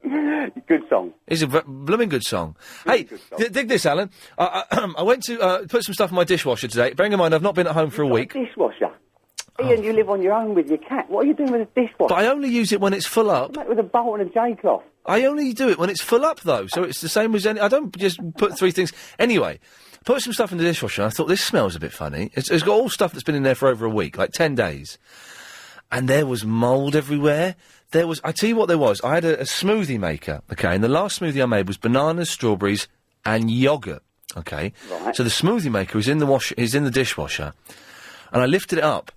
Good song. It's a blooming good song. Hey, dig this, Alan. I went to put some stuff in my dishwasher today. Bearing in mind, I've not been at home for a week. Dishwasher? Ian, you live on your own with your cat. What are you doing with a dishwasher? But I only use it when it's full up. With a bowl and a J-cloth. I only do it when it's full up, though, so it's the same as any... I don't just put three things... Anyway, put some stuff in the dishwasher, and I thought, this smells a bit funny. It's got all stuff that's been in there for over a week, like 10 days. And there was mould everywhere. I tell you what there was. I had a smoothie maker, okay, and the last smoothie I made was bananas, strawberries, and yoghurt, okay? Right. So the smoothie maker is in the dishwasher, and I lifted it up,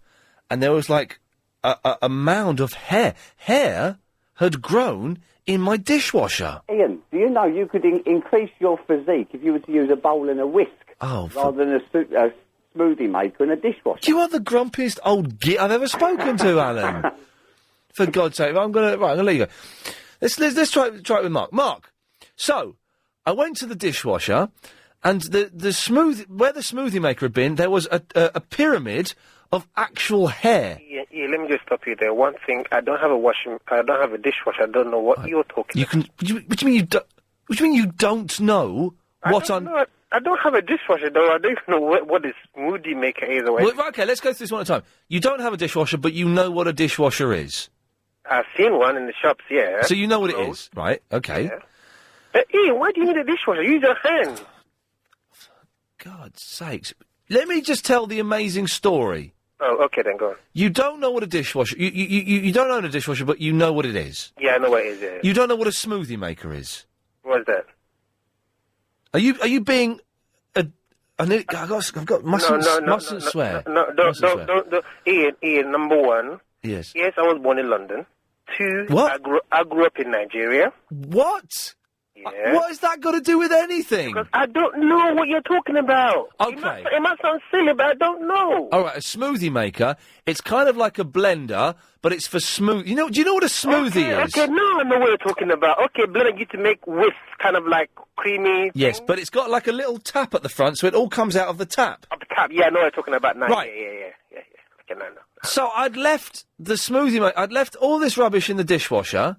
and there was, like, a mound of hair. Hair had grown in my dishwasher. Ian, do you know you could increase your physique if you were to use a bowl and a whisk rather than a smoothie maker and a dishwasher? You are the grumpiest old git I've ever spoken to, Alan. For God's sake, I'm gonna let you go. Let's try it with Mark. Mark, so I went to the dishwasher, and where the smoothie maker had been, there was a pyramid of actual hair. Yeah, let me just stop you there. One thing, I don't have a dishwasher. I don't know what you're talking about. What do you mean you don't know what I'm... I don't have a dishwasher, though. I don't even know what a smoothie maker is. Well, okay, let's go through this one at a time. You don't have a dishwasher, but you know what a dishwasher is. I've seen one in the shops, yeah. So you know what it is, right? Okay. Yeah. Ian, why do you need a dishwasher? Use your hand. God's sakes. Let me just tell the amazing story. Oh, okay, then go on. You don't know what a dishwasher... You don't own a dishwasher, but you know what it is. Yeah, I know what it is, yeah. You don't know what a smoothie maker is. What's that? Are you being... Mustn't swear. No, don't. Ian, number one. Yes. Yes, I was born in London. Two, what? I grew up in Nigeria. What? Yeah. What has that got to do with anything? Because I don't know what you're talking about. Okay. It might sound silly, but I don't know. All right, a smoothie maker. It's kind of like a blender, but it's for smooth. Do you know what a smoothie is? Okay, now I know what you're talking about. Okay, blender you to make whisk, kind of like creamy. Yes, but it's got like a little tap at the front, so it all comes out of the tap. Of the tap, yeah, I know what you're talking about now. Right. Yeah. Okay, no. So I'd left the smoothie maker. I'd left all this rubbish in the dishwasher.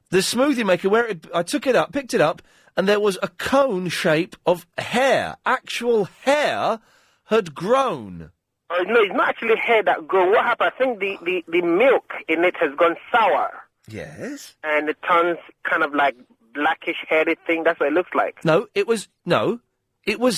The smoothie maker, I took it up, picked it up, and there was a cone shape of hair. Actual hair had grown. No, it's not actually hair that grew. What happened? I think the milk in it has gone sour. Yes. And it turns kind of like blackish hairy thing. That's what it looks like. It was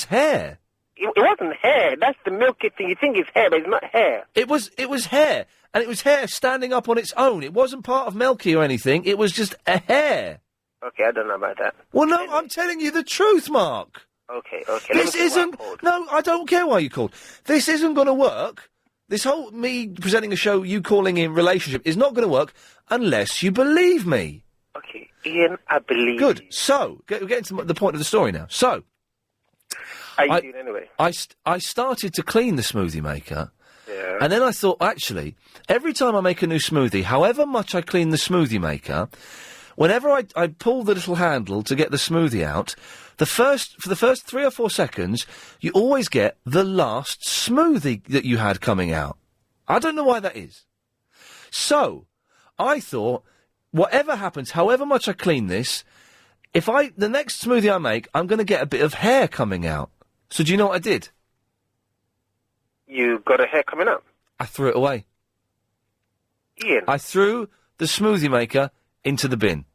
hair. It wasn't hair. That's the milky thing. You think it's hair, but it's not hair. It was hair. And it was hair standing up on its own. It wasn't part of Milky or anything. It was just a hair. Okay, I don't know about that. Well, no, I'm telling you the truth, Mark. Okay. This isn't... No, I don't care why you called. This isn't going to work. This whole me presenting a show, you calling in relationship, is not going to work unless you believe me. Okay, Ian, I believe Good. you. So, getting to the point of the story now. So... How you doing anyway? I started to clean the smoothie maker... Yeah. And then I thought, actually, every time I make a new smoothie, however much I clean the smoothie maker, whenever I pull the little handle to get the smoothie out, for the first 3 or 4 seconds, you always get the last smoothie that you had coming out. I don't know why that is. So, I thought, whatever happens, however much I clean this, the next smoothie I make, I'm going to get a bit of hair coming out. So do you know what I did? You got a hair coming up? I threw it away. Ian. I threw the smoothie maker into the bin.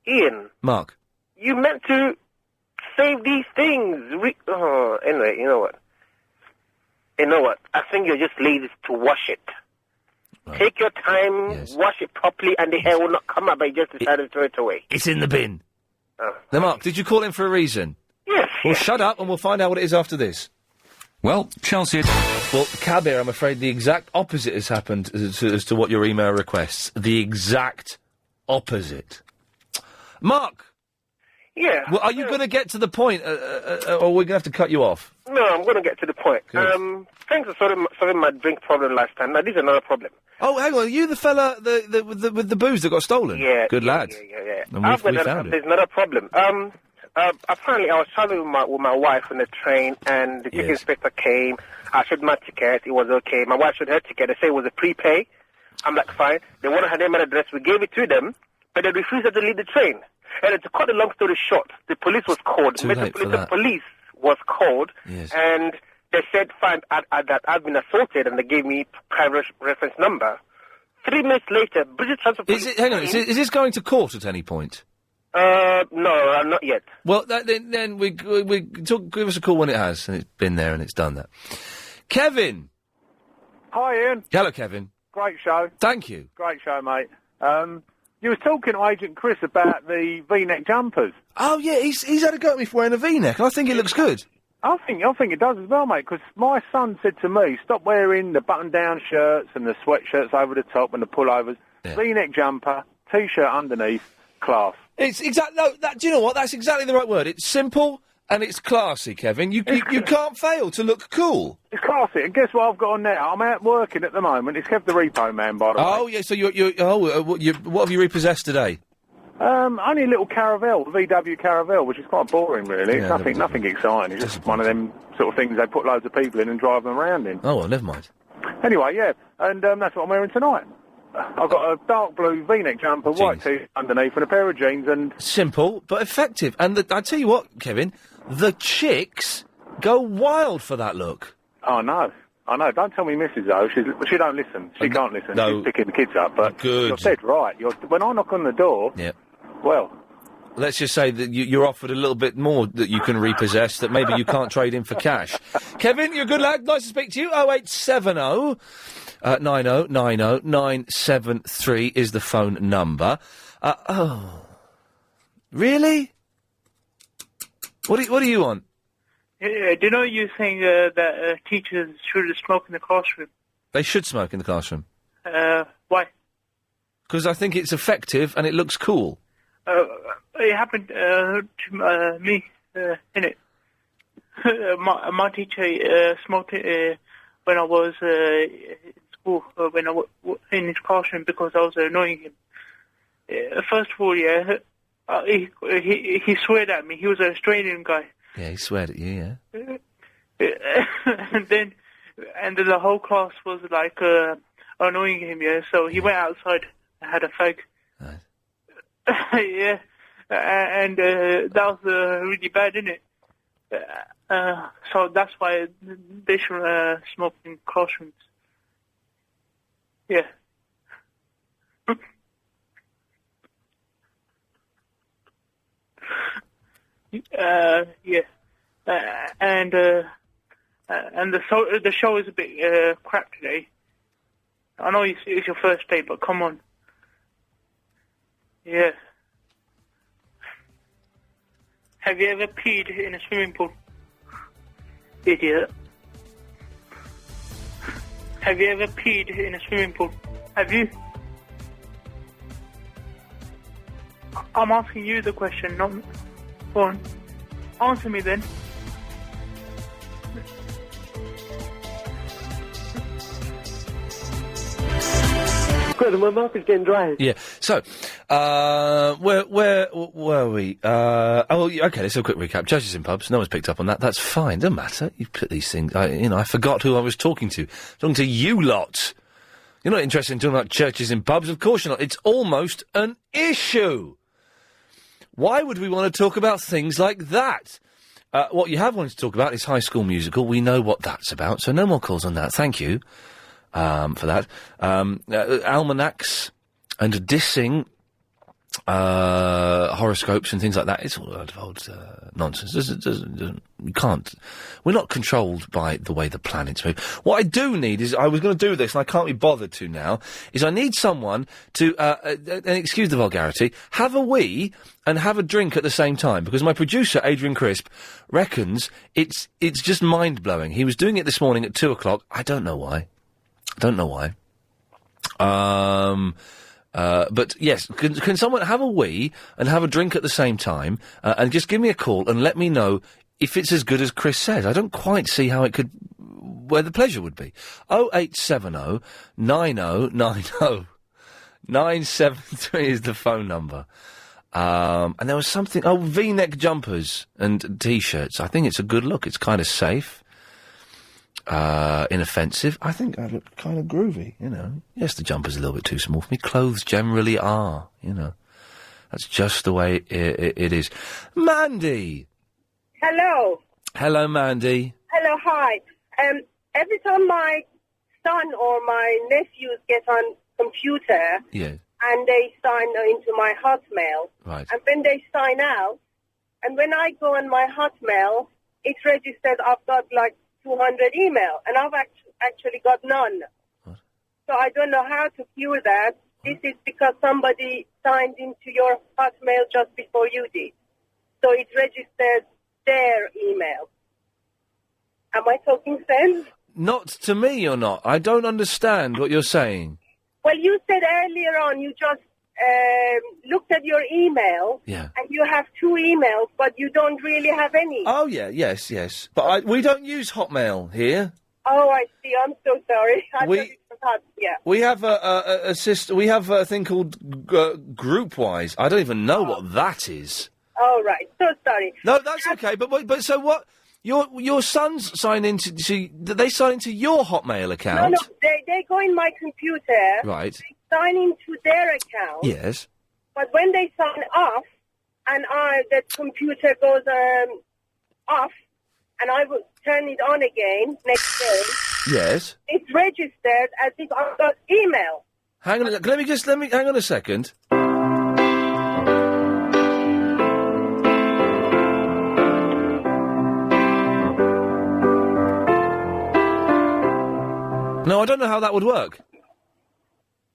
Ian. Mark. You meant to save these things. Anyway, you know what? I think you're just lazy to wash it. Right. Take your time, wash it properly, and the hair will not come up, but you just decided to throw it away. It's in the bin. Now, Mark, did you call in for a reason? Yes. Well, shut up, and we'll find out what it is after this. Well, Chelsea... Well, Kabir, I'm afraid the exact opposite has happened as to what your email requests. The exact opposite. Mark! Yeah. Well, are you going to get to the point, or are we going to have to cut you off? No, I'm going to get to the point. Good. Thanks for solving my drink problem last time. Now, this is another problem. Oh, hang on, are you the fella with the booze that got stolen? Yeah. Good lad. Yeah. And we found it. There's another problem. Apparently, I was traveling with my wife on the train, and the ticket inspector came. I showed my ticket. It was okay. My wife showed her ticket. They said it was a prepay. I'm like, fine. They wanted her name and address. We gave it to them, but they refused her to leave the train. And to cut the long story short, the police was called. The police was called, and they said, fine, that I've been assaulted, and they gave me private reference number. 3 minutes later, British Transport Police... Hang on, is this going to court at any point? No, not yet. Well, then we give us a call when it has, and it's been there and it's done that. Kevin! Hi, Ian. Hello, Kevin. Great show. Thank you. Great show, mate. You was talking to Agent Chris about the V-neck jumpers. Oh, yeah, he's had a go at me for wearing a V-neck, and I think it looks good. I think it does as well, mate, because my son said to me, stop wearing the button-down shirts and the sweatshirts over the top and the pullovers. Yeah. V-neck jumper, T-shirt underneath, class. It's exactly... No, do you know what? That's exactly the right word. It's simple and it's classy, Kevin. You can't fail to look cool. It's classy, and guess what I've got on now? I'm out working at the moment. It's Kev the Repo Man, by the way. Oh, yeah, so what have you repossessed today? Only a little Caravelle, VW Caravelle, which is quite boring, really. It's nothing exciting. It's just one of them sort of things they put loads of people in and drive them around in. Oh, well, never mind. Anyway, yeah, and that's what I'm wearing tonight. I've got a dark blue V-neck jumper, white tee underneath, and a pair of jeans, and... Simple, but effective. And I tell you what, Kevin, the chicks go wild for that look. Oh, no. I know. Don't tell me Mrs. though. She don't listen. She can't listen. No. She's picking the kids up. But Good. You're dead right. When I knock on the door... Yeah. Well... Let's just say that you're offered a little bit more that you can repossess that maybe you can't trade in for cash. Kevin, you're a good lad. Nice to speak to you. 0870 90 90 973 is the phone number. Really? What do you want? Do you know you're saying that teachers should smoke in the classroom? They should smoke in the classroom. Why? Because I think it's effective and it looks cool. It happened to me, innit? My teacher smoked when I was in school, when I was in his classroom, because I was annoying him. First of all, he swore at me. He was an Australian guy. Yeah, he swore at you, yeah. and then the whole class was like annoying him, so he went outside and had a fag. Right. Yeah, and that was really bad, innit? So that's why they should smoke in classrooms. Yeah. Yeah. And the show is a bit crap today. I know it's your first day, but come on. Yeah. Have you ever peed in a swimming pool? Idiot. Have you ever peed in a swimming pool? Have you? I'm asking you the question, not... Go on. Answer me then. Good, my mouth is getting dry. Yeah. So, where were we? Okay, let's have a quick recap. Judges in pubs. No one's picked up on that. That's fine. Doesn't matter. You put these things. I forgot who I was talking to. Talking to you lot. You're not interested in talking about churches and pubs, of course you're not. It's almost an issue. Why would we want to talk about things like that? What you have wanted to talk about is High School Musical. We know what that's about, so no more calls on that. Thank you for that. Almanacs and dissing horoscopes and things like that. It's all old nonsense. You can't. We're not controlled by the way the planets move. What I do need is, I was going to do this and I can't be bothered to now, is I need someone to, and excuse the vulgarity, have a wee and have a drink at the same time, because my producer, Adrian Crisp, reckons it's just mind-blowing. He was doing it this morning at 2:00. I don't know why. But yes, can someone have a wee and have a drink at the same time, and just give me a call and let me know if it's as good as Chris says. I don't quite see how it could, where the pleasure would be. 0870 9090 973 is the phone number. And there was something, V-neck jumpers and T-shirts. I think it's a good look. It's kind of safe. Inoffensive. I think I look kind of groovy, you know. Yes, the jumper's a little bit too small for me. Clothes generally are, you know. That's just the way it is. Mandy! Hello. Hello, Mandy. Hello, hi. Every time my son or my nephews get on computer and they sign into my Hotmail, right, and when they sign out, and when I go on my Hotmail, it registers I've got like 200 email, and I've actually got none. What? So I don't know how to cure that. This is because somebody signed into your Hotmail just before you did. So it registers their email. Am I talking sense? Not to me, you're not. I don't understand what you're saying. Well, you said earlier on you just looked at your email, and you have 2 emails, but you don't really have any. Oh, yeah, yes. But we don't use Hotmail here. Oh, I see. I'm so sorry. I thought it was hot. Yeah. We have a system. We have a thing called GroupWise. I don't even know what that is. Oh, right. So sorry. No, that's okay. But so what? Your sons sign into? They sign into your Hotmail account? No. They go in my computer. Right. They sign into their account. Yes. But when they sign off, and the computer goes off, and I will turn it on again next day. Yes. It's registered as if I've got email. Hang on. Let me hang on a second. No, I don't know how that would work.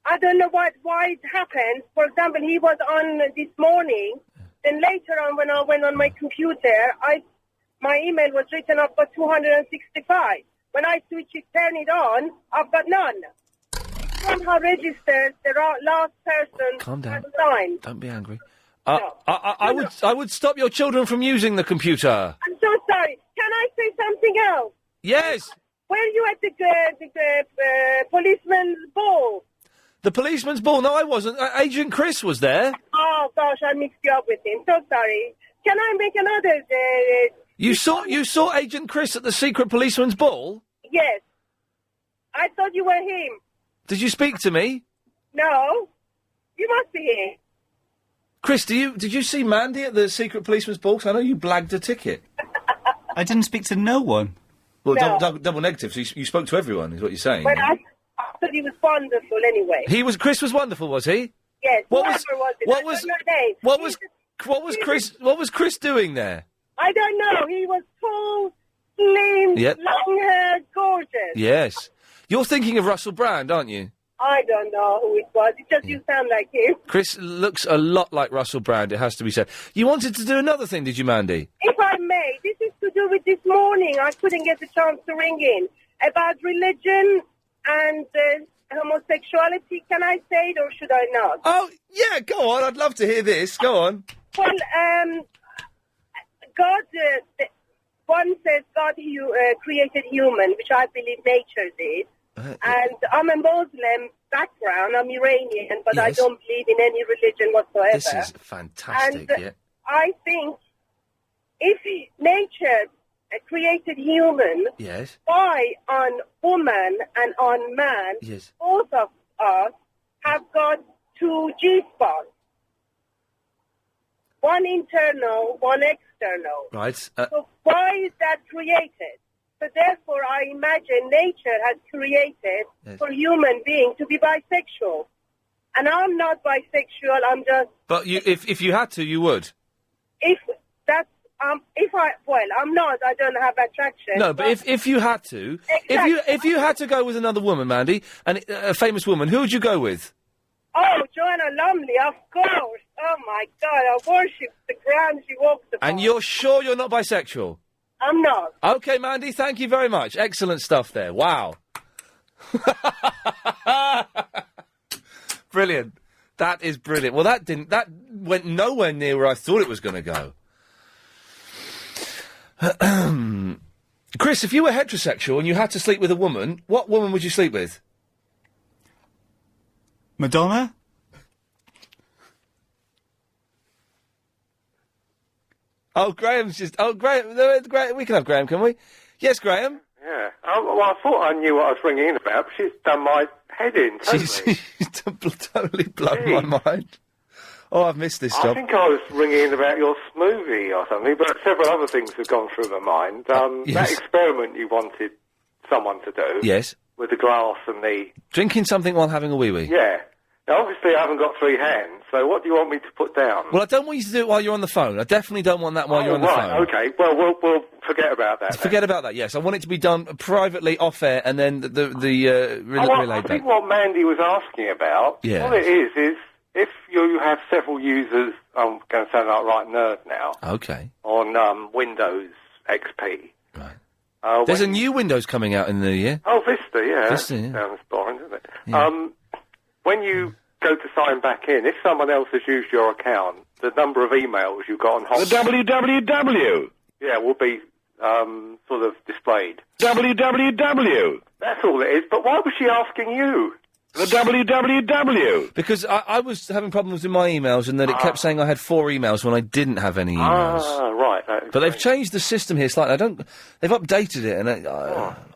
I don't know why it happened. For example, he was on this morning. Then later on, when I went on my computer, my email was written up for 265. When I switch it, turn it on, I've got none. Somehow registered the last person. Calm down. Signed. Don't be angry. I would stop your children from using the computer. I'm so sorry. Can I say something else? Yes. Were you at the policeman's ball? The policeman's ball? No, I wasn't. Agent Chris was there. Oh, gosh, I mixed you up with him. So sorry. Can I make another... You saw Agent Chris at the secret policeman's ball? Yes. I thought you were him. Did you speak to me? No. You must be him. Chris, did you see Mandy at the secret policeman's ball? 'Cause I know you blagged a ticket. I didn't speak to no one. Well, No. double negative, so you spoke to everyone, is what you're saying. But I thought he was wonderful anyway. Chris was wonderful, was he? Yes. What whoever was- it. what I was- don't know his name. What was Chris doing there? I don't know. He was tall, slim, Yep. long hair, gorgeous. Yes. You're thinking of Russell Brand, aren't you? I don't know who it was. It just you sound like him. Chris looks a lot like Russell Brand, it has to be said. You wanted to do another thing, did you, Mandy? If I may, this is to do with this morning. I couldn't get the chance to ring in about religion and homosexuality. Can I say it or should I not? Oh, yeah, go on. I'd love to hear this. Go on. Well, God, one says God created human, which I believe nature did. And I'm a Muslim background. I'm Iranian, but I Yes. don't believe in any religion whatsoever. This is fantastic, And yeah. I think if nature created human, Yes. why on woman and on man, Yes. both of us have got 2 G-spots. One internal, one external. Right. So why is that created? So therefore, I imagine nature has created for human beings to be bisexual. And I'm not bisexual, I'm just... But if you had to, you would? I'm not, I don't have attraction. No, but if you had to... Exactly. If you had to go with another woman, Mandy, and a famous woman, who would you go with? Oh, Joanna Lumley, of course. Oh, my God, I worship the ground she walks upon. And you're sure you're not bisexual? I'm not. OK, Mandy, thank you very much. Excellent stuff there. Wow. Brilliant. That is brilliant. Well, that went nowhere near where I thought it was going to go. Chris, if you were heterosexual and you had to sleep with a woman, what woman would you sleep with? Madonna? Oh, Graham's just... Oh, Graham, we can have Graham, can we? Yes, Graham? Yeah. Well, I thought I knew what I was ringing in about, but she's done my head in, totally. She's totally blown my mind. Oh, I've missed this job. I think I was ringing in about your smoothie or something, but several other things have gone through my mind. Yes. That experiment you wanted someone to do... Yes. With the glass and the... Drinking something while having a wee-wee. Yeah. Now, obviously, I haven't got 3 hands, so what do you want me to put down? Well, I don't want you to do it while you're on the phone. I definitely don't want that while you're on the phone. OK. Well, we'll forget about that. Forget about that, yes. I want it to be done privately, off-air, and then relayed I back. think what Mandy was asking about, Yeah. what it is if you have several users, I'm going to sound like a right nerd now, OK. on Windows XP. Right. There's a new Windows coming out in the new year. Oh, Vista, yeah. Vista, yeah. Sounds boring, doesn't it? Yeah. When you go to sign back in, if someone else has used your account, the number of emails you've got on hot... The www. Yeah, will be sort of displayed. www. That's all it is, but why was she asking you? The www. Because I was having problems with my emails, and then it kept saying I had 4 emails when I didn't have any emails. Right. But they've changed the system here slightly. They've updated it, and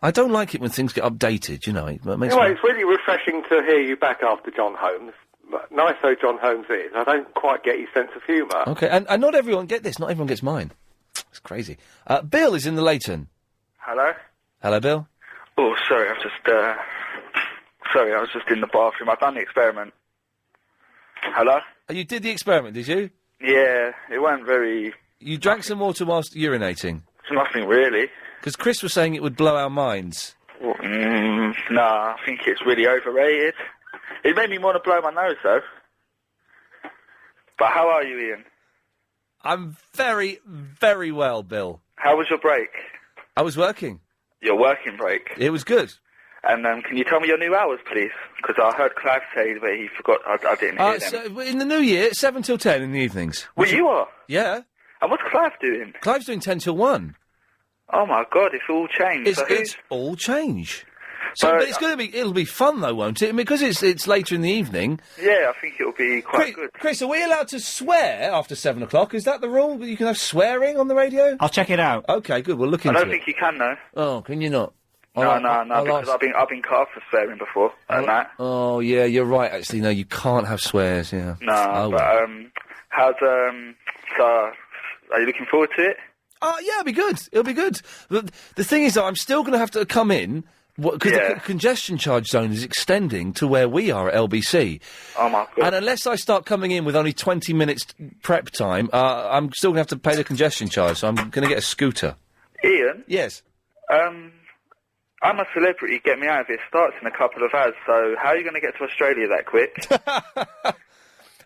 I don't like it when things get updated, you know. It makes Anyway, me... it's really refreshing to hear you back after John Holmes. Nice though John Holmes is, I don't quite get his sense of humour. OK, and not everyone, get this, not everyone gets mine. It's crazy. Bill is in the Leighton. Hello? Hello, Bill? Oh, sorry, I was just in the bathroom. I've done the experiment. Hello? Oh, you did the experiment, did you? Yeah, it went very... You drank some water whilst urinating? It's nothing really. Because Chris was saying it would blow our minds. Well, no, I think it's really overrated. It made me want to blow my nose, though. But how are you, Ian? I'm very, very well, Bill. How was your break? I was working. Your working break? It was good. And can you tell me your new hours, please? Because I heard Clive say that he forgot. I didn't hear them. So in the new year, 7 till 10 in the evenings. Well, you are? Yeah. And what's Clive doing? Clive's doing 10 till 1. Oh, my God, it's all changed. It's all change. So, but it's going to be... It'll be fun, though, won't it? I mean, because it's later in the evening. Yeah, I think it'll be quite good. Chris, are we allowed to swear after 7 o'clock? Is that the rule? You can have swearing on the radio? I'll check it out. OK, good. We'll look into it. I don't think you can, though. Oh, can you not? No, because I've been cut off for swearing before, and that. Oh, yeah, you're right, actually. No, you can't have swears, yeah. No, how's, so, are you looking forward to it? Oh, yeah, it'll be good. It'll be good. The thing is, though, I'm still going to have to come in, because the congestion charge zone is extending to where we are at LBC. Oh, my God. And unless I start coming in with only 20 minutes prep time, I'm still going to have to pay the congestion charge, so I'm going to get a scooter. Ian? Yes? I'm a celebrity, get me out of here. Starts in a couple of hours, so how are you going to get to Australia that quick?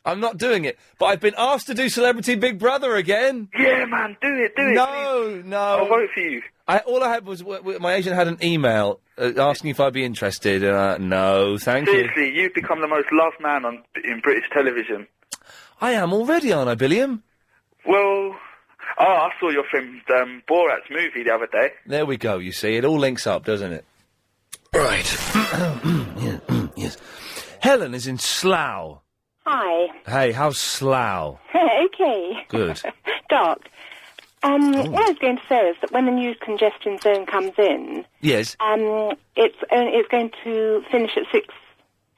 I'm not doing it, but I've been asked to do Celebrity Big Brother again. Yeah, man, do it. No. I'll vote for you. All I had was, my agent had an email asking if I'd be interested, and no, thank you. Seriously, you've become the most loved man in British television. I am already, aren't I, Billiam? Well... Oh, I saw your friend Borat's movie the other day. There we go, you see. It all links up, doesn't it? Right. Yes. Helen is in Slough. Hi. Hey, how's Slough? Okay. Good. Doc, what I was going to say is that when the new congestion zone comes in... Yes. It's going to finish at 6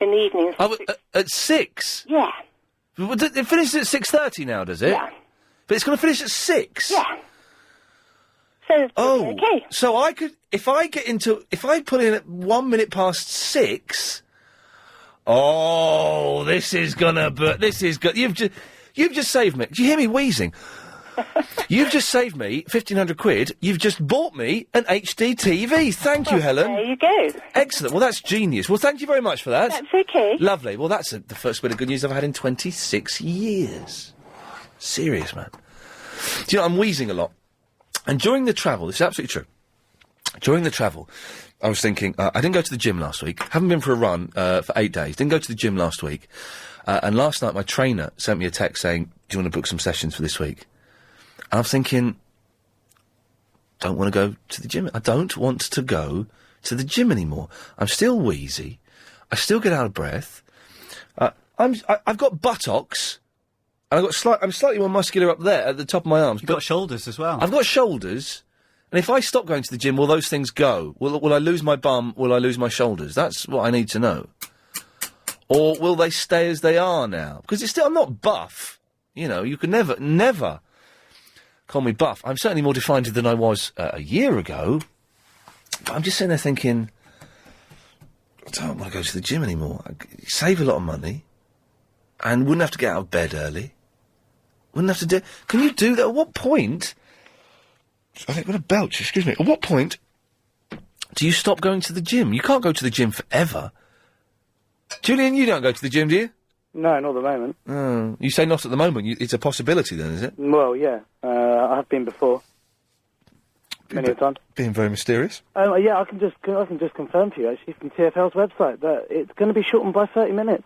in the evenings. Oh, at 6? Yeah. It finishes at 6:30 now, does it? Yeah. But it's going to finish at 6? Yeah. So it's okay. So I could, if I put in at 1 minute past 6, this is gonna, you've just saved me. Do you hear me wheezing? You've just saved me 1,500 quid. You've just bought me an HD TV. Thank you, Helen. There you go. Excellent. Well, that's genius. Well, thank you very much for that. That's okay. Lovely. Well, that's the first bit of good news I've had in 26 years. Serious, man. Do you know, I'm wheezing a lot. And during the travel, this is absolutely true. During the travel, I was thinking, I didn't go to the gym last week. Haven't been for a run for 8 days. Didn't go to the gym last week. And last night, my trainer sent me a text saying, do you want to book some sessions for this week? And I'm thinking, don't want to go to the gym. I don't want to go to the gym anymore. I'm still wheezy. I still get out of breath. I've got buttocks. And I'm slightly more muscular up there at the top of my arms. You've got shoulders as well. I've got shoulders. And if I stop going to the gym, will those things go? Will I lose my bum? Will I lose my shoulders? That's what I need to know. Or will they stay as they are now? Because I'm not buff. You know, you can never call me buff. I'm certainly more defined than I was a year ago. But I'm just sitting there thinking, I don't want to go to the gym anymore. I save a lot of money. And wouldn't have to get out of bed early. Wouldn't have to do... Can you do that? At what point... I think I'm going to belch, excuse me. At what point do you stop going to the gym? You can't go to the gym forever. Julian, you don't go to the gym, do you? No, not at the moment. Oh, you say not at the moment. It's a possibility then, is it? Well, yeah. I have been before. Many a time. Being very mysterious. Yeah, I can just confirm for you, actually, from TfL's website, that it's going to be shortened by 30 minutes.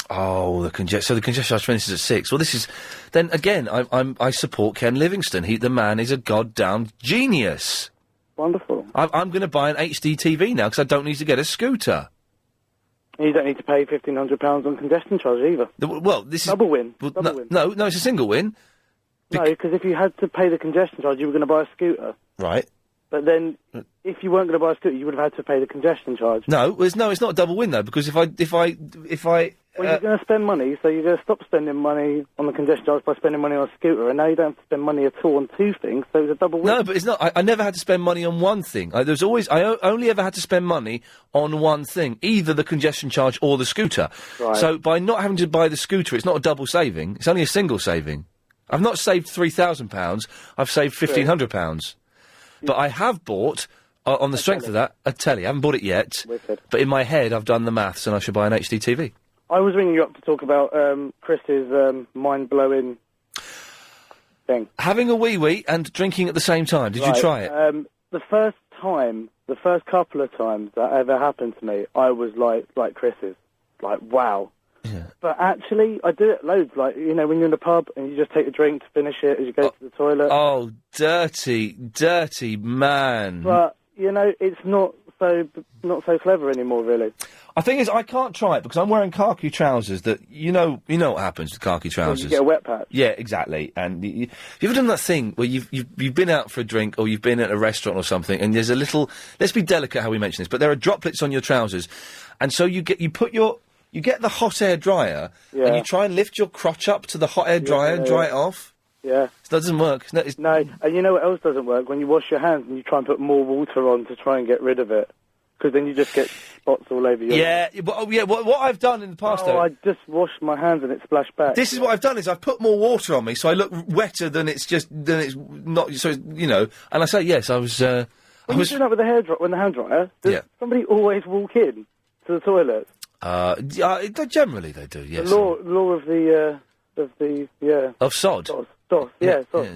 Oh, the congestion charge finishes at 6. Well, this is... Then, again, I support Ken Livingstone. The man is a goddamn genius. Wonderful. I'm going to buy an HD TV now, because I don't need to get a scooter. You don't need to pay £1,500 on congestion charge either. Well, this is... Double win. Well, Double win. No, it's a single win. No, because if you had to pay the congestion charge, you were going to buy a scooter. Right. But then, if you weren't going to buy a scooter, you would have had to pay the congestion charge. No, it's not a double win, though, because if I... Well, you're going to spend money, so you're going to stop spending money on the congestion charge by spending money on a scooter, and now you don't have to spend money at all on two things, so it's a double win. No, but it's not. I never had to spend money on one thing. I only ever had to spend money on one thing, either the congestion charge or the scooter. Right. So by not having to buy the scooter, it's not a double saving. It's only a single saving. I've not saved £3,000. I've saved £1,500. But I have bought, on the strength of that, a telly. I haven't bought it yet. Wicked. But in my head, I've done the maths, and I should buy an HD TV. I was ringing you up to talk about Chris's mind-blowing thing. Having a wee-wee and drinking at the same time. Did you try it? The first couple of times that ever happened to me, I was like Chris's. Like, wow. Yeah. But actually, I do it loads. Like, you know, when you're in the pub and you just take a drink to finish it as you go to the toilet. Oh, dirty man. But, you know, it's not so clever anymore, really. The thing is, I can't try it because I'm wearing khaki trousers that, you know what happens with khaki trousers. Well, you get a wet patch. Yeah, exactly. And you ever done that thing where you've been out for a drink or you've been at a restaurant or something and there's a little, let's be delicate how we mention this, but there are droplets on your trousers and so you get the hot air dryer and you try and lift your crotch up to the hot air dryer and dry it off. Yeah. That doesn't work. No, and you know what else doesn't work? When you wash your hands and you try and put more water on to try and get rid of it. Because then you just get spots all over your... Yeah, what I've done in the past, though... I just washed my hands and it splashed back. This is what I've done, is I've put more water on me, so I look wetter than it's not... So, you know, and I say, yes, I was... When you do that with the hand dryer, does somebody always walk in to the toilet? Generally they do, yes. The law of the Of sod? Sod.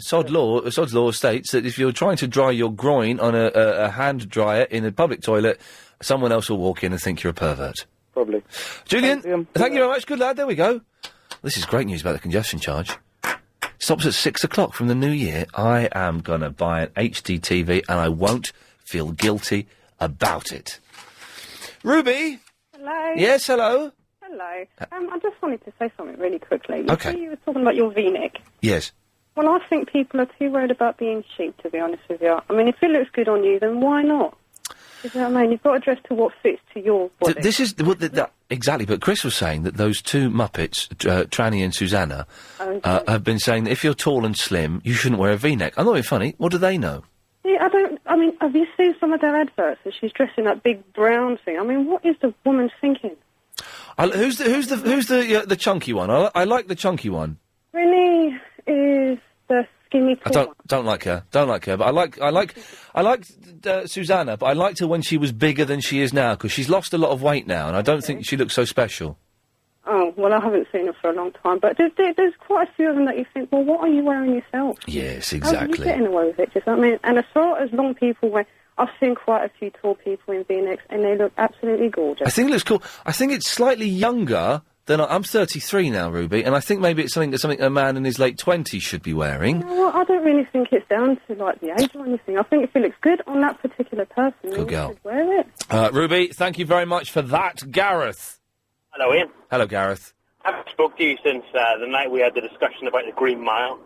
Sod's law states that if you're trying to dry your groin on a hand dryer in a public toilet, someone else will walk in and think you're a pervert. Probably. Julian, thank you very much. Good lad, there we go. This is great news about the congestion charge. Stops at 6 o'clock from the new year. I am going to buy an HD TV and I won't feel guilty about it. Ruby? Hello? Yes, hello? Hello. I just wanted to say something really quickly. Okay. You were talking about your V-neck. Yes. Well, I think people are too worried about being chic, to be honest with you. I mean, if it looks good on you, then why not? You know what I mean? You've got to dress to what fits to your body. This is... Exactly, but Chris was saying that those two Muppets, Tranny and Susanna, have been saying that if you're tall and slim, you shouldn't wear a V-neck. I'm not being funny. What do they know? Yeah, I mean, have you seen some of their adverts? And she's dressed in that big brown thing. I mean, what is the woman thinking? Who's the chunky one? I like the chunky one. Renee is the skinny tall one. Don't like her. Don't like her. But I like Susanna. But I liked her when she was bigger than she is now, because she's lost a lot of weight now, and I don't think she looks so special. Oh, well, I haven't seen her for a long time, but there's quite a few of them that you think, well, what are you wearing yourself? Yes, How are exactly. you getting away with it? Just, I mean, and as far as long people wear, I've seen quite a few tall people in V-necks, and they look absolutely gorgeous. I think it looks cool. I think it's slightly younger than I'm 33 now, Ruby, and I think maybe it's something a man in his late 20s should be wearing. You know what? I don't really think it's down to, like, the age or anything. I think if it looks good on that particular person, then girl. you should wear it. Ruby, thank you very much for that. Gareth. Hello, Ian. Hello, Gareth. I haven't spoke to you since the night we had the discussion about the Green Mile.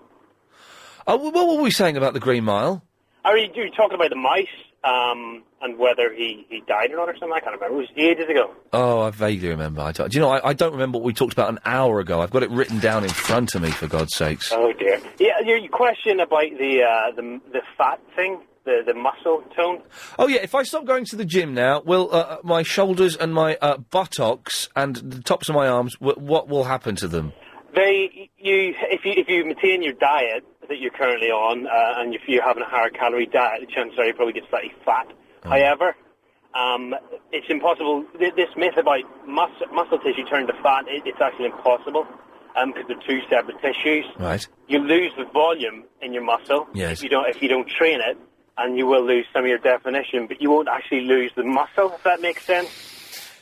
Oh, what were we saying about the Green Mile? You were talking about the mice, and whether he died or not or something. I can't remember. It was ages ago. Oh, I vaguely remember. Do you know, I don't remember what we talked about an hour ago. I've got it written down in front of me, for God's sakes. Oh, dear. Yeah, your question about the fat thing, the muscle tone. Oh, yeah, if I stop going to the gym now, will my shoulders and my buttocks and the tops of my arms, what will happen to them? If you maintain your diet that you're currently on, and if you're having a higher calorie diet, the chances are you probably get slightly fat. However, it's impossible. This myth about muscle tissue turning to fat, it's actually impossible, because they're two separate tissues. Right. You lose the volume in your muscle. Yes. If you don't train it, and you will lose some of your definition, but you won't actually lose the muscle, if that makes sense.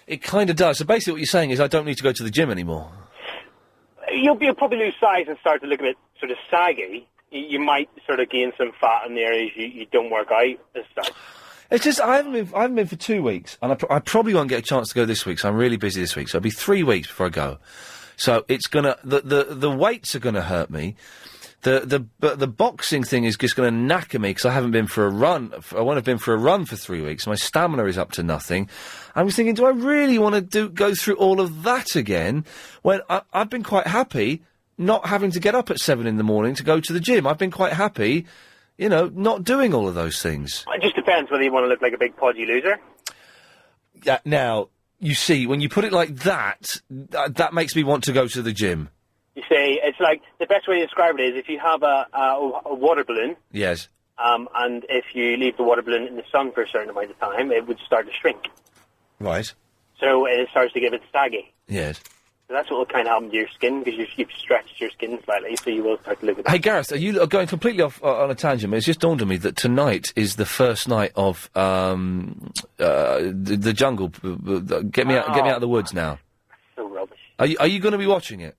It kind of does. So basically what you're saying is I don't need to go to the gym anymore. You'll probably lose size and start to look a bit sort of saggy. You might sort of gain some fat in the areas you don't work out as such. It's just I haven't been for 2 weeks, and I probably won't get a chance to go this week. So I'm really busy this week. So it'll be 3 weeks before I go. So it's gonna the weights are gonna hurt me. The boxing thing is just going to knacker me because I haven't been for a run. I won't have been for a run for 3 weeks. My stamina is up to nothing. I was thinking, do I really want to go through all of that again when I've been quite happy not having to get up at 7 in the morning to go to the gym? I've been quite happy, not doing all of those things. It just depends whether you want to look like a big podgy loser. Yeah. Now you see, when you put it like that, that makes me want to go to the gym. You say, it's like, the best way to describe it is if you have a water balloon, Yes. and if you leave the water balloon in the sun for a certain amount of time, it would start to shrink. Right. So it starts to get a bit saggy. Yes. So that's what will kind of happen to your skin, because you've stretched your skin slightly, so you will start to look at that. Hey, Gareth, are you going completely off on a tangent? But it's just dawned on me that tonight is the first night of the jungle. Get me out of the woods now. So rubbish. Are you going to be watching it?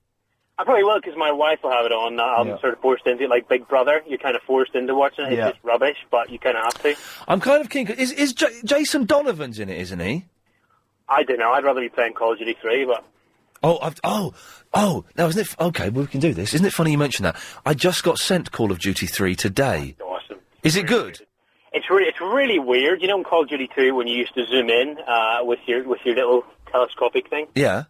I probably will, because my wife will have it on. I'm sort of forced into it, like Big Brother. You're kind of forced into watching it. It's just rubbish, but you kind of have to. I'm kind of keen. Is Jason Donovan's in it, isn't he? I don't know. I'd rather be playing Call of Duty 3, but... Oh, now isn't it... Okay, well, we can do this. Isn't it funny you mention that? I just got sent Call of Duty 3 today. That's awesome. Is it good? It's really weird. You know in Call of Duty 2 when you used to zoom in with your little telescopic thing? Yeah.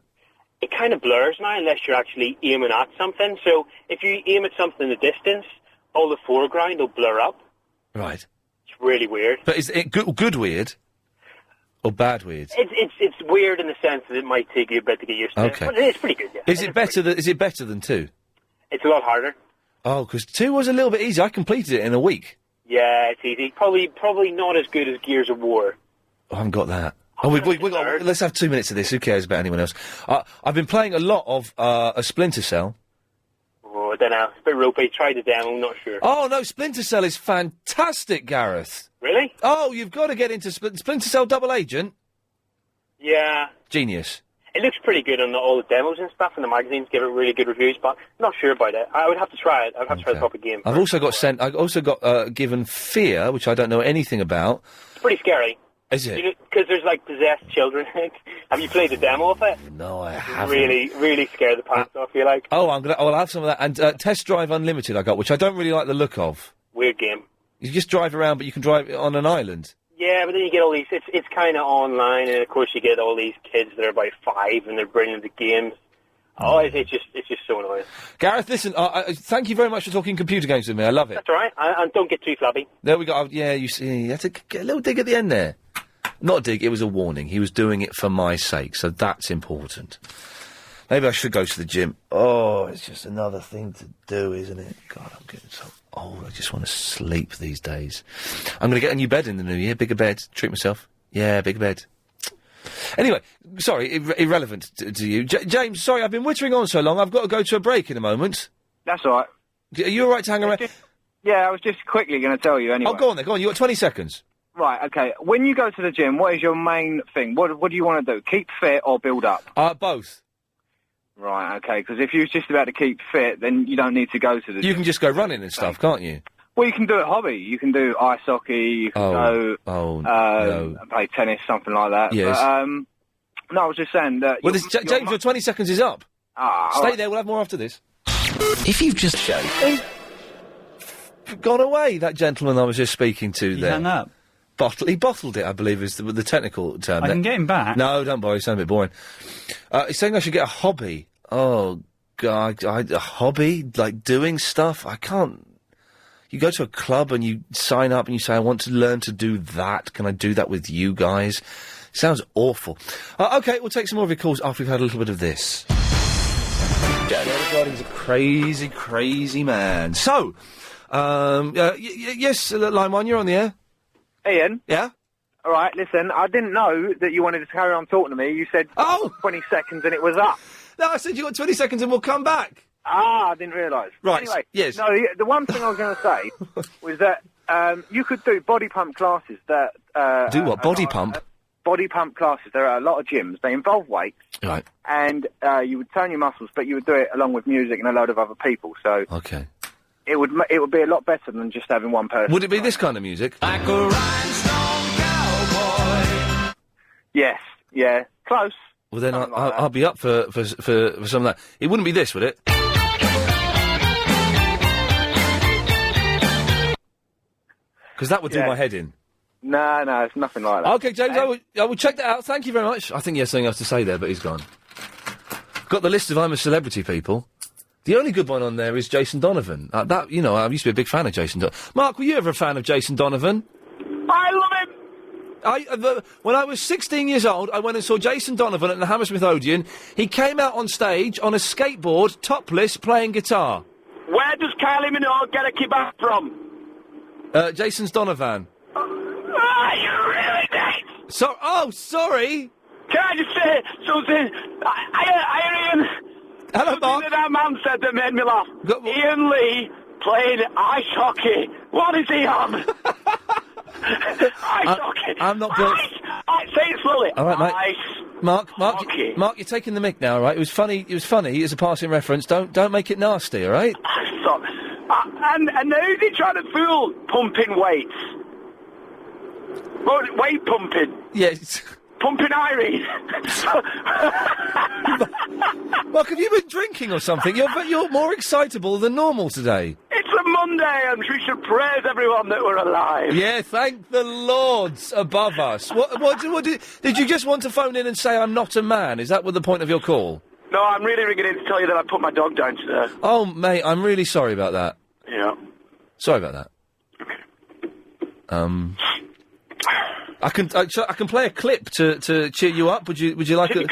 It kind of blurs now unless you're actually aiming at something. So if you aim at something in the distance, all the foreground will blur up. Right. It's really weird. But is it good weird? Or bad weird? It's weird in the sense that it might take you a bit to get used to Okay. it. But it's pretty good, yeah. Is it better than 2? It's a lot harder. Oh, because 2 was a little bit easy. I completed it in a week. Yeah, it's easy. Probably not as good as Gears of War. I haven't got that. Oh, let's have 2 minutes of this. Who cares about anyone else? I've been playing a lot of a Splinter Cell. Oh, I don't know. It's a bit ropey. Tried the demo, I'm not sure. Oh, no, Splinter Cell is fantastic, Gareth. Really? Oh, you've got to get into Splinter Cell Double Agent. Yeah. Genius. It looks pretty good on all the demos and stuff, and the magazines give it really good reviews, but I'm not sure about it. I would have to try it. I'd have to try the proper game. I've also got given Fear, which I don't know anything about. It's pretty scary. Is it? Because there's, like, possessed children. Have you played the demo of it? No, I haven't. Really scare the pants off you, like. Oh, I'll have some of that. And Test Drive Unlimited I got, which I don't really like the look of. Weird game. You just drive around, but you can drive on an island. Yeah, but then you get all these. It's kind of online, and of course you get all these kids that are about 5 and they're bringing the games. Oh, it's just so annoying. Gareth, listen, thank you very much for talking computer games with me. I love it. That's all right. And don't get too flabby. There we go. Yeah, you see, you had to get a little dig at the end there. Not a dig, it was a warning. He was doing it for my sake, so that's important. Maybe I should go to the gym. Oh, it's just another thing to do, isn't it? God, I'm getting so old. I just want to sleep these days. I'm going to get a new bed in the new year. Bigger bed. Treat myself. Yeah, bigger bed. Anyway, sorry, irrelevant to you. James, sorry, I've been wittering on so long. I've got to go to a break in a moment. That's all right. Are you all right to hang around? Yeah, I was just quickly going to tell you anyway. Oh, go on then, go on. You've got 20 seconds. Right, okay. When you go to the gym, what is your main thing? What do you want to do? Keep fit or build up? Both. Right, okay, because if you're just about to keep fit, then you don't need to go to the gym. You can just go running and stuff, can't you? Well, you can do a hobby. You can do ice hockey, you can no. play tennis, something like that. Yes. But, no, I was just saying that... Well, James, your 20 seconds is up. Stay right. there, we'll have more after this. If you've just... He's gone away, that gentleman I was just speaking to there. He hung up. He bottled it, I believe, is the technical term. I can get him back. No, don't bother, he sounds a bit boring. He's saying I should get a hobby. Oh, God, a hobby? Like doing stuff? I can't... You go to a club and you sign up and you say, I want to learn to do that. Can I do that with you guys? Sounds awful. OK, we'll take some more of your calls after we've had a little bit of this. He's a crazy, crazy man. So, yes, line 1, you're on the air. Ian? Yeah? All right, listen, I didn't know that you wanted to carry on talking to me. You said 20 seconds and it was up. No, I said you got 20 seconds and we'll come back. I didn't realise. Right, anyway, yes. No, the one thing I was going to say was that you could do body pump classes that... do what, body pump? Body pump classes. There are a lot of gyms. They involve weights. Right. And you would turn your muscles, but you would do it along with music and a load of other people. So... Okay. It would be a lot better than just having one person. Would it be this kind of music? Like a rhinestone cowboy. Yes, yeah, close. Well, then I'll be up for some of that. It wouldn't be this, would it? Because that would do my head in. No, it's nothing like that. OK, James, I will check that out. Thank you very much. I think he has something else to say there, but he's gone. Got the list of I'm a Celebrity people. The only good one on there is Jason Donovan. I used to be a big fan of Jason Donovan. Mark, were you ever a fan of Jason Donovan? I love him! When I was 16 years old, I went and saw Jason Donovan at the Hammersmith Odeon. He came out on stage on a skateboard, topless, playing guitar. Where does Kylie Minogue get a kebab from? Jason's Donovan. You really did! Sorry! Can I just say something? Ian... Hello, Mark. That man said that made me laugh. Ian Lee played ice hockey. What is he on? Ice hockey. I'm not built... Say it slowly. All right, mate. Ice Mark, hockey. Mark, you're taking the mick now, all right? It was funny as a passing reference. Don't make it nasty, all right? Stop. And who's he trying to fool? Pumping weights. Weight pumping. Yes. Pumping Irene. Mark, have you been drinking or something? You're more excitable than normal today. It's a Monday, and we should praise everyone that we're alive. Yeah, thank the Lords above us. Did you just want to phone in and say I'm not a man? Is that what the point of your call? No, I'm really ringing in to tell you that I put my dog down today. Oh, mate, I'm really sorry about that. Yeah. Sorry about that. Okay. I can play a clip to cheer you up. Would you like Can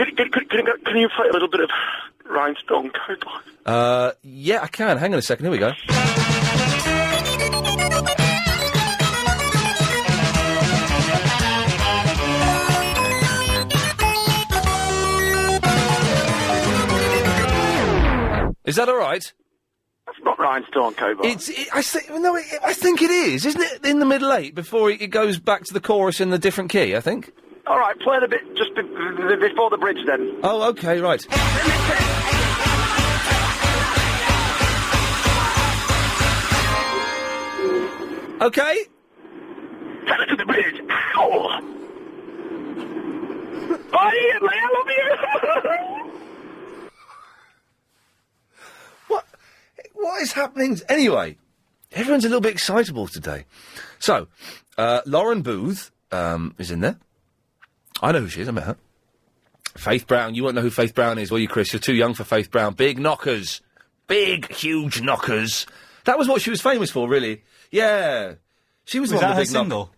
you play a little bit of Rhinestone Cowboy? Yeah, I can. Hang on a second. Here we go. Is that all right? That's not Rhinestone Cowboy. I think it is, isn't it? In the middle 8 before it goes back to the chorus in the different key. I think. All right, play the bit just before the bridge, then. Oh, okay, right. Okay. Tell it to the bridge. Ow! Bye, Ian, I love you. What is happening? Anyway, everyone's a little bit excitable today. So, Lauren Booth is in there. I know who she is, I met her. Faith Brown, you won't know who Faith Brown is, will you, Chris? You're too young for Faith Brown. Big knockers. Big, huge knockers. That was what she was famous for, really. Yeah. She was one of the big single?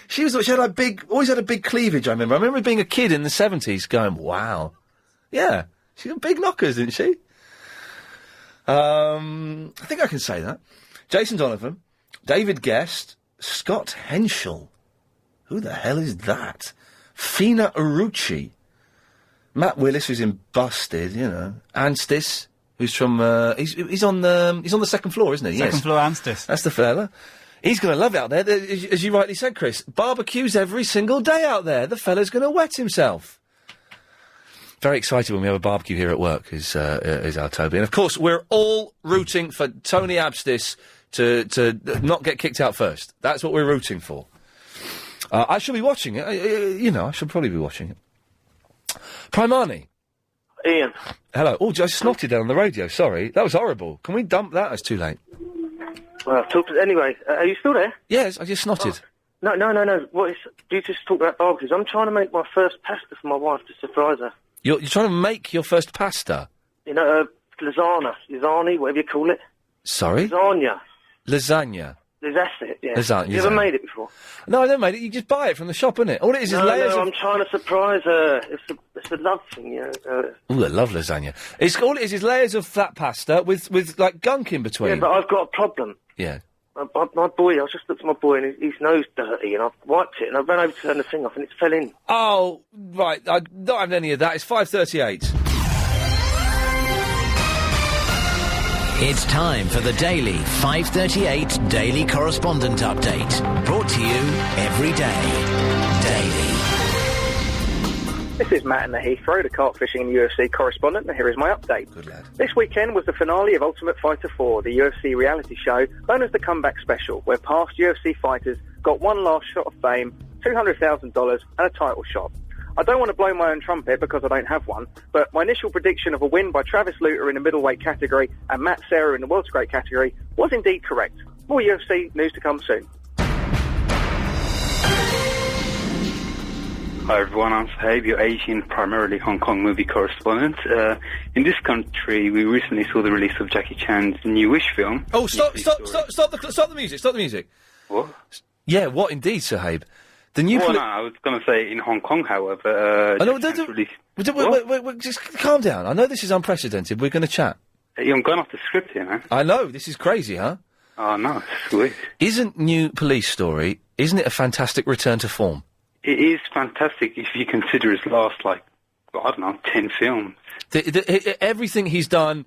She had a big, always had a big cleavage, I remember. I remember being a kid in the 70s going, wow. Yeah. She got big knockers, didn't she? I think I can say that. Jason Donovan, David Guest, Scott Henschel. Who the hell is that? Fina Urucci. Matt Willis, who's in Busted, you know. Anstis, who's from, he's on the second floor, isn't he? Second floor Anstis. That's the fella. He's going to love it out there. As you rightly said, Chris. Barbecues every single day out there. The fella's going to wet himself. Very excited when we have a barbecue here at work, is our Toby. And of course, we're all rooting for Tony Abstis to not get kicked out first. That's what we're rooting for. I shall be watching it. I should probably be watching it. Primani. Ian. Hello. Oh, I snotted down on the radio. Sorry. That was horrible. Can we dump that? It's too late. Well, anyway, are you still there? Yes, I just snotted. No. Do you just talk about barbecues? I'm trying to make my first pasta for my wife to surprise her. You're trying to make your first pasta? You know, lasagna, whatever you call it. Sorry? Lasagna. That's it, yeah. Lasagna. You ever made it before? No, I never made it. You just buy it from the shop, isn't it? All it is layers of... I'm trying to surprise her. It's a love thing, you know. Ooh, I love lasagna. All it is layers of flat pasta with like gunk in between. Yeah, but I've got a problem. Yeah. My boy, I just looked at my boy and his nose dirty, and I've wiped it, and I ran over to turn the thing off, and it fell in. Oh, right. I don't have any of that. It's 5:38. It's time for the daily 5:38 Daily Correspondent Update. Brought to you every day. Daily. This is Matt in the Heathrow, the kart fishing and UFC correspondent, and here is my update. Good lad. This weekend was the finale of Ultimate Fighter 4, the UFC reality show known as the Comeback Special, where past UFC fighters got one last shot of fame, $200,000 and a title shot. I don't want to blow my own trumpet because I don't have one, but my initial prediction of a win by Travis Luter in the middleweight category and Matt Serra in the welterweight category was indeed correct. More UFC news to come soon. Hi everyone, I'm Sahib, your Asian, primarily Hong Kong movie correspondent. In this country, we recently saw the release of Jackie Chan's New Wish film. Oh, stop the music. What? Yeah, what indeed, Sahib? The new... no, I was going to say in Hong Kong, however, wait, just calm down. I know this is unprecedented. We're going to chat. I'm going off the script here, man. I know, this is crazy, huh? Oh, no, it's weird. Isn't New Police Story, isn't it a fantastic return to form? It is fantastic if you consider his last, 10 films. Everything he's done,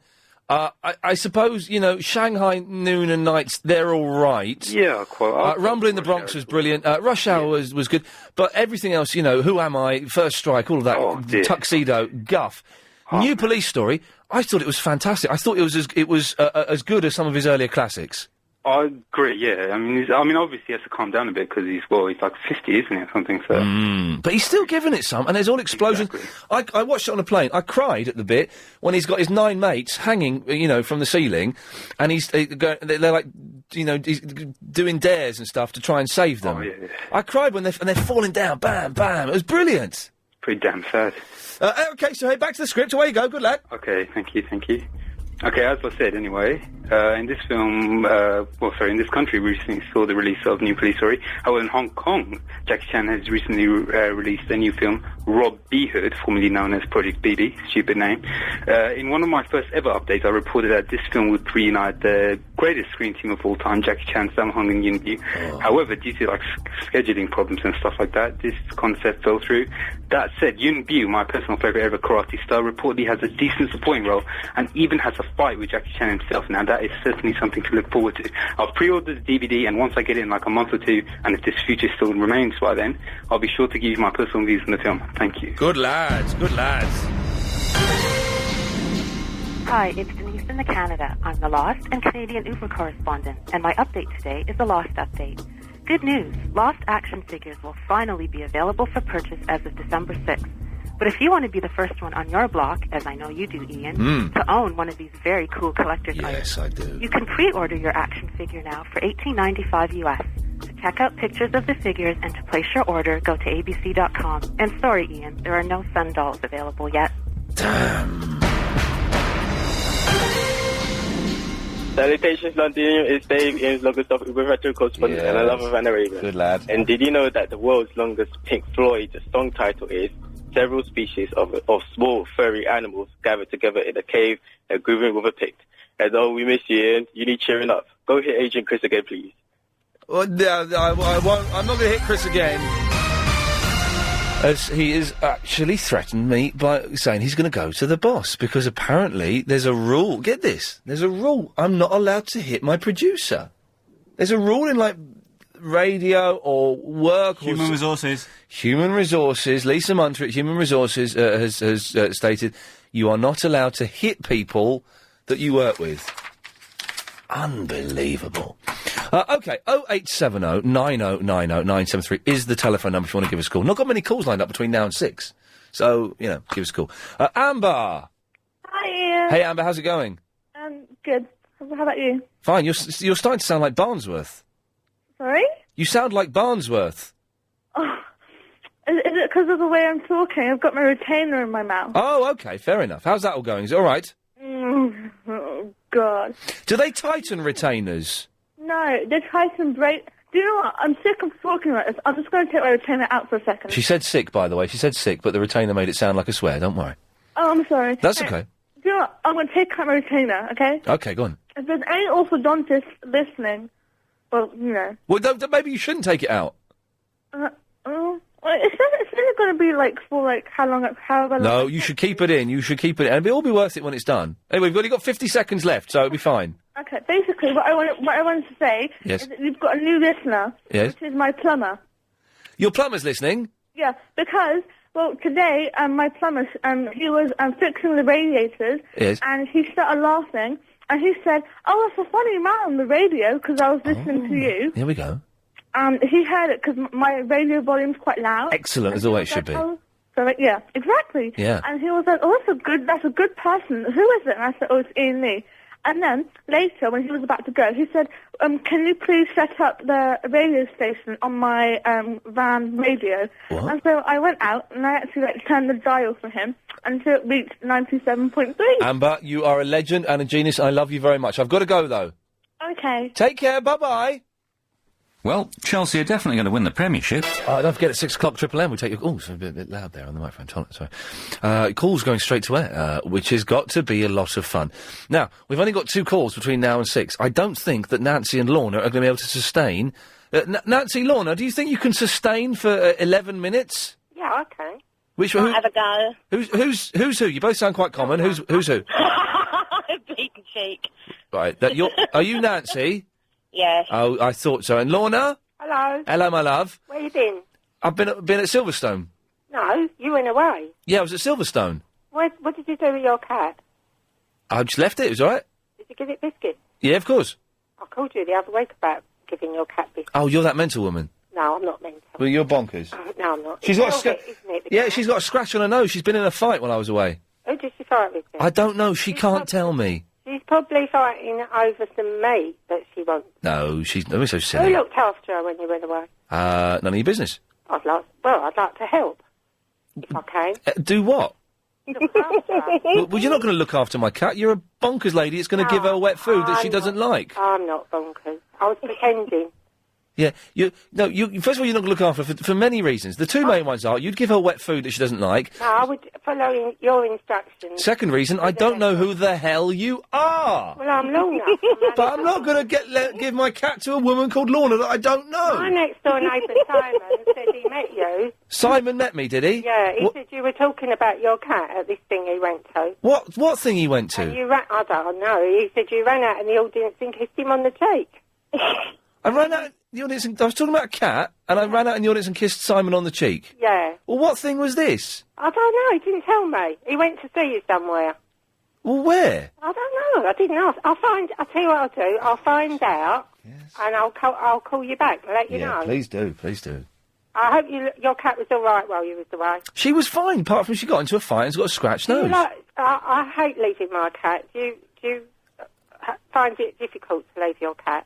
I suppose, Shanghai Noon and Nights, they're all right. Yeah, quite. Rumble in the Bronx was brilliant. Rush Hour was good. But everything else, Who Am I, First Strike, all of that, Tuxedo, guff. New Police Story, I thought it was fantastic. I thought it was as good as some of his earlier classics. I agree, yeah. I mean, obviously he has to calm down a bit because he's like 50, isn't he, or something, so... But he's still giving it some, and there's all explosions. Exactly. I watched it on a plane. I cried at the bit when he's got his 9 mates hanging, from the ceiling, and they're like, he's doing dares and stuff to try and save them. Oh, yeah. I cried when they're falling down, bam, bam. It was brilliant. Pretty damn sad. Okay, so hey, back to the script. Away you go. Good lad. Okay, thank you. Okay, as I said, anyway, in this film, in this country, we recently saw the release of New Police Story. However, in Hong Kong, Jackie Chan has recently released a new film, Rob B. Hood, formerly known as Project BB, stupid name. In one of my first ever updates, I reported that this film would reunite the greatest screen team of all time, Jackie Chan, Sammo Hung, and Yuen Biao. Oh. However, due to scheduling problems and stuff like that, this concept fell through. That said, Yuen Biao, my personal favorite ever karate star, reportedly has a decent supporting role and even has a fight with Jackie Chan himself. Now, that is certainly something to look forward to. I'll pre-order the DVD, and once I get it in a month or two, and if this future still remains by then, I'll be sure to give you my personal views on the film. Thank you. Good lads. Hi, it's Denise in Canada. I'm the Lost and Canadian Uber correspondent, and my update today is the Lost update. Good news, Lost action figures will finally be available for purchase as of December 6th. But if you want to be the first one on your block, as I know you do, Ian, to own one of these very cool collector's items, I do. You can pre-order your action figure now for $18.95 US. To check out pictures of the figures and to place your order, go to abc.com. And sorry, Ian, there are no sun dolls available yet. Salutations, Londinium. It's Dave, Ian's longest Uber retro correspondent, and I love Van Arabian. Good lad. And did you know that the world's longest Pink Floyd song title is "Several species of small furry animals gathered together in a cave and grooving with a pick"? And oh, we miss you, Ian. You need cheering up. Go hit Agent Chris again, please. Well, I won't. I'm not going to hit Chris again. As he has actually threatened me by saying he's going to go to the boss, because apparently there's a rule. Get this. There's a rule. I'm not allowed to hit my producer. There's a rule in, like, radio or work. Human resources. Human resources. Lisa Munter at Human Resources has stated you are not allowed to hit people that you work with. Unbelievable. OK, 0870 9090 973 is the telephone number if you want to give us a call. Not got many calls lined up between now and 6. So, you know, give us a call. Amber! Hi, Ian. Hey, Amber, how's it going? Good. How about you? Fine, you're starting to sound like Barnsworth. Sorry? You sound like Barnsworth. Oh, is it because of the way I'm talking? I've got my retainer in my mouth. Oh, OK, fair enough. How's that all going? Is it all right? Oh, God. Do they tighten retainers? No, they tighten break. Do you know what? I'm sick of talking like this. I'm just going to take my retainer out for a second. She said sick, by the way. She said sick, but the retainer made it sound like a swear. Don't worry. Oh, I'm sorry. That's Hey, okay. Do you know what? I'm going to take out my retainer, okay? OK, go on. If there's any orthodontists listening, well, you know. Well, maybe you shouldn't take it out. Well, it's only going to be, like, for, like, however long. No, you should keep it in. You should keep it in. It'll all be worth it when it's done. Anyway, we've only got 50 seconds left, so it'll be fine. Okay, basically, what I wanted to say Yes. is that you've got a new listener, Yes. which is my plumber. Your plumber's listening? Yeah, because, well, today, my plumber, he was fixing the radiators, Yes. and he started laughing, and he said, "Oh, that's a funny man on the radio," because I was listening to you. Here we go. He heard it because my radio volume's quite loud. Excellent, as the way it should be. Oh, so, like, yeah, exactly. Yeah. And he was like, "Oh, that's a good person. Who is it?" And I said, "Oh, it's Ian Lee." And then, later, when he was about to go, he said, "Can you please set up the radio station on my van radio?" What? And so I went out, and I actually, like, turned the dial for him until it reached 97.3. Amber, you are a legend and a genius. I love you very much. I've got to go, though. Okay. Take care. Bye-bye. Well, Chelsea are definitely going to win the Premiership. Don't forget at 6 o'clock, Triple M, we take your... Oh, it's a bit loud there on the microphone. Sorry. Calls going straight to air, which has got to be a lot of fun. Now, we've only got 2 calls between now and 6. I don't think that Nancy and Lorna are going to be able to sustain... Nancy, Lorna, do you think you can sustain for 11 minutes? Yeah, okay. Which I'll who? have a go. Who's who? You both sound quite common. Who's who? Beat and cheek. Right. Are you Nancy? Yes. Oh, I thought so. And Lorna? Hello. Hello, my love. Where you been? I've been at Silverstone. No, you went away. Yeah, I was at Silverstone. What did you do with your cat? I just left it. It was all right. Did you give it biscuits? Yeah, of course. I called you the other week about giving your cat biscuits. Oh, you're that mental woman. No, I'm not mental. Well, you're bonkers. No, I'm not. She's got a Isn't it, the Yeah, cat? she's got a scratch on her nose. She's been in a fight while I was away. Who did she fight with? Then? I don't know. She can't tell me. She's probably fighting over some meat that she wants. No, she's not so Who silly. looked after her when you went away? None of your business. I'd like to help. If I can. Do what? Look after her. Well, you're not going to look after my cat. You're a bonkers lady. It's going to give her wet food that she doesn't like. I'm not bonkers. I was pretending. Yeah, first of all, you're not going to look after her for many reasons. The two main ones are you'd give her wet food that she doesn't like. No, I would follow your instructions. Second reason, I don't know who the hell you are. Well, I'm Lorna. But I'm not going to give my cat to a woman called Lorna that I don't know. My next door neighbour Simon said he met you. Simon met me, did he? Yeah, he said you were talking about your cat at this thing he went to. What thing he went to? And you ran, I don't know, he said you ran out in the audience and kissed him on the cheek. I ran out in the audience and I was talking about a cat, and I ran out in the audience and kissed Simon on the cheek. Yeah. Well, what thing was this? I don't know, he didn't tell me. He went to see you somewhere. Well, where? I don't know, I didn't ask. I'll tell you what I'll do, I'll find out, and I'll call you back and let you know. Please do. I hope your cat was all right while you was away. She was fine, apart from she got into a fight and's got a scratched nose. I hate leaving my cat. Do you find it difficult to leave your cat?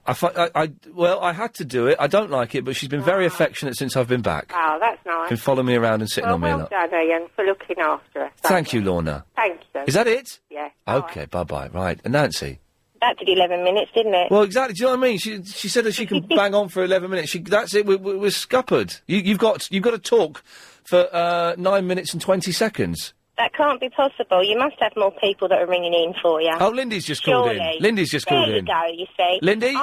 Well, I had to do it. I don't like it, but she's been very affectionate since I've been back. Oh, that's nice. Can follow me around and sitting on me a Well lot. done, Ian, for looking after her. Thank you, Lorna. Thank you. Is that it? Yeah. Okay, bye-bye. Right, and Nancy? That did 11 minutes, didn't it? Well, exactly. Do you know what I mean? She said that she can bang on for 11 minutes. That's it. We're scuppered. You've got to talk for 9 minutes and 20 seconds. That can't be possible. You must have more people that are ringing in for you. Oh, Lindy's just called in. Surely. Lindy's just called in. There you go, you see. Lindy?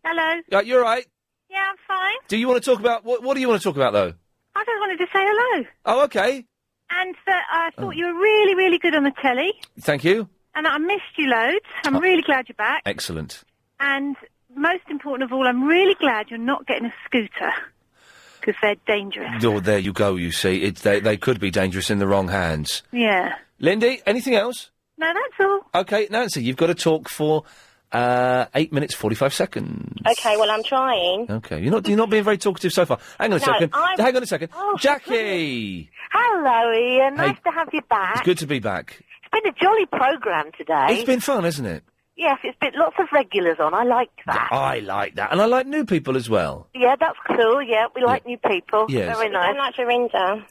Hello. You're right. Yeah, I'm fine. Do you want to talk about... What do you want to talk about, though? I just wanted to say hello. Oh, okay. And that I thought you were really, really good on the telly. Thank you. And I missed you loads. I'm really glad you're back. Excellent. And most important of all, I'm really glad you're not getting a scooter. Because they're dangerous. Oh, there you go, you see. They could be dangerous in the wrong hands. Yeah. Lindy, anything else? No, that's all. Okay, Nancy, you've got to talk for 8 minutes, 45 seconds. Okay, well, I'm trying. Okay, you're not being very talkative so far. Hang on a No, second. I'm- Hang on a second. Oh, Jackie! Hello, Ian. Hey. Nice to have you back. It's good to be back. It's been a jolly programme today. It's been fun, hasn't it? Yes, it's been lots of regulars on. I like that. I like that. And I like new people as well. Yeah, that's cool. Yeah, we like new people. Yes. Very nice. I like Verinda.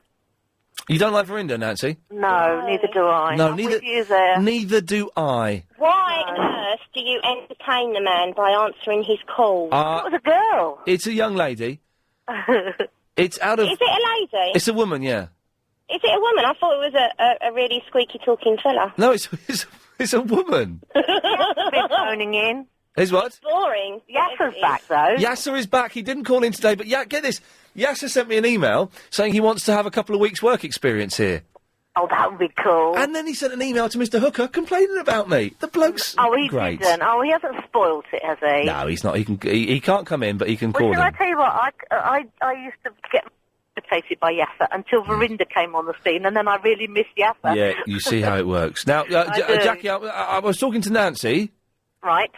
You don't like Verinda, Nancy? No, neither do I. No, I'm neither. with you there. Neither do I. Why on earth do you entertain the man by answering his call? It was a girl. It's a young lady. It's out of... Is it a lady? It's a woman, yeah. Is it a woman? I thought it was a really squeaky talking fella. No, it's a woman. Been phoning in. Is what? Boring. Yasser's back, though. Yasser is back. He didn't call in today, but get this. Yasser sent me an email saying he wants to have a couple of weeks' work experience here. Oh, that would be cool. And then he sent an email to Mr. Hooker complaining about me. The bloke's he great. didn't. Oh, he hasn't spoilt it, has he? No, he's not. He can't come in, but he can Well, call shall I in. tell you what? I used to get irritated by Yasser until Verinda came on the scene, and then I really missed Yasser. Yeah, you see how it works. Now, I do. Jackie, I was talking to Nancy, Right.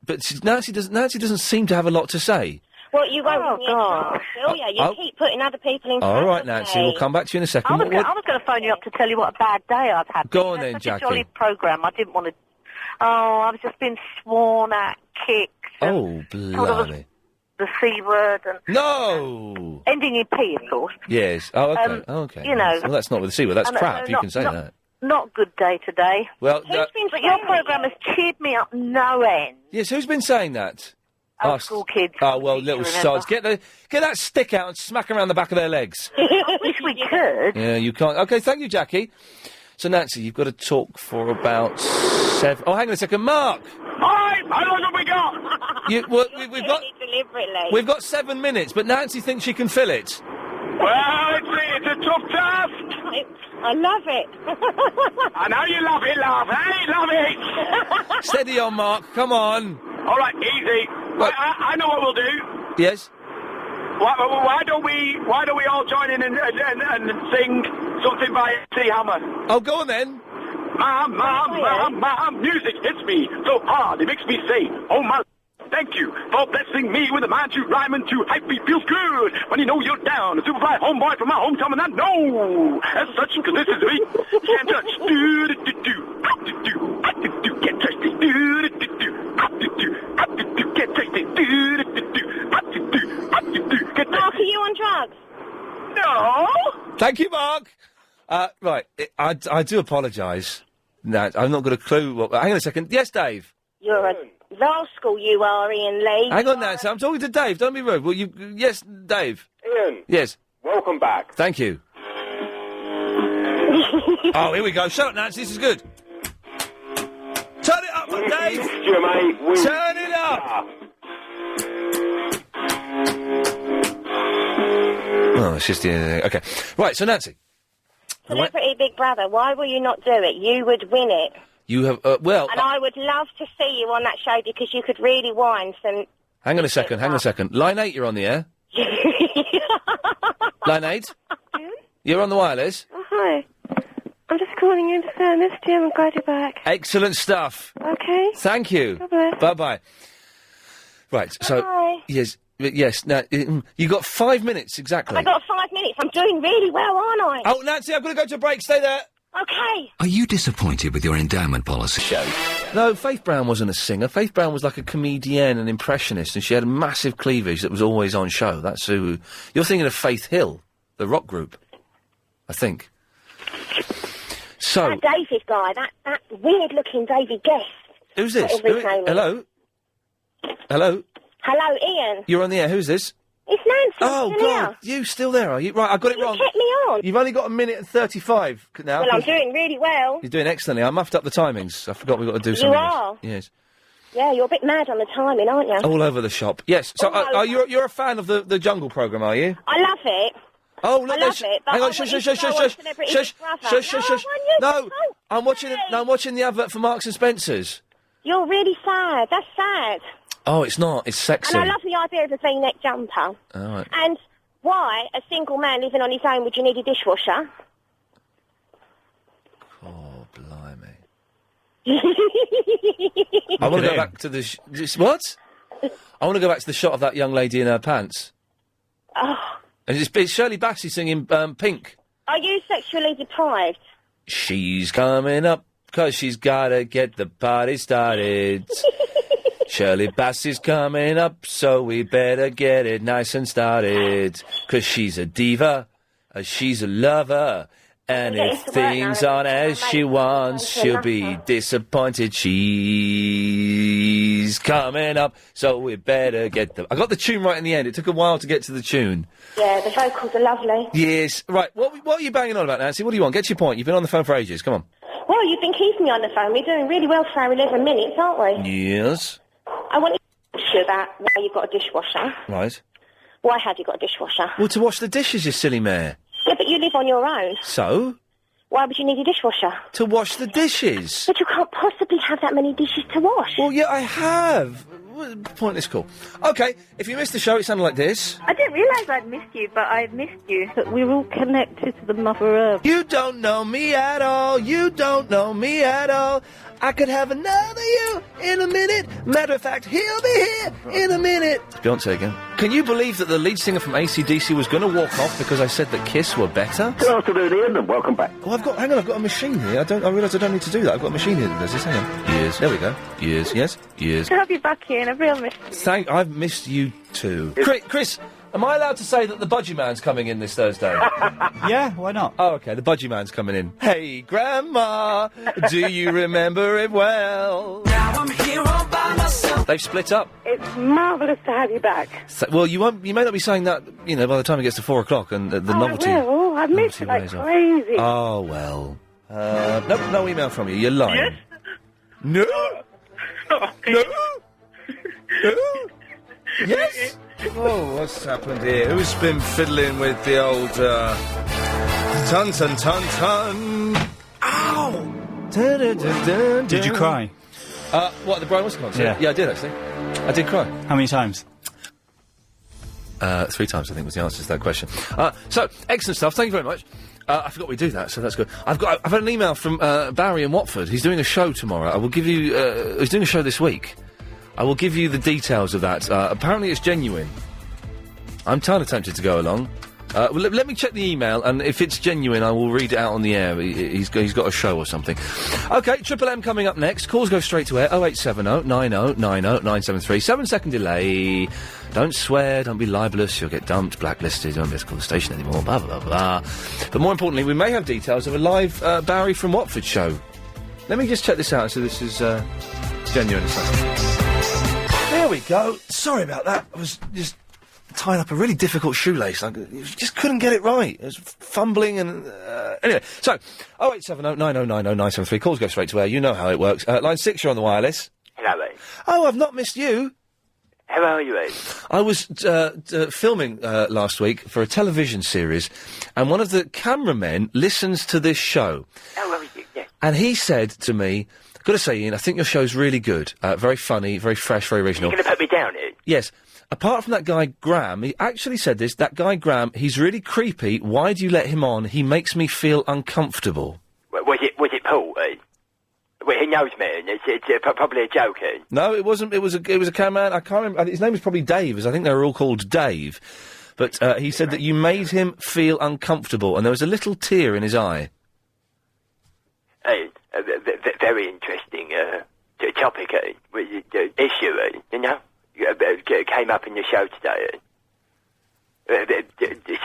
but Nancy doesn't seem to have a lot to say. Well, you won't give me a chance, will you? You keep putting other people in front All right, of Nancy, me. we'll come back to you in a second. I was going to phone you up to tell you what a bad day I've had. Go on It's then, such Jackie. a jolly programme. I didn't want to... Oh, I've just been sworn at, kicked, Oh, blimey. the C word, and... No! Ending in P, of course. Yes. Oh, okay. Okay. you know- Well, that's not with the C word. That's And, crap. You not- can say not- that. Not good day today. Well, But your programme has cheered me up no end. yes, who's been saying that? Old school kids. Oh, well, little remember. sods. Get that stick out and smack around the back of their legs. I wish we could. Yeah, you can't. Okay, thank you, Jackie. So, Nancy, you've got to talk for about 7... Oh, hang on a second. Mark! Hi! How long have we got? We've got... Deliberately. We've got 7 minutes, but Nancy thinks she can fill it. Well, it's a tough task. I love it. I know you love it, love. Hey, love it. Steady on, Mark. Come on. All right, easy. I know what we'll do. Yes? Why don't we all join in and sing something by C. Hammer? Oh, go on then. Music hits me so hard it makes me say, oh my. Thank you for blessing me with a mind to rhyme and to hype me. Feels good when you know you're down. A superfly homeboy from my hometown, and I know as such, because this is me. Can't touch. Do-do-do. Get tasty. Do-do-do. Get tasty. Do-do-do. Mark, are you on drugs? No. Thank you, Mark. Right, I do apologise. No, I've not got a clue. Hang on a second. Yes, Dave? You're a rascal, you are, Ian Lee. Hang on, Nancy. I'm talking to Dave. Don't be rude. Well, yes, Dave. Ian. Yes. Welcome back. Thank you. Oh, here we go. Shut up, Nancy. This is good. Turn it up, Dave. You, mate. Turn it up. Oh, it's just okay. Right. So, Nancy. Celebrity Big Brother, why will you not do it? You would win it. You have well. And I would love to see you on that show because you could really whine some... Hang on a second. Line 8, you're on the air. Line 8? You're on the wireless? Oh, hi. I'm just calling in to say I missed you. I'm glad you're back. Excellent stuff. Okay. Thank you. God bless. Bye-bye. Right, so... Bye. Yes, now, you got 5 minutes, exactly. I got 5 minutes. I'm doing really well, aren't I? Oh, Nancy, I've got to go to a break. Stay there. Okay. Are you disappointed with your endowment policy? Show. No, Faith Brown wasn't a singer. Faith Brown was like a comedian, an impressionist, and she had a massive cleavage that was always on show. That's who... You're thinking of Faith Hill, the rock group, I think. So... That David guy, that weird-looking David Guest. Who's this? Hello? Hello? Hello, Ian. You're on the air. Who's this? It's Nancy. Oh, God. You still there, are you? Right, I got it wrong. You kept me on. You've only got 1:35 now. Well, I'm doing really well. You're doing excellently. I muffed up the timings. I forgot we've got to do something. You are? Yes. Yeah, you're a bit mad on the timing, aren't you? All over the shop. Yes. So, you're a fan of the Jungle programme, are you? I love it. Oh, look, I love it. But hang on, I shush. No, I'm watching the advert for Marks and Spencer's. you're really sad. That's sad. Oh, it's not. It's sexy. And I love the idea of a V-neck jumper. All right. And why, a single man living on his own, would you need a dishwasher? Oh, blimey. I want to go back to the... what? I want to go back to the shot of that young lady in her pants. Oh. And it's Shirley Bassey singing Pink. Are you sexually deprived? She's coming up, 'cause she's gotta get the party started. Shirley Bassey's coming up, so we better get it nice and started. 'Cause she's a diva, she's a lover, and if things aren't as she wants, she'll be disappointed. She's coming up, so we better get the... I got the tune right in the end. It took a while to get to the tune. Yeah, the vocals are lovely. Yes. Right, what are you banging on about, Nancy? What do you want? Get to your point. You've been on the phone for ages. Come on. Well, you've been keeping me on the phone. We're doing really well for our 11 minutes, aren't we? Yes. I want to ask you about why you've got a dishwasher. Right. Why have you got a dishwasher? Well, to wash the dishes, you silly mare. Yeah, but you live on your own. So? Why would you need a dishwasher? To wash the dishes. But you can't possibly have that many dishes to wash. Well, yeah, I have. Pointless call. OK, if you missed the show, it sounded like this. I didn't realise I'd missed you, but I've missed you. That we're all connected to the Mother Earth. You don't know me at all. You don't know me at all. I could have another you in a minute. Matter of fact, he'll be here in a minute. It's Beyonce again. Can you believe that the lead singer from AC/DC was going to walk off because I said that Kiss were better? Good afternoon, Ian, and welcome back. Oh, I've got a machine here. I realise I don't need to do that. I've got a machine here that does this. Hang on. Years. There we go. Years. Yes. Years. To have you back in, I've really missed you. I've missed you too. Chris, am I allowed to say that the Budgie Man's coming in this Thursday? Yeah, why not? Oh, OK, the Budgie Man's coming in. Hey, Grandma, do you remember it well? Now I'm here all by myself. They've split up. It's marvellous to have you back. So, well, you may not be saying that, by the time it gets to 4 o'clock and the novelty... Oh, I've missed it like crazy. Oh, well. No email from you. You're lying. Yes? No. No. No. Yes. Oh, what's happened here? Who's been fiddling with the old, ton, ton, ton, ton? Ow! Dun, dun, dun, dun, Did you cry? What, the Brian Wilson concert? Yeah. Yeah, I did, actually. I did cry. How many times? 3 times, I think, was the answer to that question. So, excellent stuff. Thank you very much. I forgot we do that, so that's good. I've had an email from Barry in Watford. He's doing a show tomorrow. I will give you... he's doing a show this week. I will give you the details of that. Apparently it's genuine. I'm kind of tempted to go along. Well, let me check the email, and if it's genuine, I will read it out on the air. He's got a show or something. OK, Triple M coming up next. Calls go straight to air. 0870 90 90 973. 7-second delay. Don't swear, don't be libelous, you'll get dumped, blacklisted, you won't be able to call the station anymore, blah, blah, blah. But more importantly, we may have details of a live Barry from Watford show. Let me just check this out, so this is genuine. There we go. Sorry about that. I was just tying up a really difficult shoelace. I just couldn't get it right. It was fumbling and... anyway, so, 0870 90 90 973. Calls go straight to air. You know how it works. Line 6, you're on the wireless. Hello, mate. Oh, I've not missed you. How are you, Ed? I was filming last week for a television series, and one of the cameramen listens to this show. How are you? Yeah. And he said to me, I've got to say, Ian, I think your show's really good. Very funny, very fresh, very original. You're going to put me down, Ed? Yes. Apart from that guy Graham, he actually said this, that guy Graham, he's really creepy. Why do you let him on? He makes me feel uncomfortable. Was it Paul, Ed? Well, he knows me, and it's probably a joke, Ed. No, it wasn't. It was a cameraman. I can't remember. His name was probably Dave, as I think they were all called Dave. But he said that you made him feel uncomfortable, and there was a little tear in his eye. Ed, very interesting topic, issue, you know, came up in the show today.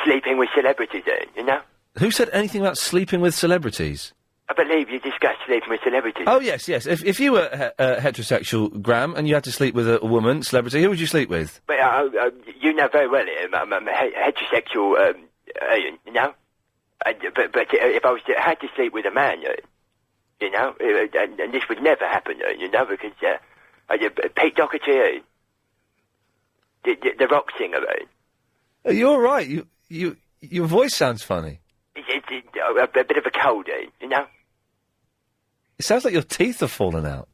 Sleeping with celebrities, you know. Who said anything about sleeping with celebrities? I believe you discussed sleeping with celebrities. Oh, yes. If you were heterosexual, Graham, and you had to sleep with a woman, celebrity, who would you sleep with? But you know very well, I'm a heterosexual, you know. But if I had to sleep with a man, you know, and this would never happen, you know, because Pete Doherty, the rock singer, You're all right. Your voice sounds funny. It's a bit of a cold, you know. It sounds like your teeth have fallen out.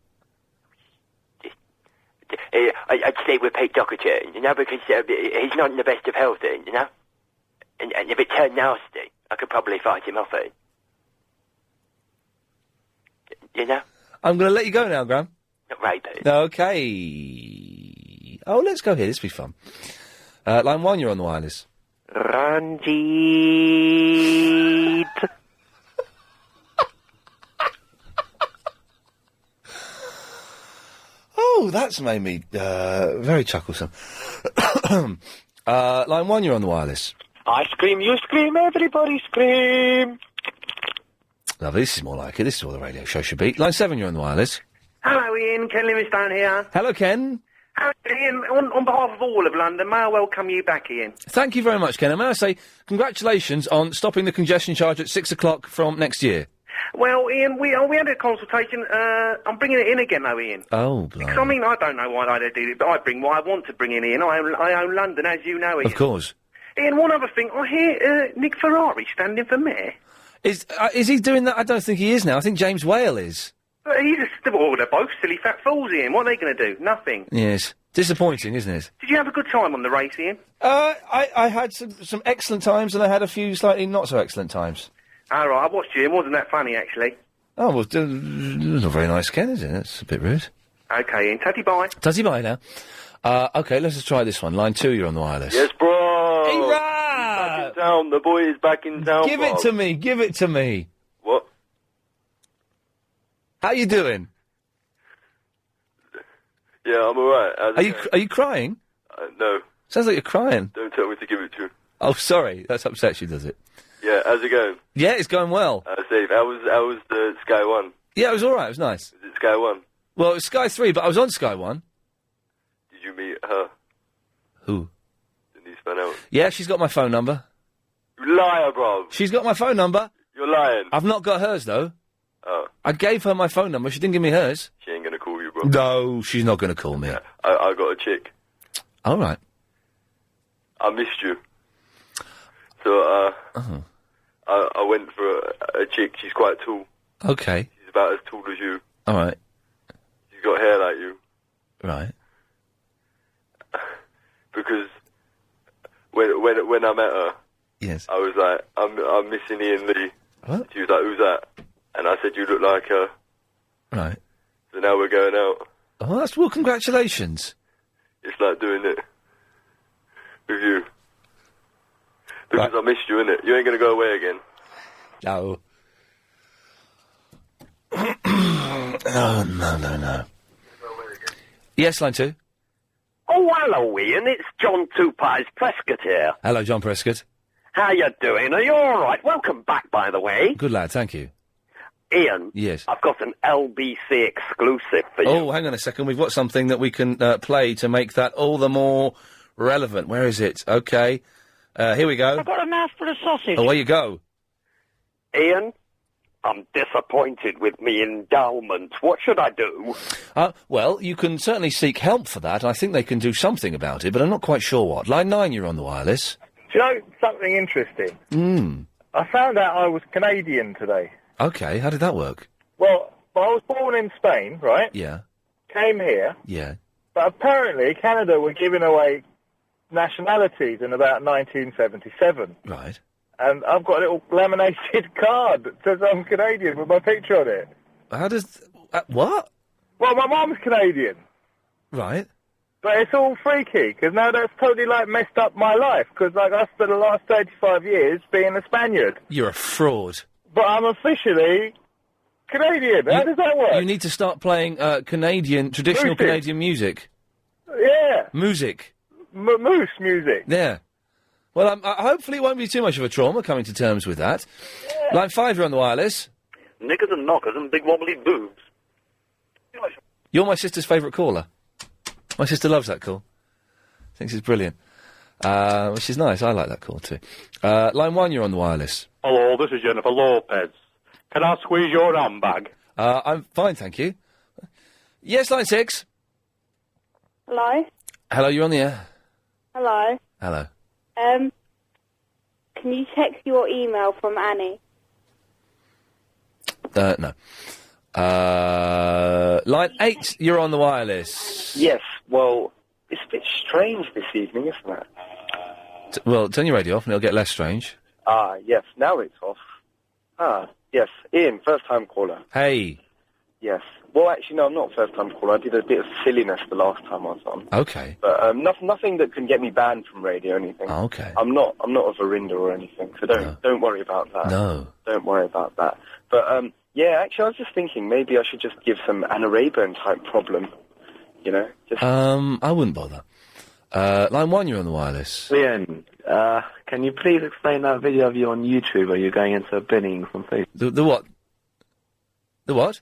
I'd sleep with Pete Doherty, you know, because he's not in the best of health, you know. And if it turned nasty, I could probably fight him off, you know. I'm going to let you go now, Graham. Not rape. Okay. Oh, let's go here. This will be fun. Line 1, you're on the wireless. Ranjit. Oh, that's made me very chucklesome. Line 1, you're on the wireless. I scream, you scream, everybody scream. Lovely, this is more like it. This is what the radio show should be. Line 7, you're on the wireless. Hello, Ian. Ken Livingstone here. Hello, Ken. Ian, on behalf of all of London, may I welcome you back, Ian? Thank you very much, Ken. And may I say congratulations on stopping the congestion charge at 6 o'clock from next year. Well, Ian, we had a consultation. I'm bringing it in again, though, Ian. Oh, Because, I mean, I don't know why they do it, but I bring what I want to bring in, Ian. I own London, as you know, Ian. Of course. Ian, one other thing. I hear Nick Ferrari standing for mayor. Is he doing that? I don't think he is now. I think James Whale is. But he's they're both silly fat fools, Ian. What are they going to do? Nothing. Yes. Disappointing, isn't it? Did you have a good time on the race, Ian? I had some excellent times, and I had a few slightly not so excellent times. All right, I watched you. It wasn't that funny, actually. Oh, well, not very nice, Ken, is it? That's a bit rude. Okay, Ian. Tatty bye. Tatty bye now. Okay, let's just try this one. Line 2, you're on the wireless. Yes, bro. Hey, Back in town. The boy is back in town. Give it to me. Give it to me. What? How you doing? Yeah, I'm alright. Are you crying? No. Sounds like you're crying. Don't tell me to give it to you. Oh, sorry. That's upsets you, does it? Yeah, how's it going? Yeah, it's going well. Steve, how was the Sky One? Yeah, it was alright. It was nice. Is it Sky One? Well, it was Sky 3, but I was on Sky 1. Did you meet her? Who? Denise Van Out. Yeah, she's got my phone number. You liar, bro. She's got my phone number. You're lying. I've not got hers, though. Oh. I gave her my phone number. She didn't give me hers. She ain't gonna call you, bro. No, she's not going to call me. Yeah, I got a chick. All right. I missed you. So, I went for a chick. She's quite tall. Okay. She's about as tall as you. All right. She's got hair like you. Right. Because when I met her, yes, I was like, I'm missing Ian Lee. What? She was like, who's that? And I said, you look like her. Right. So now we're going out. Oh, well, congratulations. It's like doing it with you. Because I missed you, innit? You ain't going to go away again. No. Oh, no. Yes, line 2. Oh, hello, Ian. It's John Two Pies Prescott here. Hello, John Prescott. How you doing? Are you all right? Welcome back, by the way. Good lad, thank you. Ian. Yes. I've got an LBC exclusive for you. Oh, hang on a second. We've got something that we can play to make that all the more relevant. Where is it? Okay. Here we go. I've got a mouthful of sausage. Away you go. Ian, I'm disappointed with me endowment. What should I do? Well, you can certainly seek help for that. I think they can do something about it, but I'm not quite sure what. Line 9, you're on the wireless. Do you know something interesting? I found out I was Canadian today. Okay, how did that work? Well, I was born in Spain, right? Yeah. Came here, Yeah. but apparently Canada were giving away nationalities in about 1977. Right. And I've got a little laminated card that says I'm Canadian with my picture on it. How does... what? Well, my mum's Canadian. Right. But it's all freaky, because now that's totally, messed up my life, because, I spent the last 35 years being a Spaniard. You're a fraud. But I'm officially Canadian. How does that work? You need to start playing traditional Music. Canadian music. Yeah. Music. Moose music. Yeah. Well, hopefully it won't be too much of a trauma coming to terms with that. Line 5, you're on the wireless. Knickers and knockers and big wobbly boobs. You're my sister's favourite caller. My sister loves that call. Thinks it's brilliant. Which is nice. I like that call too. Line 1, you're on the wireless. Hello, this is Jennifer Lopez. Can I squeeze your handbag? I'm fine, thank you. Yes, line 6. Hello? Hello, you're on the air. Hello? Hello. Can you check your email from Annie? No. Line 8, you're on the wireless. Yes, well, it's a bit strange this evening, isn't it? Well, turn your radio off and it'll get less strange. Ah, yes, now it's off. Ah, yes, Ian, first-time caller. Hey. Yes. Well, actually, no, I'm not first-time caller. I did a bit of silliness the last time I was on. Okay. But nothing that can get me banned from radio or anything. Oh, okay. I'm not a Verinda or anything, so don't worry about that. No. Don't worry about that. But, yeah, actually, I was just thinking maybe I should just give some Anna Rayburn-type problem, you know? Just... I wouldn't bother. Line 1, you're on the wireless. Ian, can you please explain that video of you on YouTube where you're going into binnings on Facebook? The what? The what?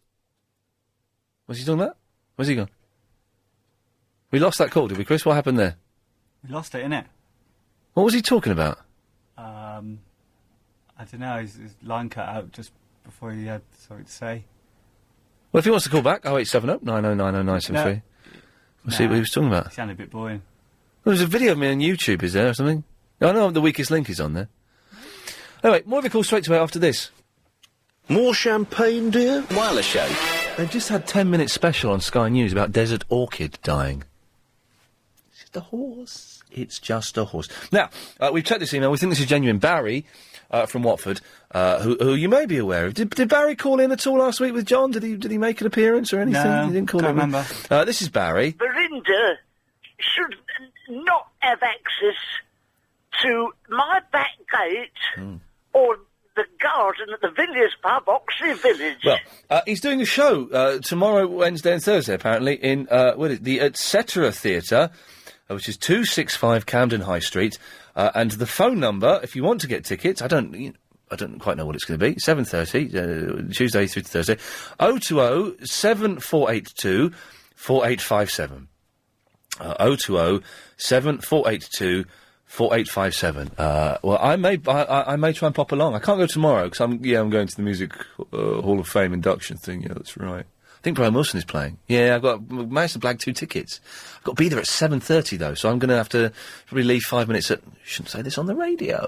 What's he talking about? Where's he gone? We lost that call, did we, Chris? What happened there? We lost it, innit? What was he talking about? I don't know, his line cut out just before he had something to say. Well, if he wants to call back, 0870 9090 We'll see what he was talking about. He sounded a bit boring. Well, there's a video of me on YouTube, is there, or something? I know the weakest link is on there. Anyway, more of your calls straight away after this. More champagne, dear? Wireless show. They've just had 10-minute special on Sky News about desert orchid dying. It's just a horse. It's just a horse. Now, we've checked this email. We think this is genuine. Barry from Watford, who you may be aware of. Did Barry call in at all last week with John? Did he make an appearance or anything? No, he didn't call can't in. remember. This is Barry. Verinda should not have access to my back gate or the garden at the Villiers pub, Oxley Village. Well, he's doing a show tomorrow, Wednesday and Thursday, apparently, in the Etc. Theatre, which is 265 Camden High Street. And the phone number, if you want to get tickets, I don't quite know what it's going to be, 7:30, Tuesday through to Thursday, 020 7482 4857. 020 7482 4857. Well, I may try and pop along. I can't go tomorrow because I'm going to the Music Hall of Fame induction thing. Yeah, that's right. I think Brian Wilson is playing. Yeah, managed to blag 2 tickets. I've got to be there at 7:30 though, so I'm going to have to probably leave 5 minutes at. Shouldn't say this on the radio.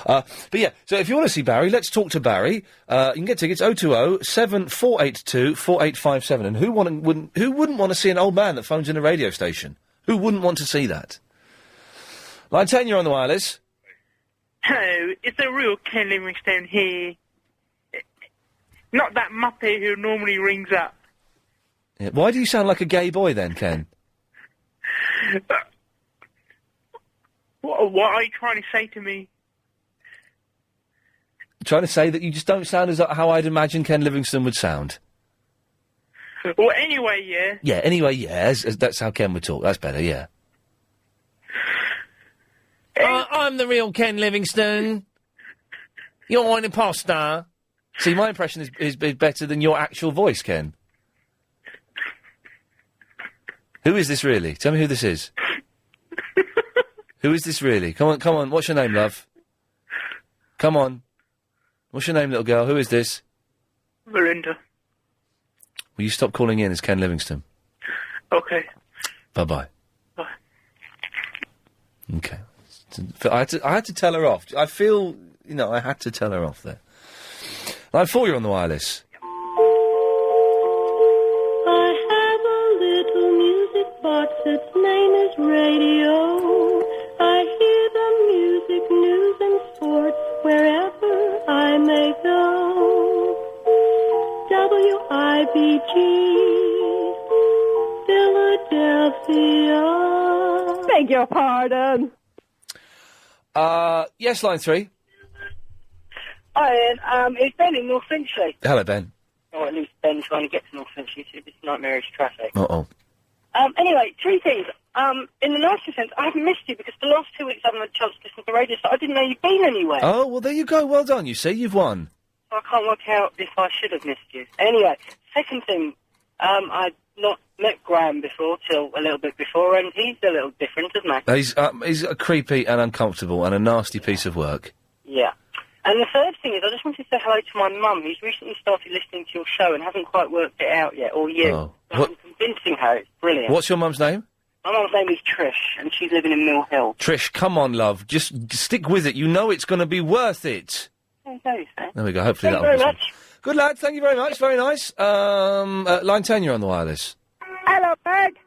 But yeah, so if you want to see Barry, let's talk to Barry. You can get tickets 020 7482 4857. And who wouldn't want to see an old man that phones in a radio station? Who wouldn't want to see that? Line 10, you're on the wireless. Hello, it's a real Ken Livingstone here. Not that muppet who normally rings up. Yeah. Why do you sound like a gay boy then, Ken? What are you trying to say to me? Trying to say that you just don't sound as how I'd imagine Ken Livingstone would sound. Well, anyway, yeah. Yeah, anyway, yeah, that's how Ken would talk. That's better, yeah. I'm the real Ken Livingstone. You're an imposter. See, my impression is better than your actual voice, Ken. Who is this really? Tell me who this is. Who is this really? Come on. What's your name, love? Come on. What's your name, little girl? Who is this? Verinda. Will you stop calling in as Ken Livingstone? Okay. Bye-bye. Bye. Okay. I had to tell her off. I feel, I had to tell her off there. Line 4, you're on the wireless. I have a little music box, its name is radio. I hear the music, news and sports wherever I may go. WIBG, Philadelphia. Beg your pardon. Yes, line 3. Hi, Ian. It's Ben in North Finchley. Hello, Ben. weekend trying to get to North Finchley through this nightmarish traffic. Uh-oh. Anyway, 3 things. In the nicest sense, I haven't missed you because the last 2 weeks I haven't had a chance to listen to radio, so I didn't know you'd been anywhere. Oh, well, there you go. Well done. You see, you've won. So I can't work out if I should have missed you. Anyway, second thing, I'd not met Graham before, till a little bit before, and he's a little different, isn't he? He's creepy and uncomfortable and a nasty piece of work. Yeah. And the third thing is, I just wanted to say hello to my mum, who's recently started listening to your show and hasn't quite worked it out yet, or you. Oh. So I'm convincing her it's brilliant. What's your mum's name? My mum's name is Trish, and she's living in Mill Hill. Trish, come on, love. Just stick with it. You know it's going to be worth it. There we go. Hopefully Thank that'll you very be much. Good lad. Thank you very much. Very nice. Line 10, you're on the wireless. Hello, Peg.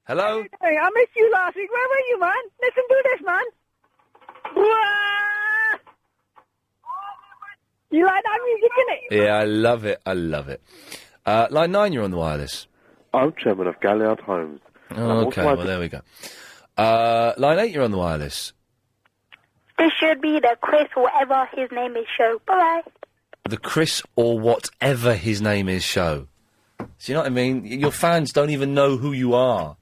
Hello? Hey, I missed you last week. Where were you, man? Listen to this, man. You like that music, innit? Yeah, I love it. I love it. Line 9, you're on the wireless. I'm chairman of Galliard Homes. Oh, okay, well, there we go. Line 8, you're on the wireless. This should be the Chris, whatever his name is, show. Bye-bye. The Chris or whatever his name is show. Do you know what I mean? Your fans don't even know who you are.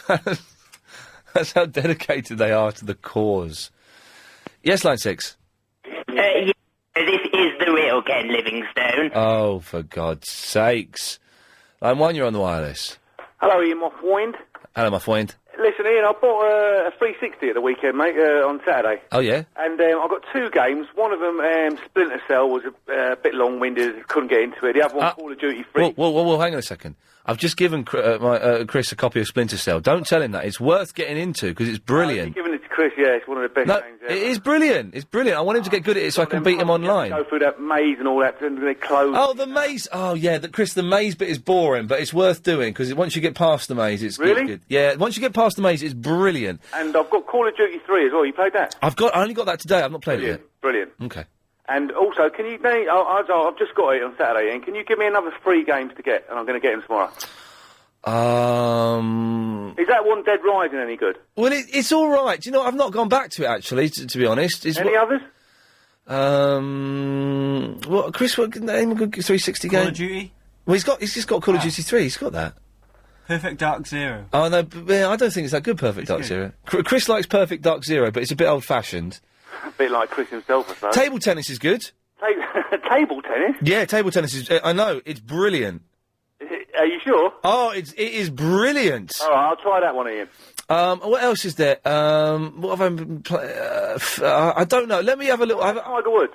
That's how dedicated they are to the cause. Yes, line 6. Yeah, this is the real Ken Livingstone. Oh, for God's sakes. Line 1, you're on the wireless. Hello, Ian, my friend. Hello, my friend. Listen, Ian, I bought a 360 at the weekend, mate, on Saturday. Oh, yeah? And I got 2 games. One of them, Splinter Cell, was a bit long-winded, couldn't get into it. The other one, Call of Duty 3. Whoa, hang on a second. I've just given Chris a copy of Splinter Cell. Don't tell him that. It's worth getting into, because it's brilliant. I've given it to Chris, yeah, it's one of the best games ever. It is brilliant. It's brilliant. I want him to get good at it so I can beat him online. Go through that maze and all that, and they close. Oh, the maze. Oh, yeah, Chris, the maze bit is boring, but it's worth doing, because once you get past the maze, it's Really? good. Yeah, once you get past the maze, it's brilliant. And I've got Call of Duty 3 as well. You played that? I only got that today. I've not played it yet. Brilliant. Okay. And also, can you... I've just got it on Saturday, Ian. Can you give me another 3 games to get? And I'm going to get them tomorrow. Is that one Dead Rising any good? Well, it's all right. Do you know, I've not gone back to it, actually, to be honest. Any others? What, Chris, what name a good 360 game? Call of Duty? Well, he's just got Call of Duty 3. He's got that. Perfect Dark Zero. Oh, no, I don't think it's that good, Perfect Dark Zero. Chris likes Perfect Dark Zero, but it's a bit old-fashioned. A bit like Chris himself, I suppose. Table tennis is good. Table tennis? Yeah, table tennis is... I know, it's brilliant. Are you sure? Oh, it is brilliant. All right, I'll try that one, Ian. What else is there? What have I been I don't know. Let me have a look. Tiger Woods.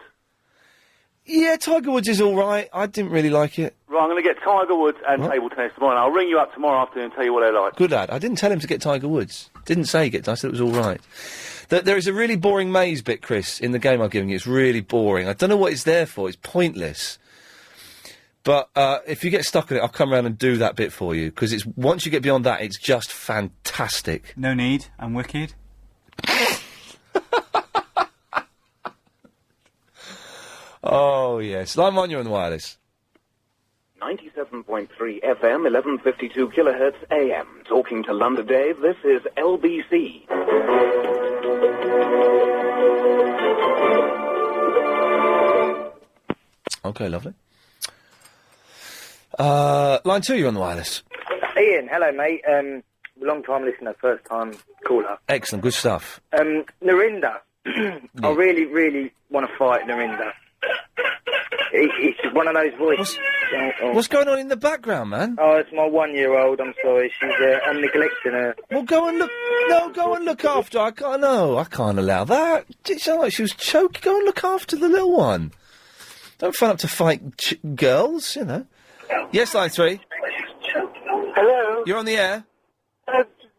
Yeah, Tiger Woods is all right. I didn't really like it. Right, I'm going to get Tiger Woods and table tennis tomorrow. And I'll ring you up tomorrow afternoon and tell you what I like. Good lad. I didn't tell him to get Tiger Woods. Didn't say get. I said it was all right. There is a really boring maze bit, Chris, in the game I'm giving you. It's really boring. I don't know what it's there for. It's pointless. But if you get stuck in it, I'll come around and do that bit for you, because it's once you get beyond that, it's just fantastic. No need. I'm wicked. Oh, yes. Line 1, you're on the wireless. 97.3 FM, 1152 kilohertz AM. Talking to London Dave, this is LBC. Okay, lovely. Line 2, you're on the wireless. Ian, hello, mate. Long-time listener, first-time caller. Excellent, good stuff. Narinda. I really, really want to fight Narinda. It's one of those voices. What's going on in the background, man? Oh, it's my 1-year-old. I'm sorry. I'm neglecting her. Well, go and look. No, go and look after. I can't allow that. It sounded like she was choking. Go and look after the little one. Don't phone up to fight girls, you know. Yes, line 3. Hello. You're on the air.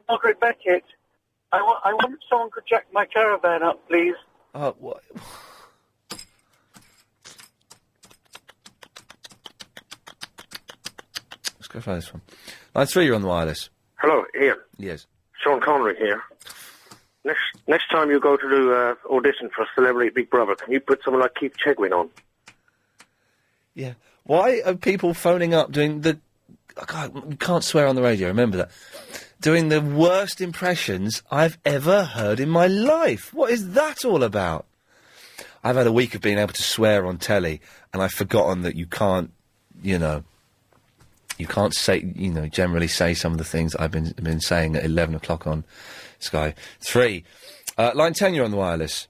Margaret Beckett. I want someone could jack my caravan up, please. Oh, what? Let's go for this one. Line 3, you're on the wireless. Hello, Ian. Yes. Sean Connery here. Next time you go to do audition for Celebrity Big Brother, can you put someone like Keith Chegwin on? Yeah. Why are people phoning up doing the... God, you can't swear on the radio, remember that. Doing the worst impressions I've ever heard in my life. What is that all about? I've had a week of being able to swear on telly, and I've forgotten that you can't, you know... You can't say, generally say some of the things I've been saying at 11 o'clock on Sky 3. Line 10, you're on the wireless.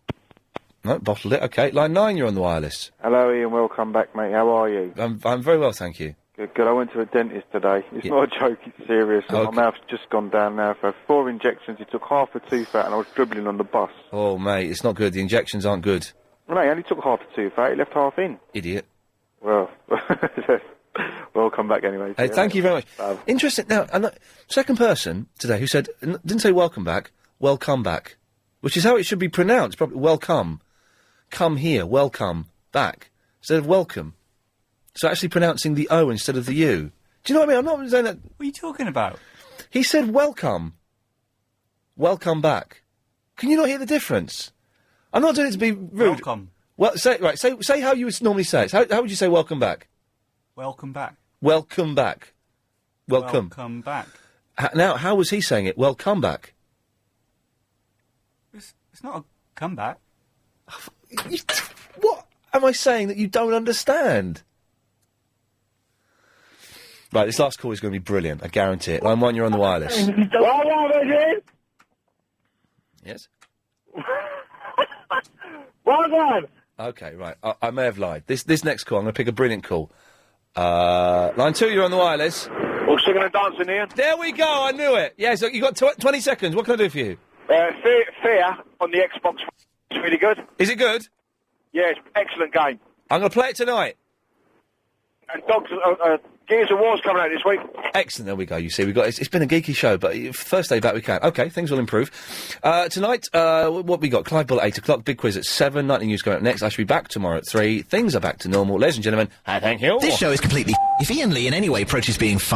No, bottled it. Okay. Line 9, you're on the wireless. Hello, Ian. Welcome back, mate. How are you? I'm very well, thank you. Good. I went to a dentist today. It's not a joke. It's serious. Okay. My mouth's just gone down now. For 4 injections, he took half a tooth out, and I was dribbling on the bus. Oh, mate, it's not good. The injections aren't good. Well, no, he only took half a tooth out. He left half in. Idiot. Well, welcome back anyway. Hey, thank you very much. Interesting. Now, second person today who said, didn't say welcome back, welcome back, which is how it should be pronounced. Probably welcome. Come here, welcome back, instead of welcome. So actually pronouncing the O instead of the U. Do you know what I mean? I'm not saying that... What are you talking about? He said welcome. Welcome back. Can you not hear the difference? I'm not doing it to be rude. Welcome. Well, say how you would normally say it. How would you say welcome back? Welcome back. Welcome back. Welcome. Welcome back. Now, how was he saying it? Welcome back. It's not a comeback. What am I saying that you don't understand? Right, this last call is going to be brilliant. I guarantee it. Line 1, you're on the wireless. Yes? Well done. Okay, right. I may have lied. This next call, I'm going to pick a brilliant call. Line 2, you're on the wireless. All singing and dancing, Ian. There we go, I knew it. Yeah, so you got 20 seconds. What can I do for you? Fear on the Xbox is really good. Is it good? Yeah, it's an excellent game. I'm going to play it tonight. And Gears of War's coming out this week. Excellent, there we go. You see, it's been a geeky show, but first day back we can. Okay, things will improve. Tonight, what we got? Clive Bull at 8 o'clock, big quiz at 7, Nightly News going up next. I shall be back tomorrow at 3. Things are back to normal. Ladies and gentlemen, thank you. This show is completely... If Ian Lee in any way approaches being funny...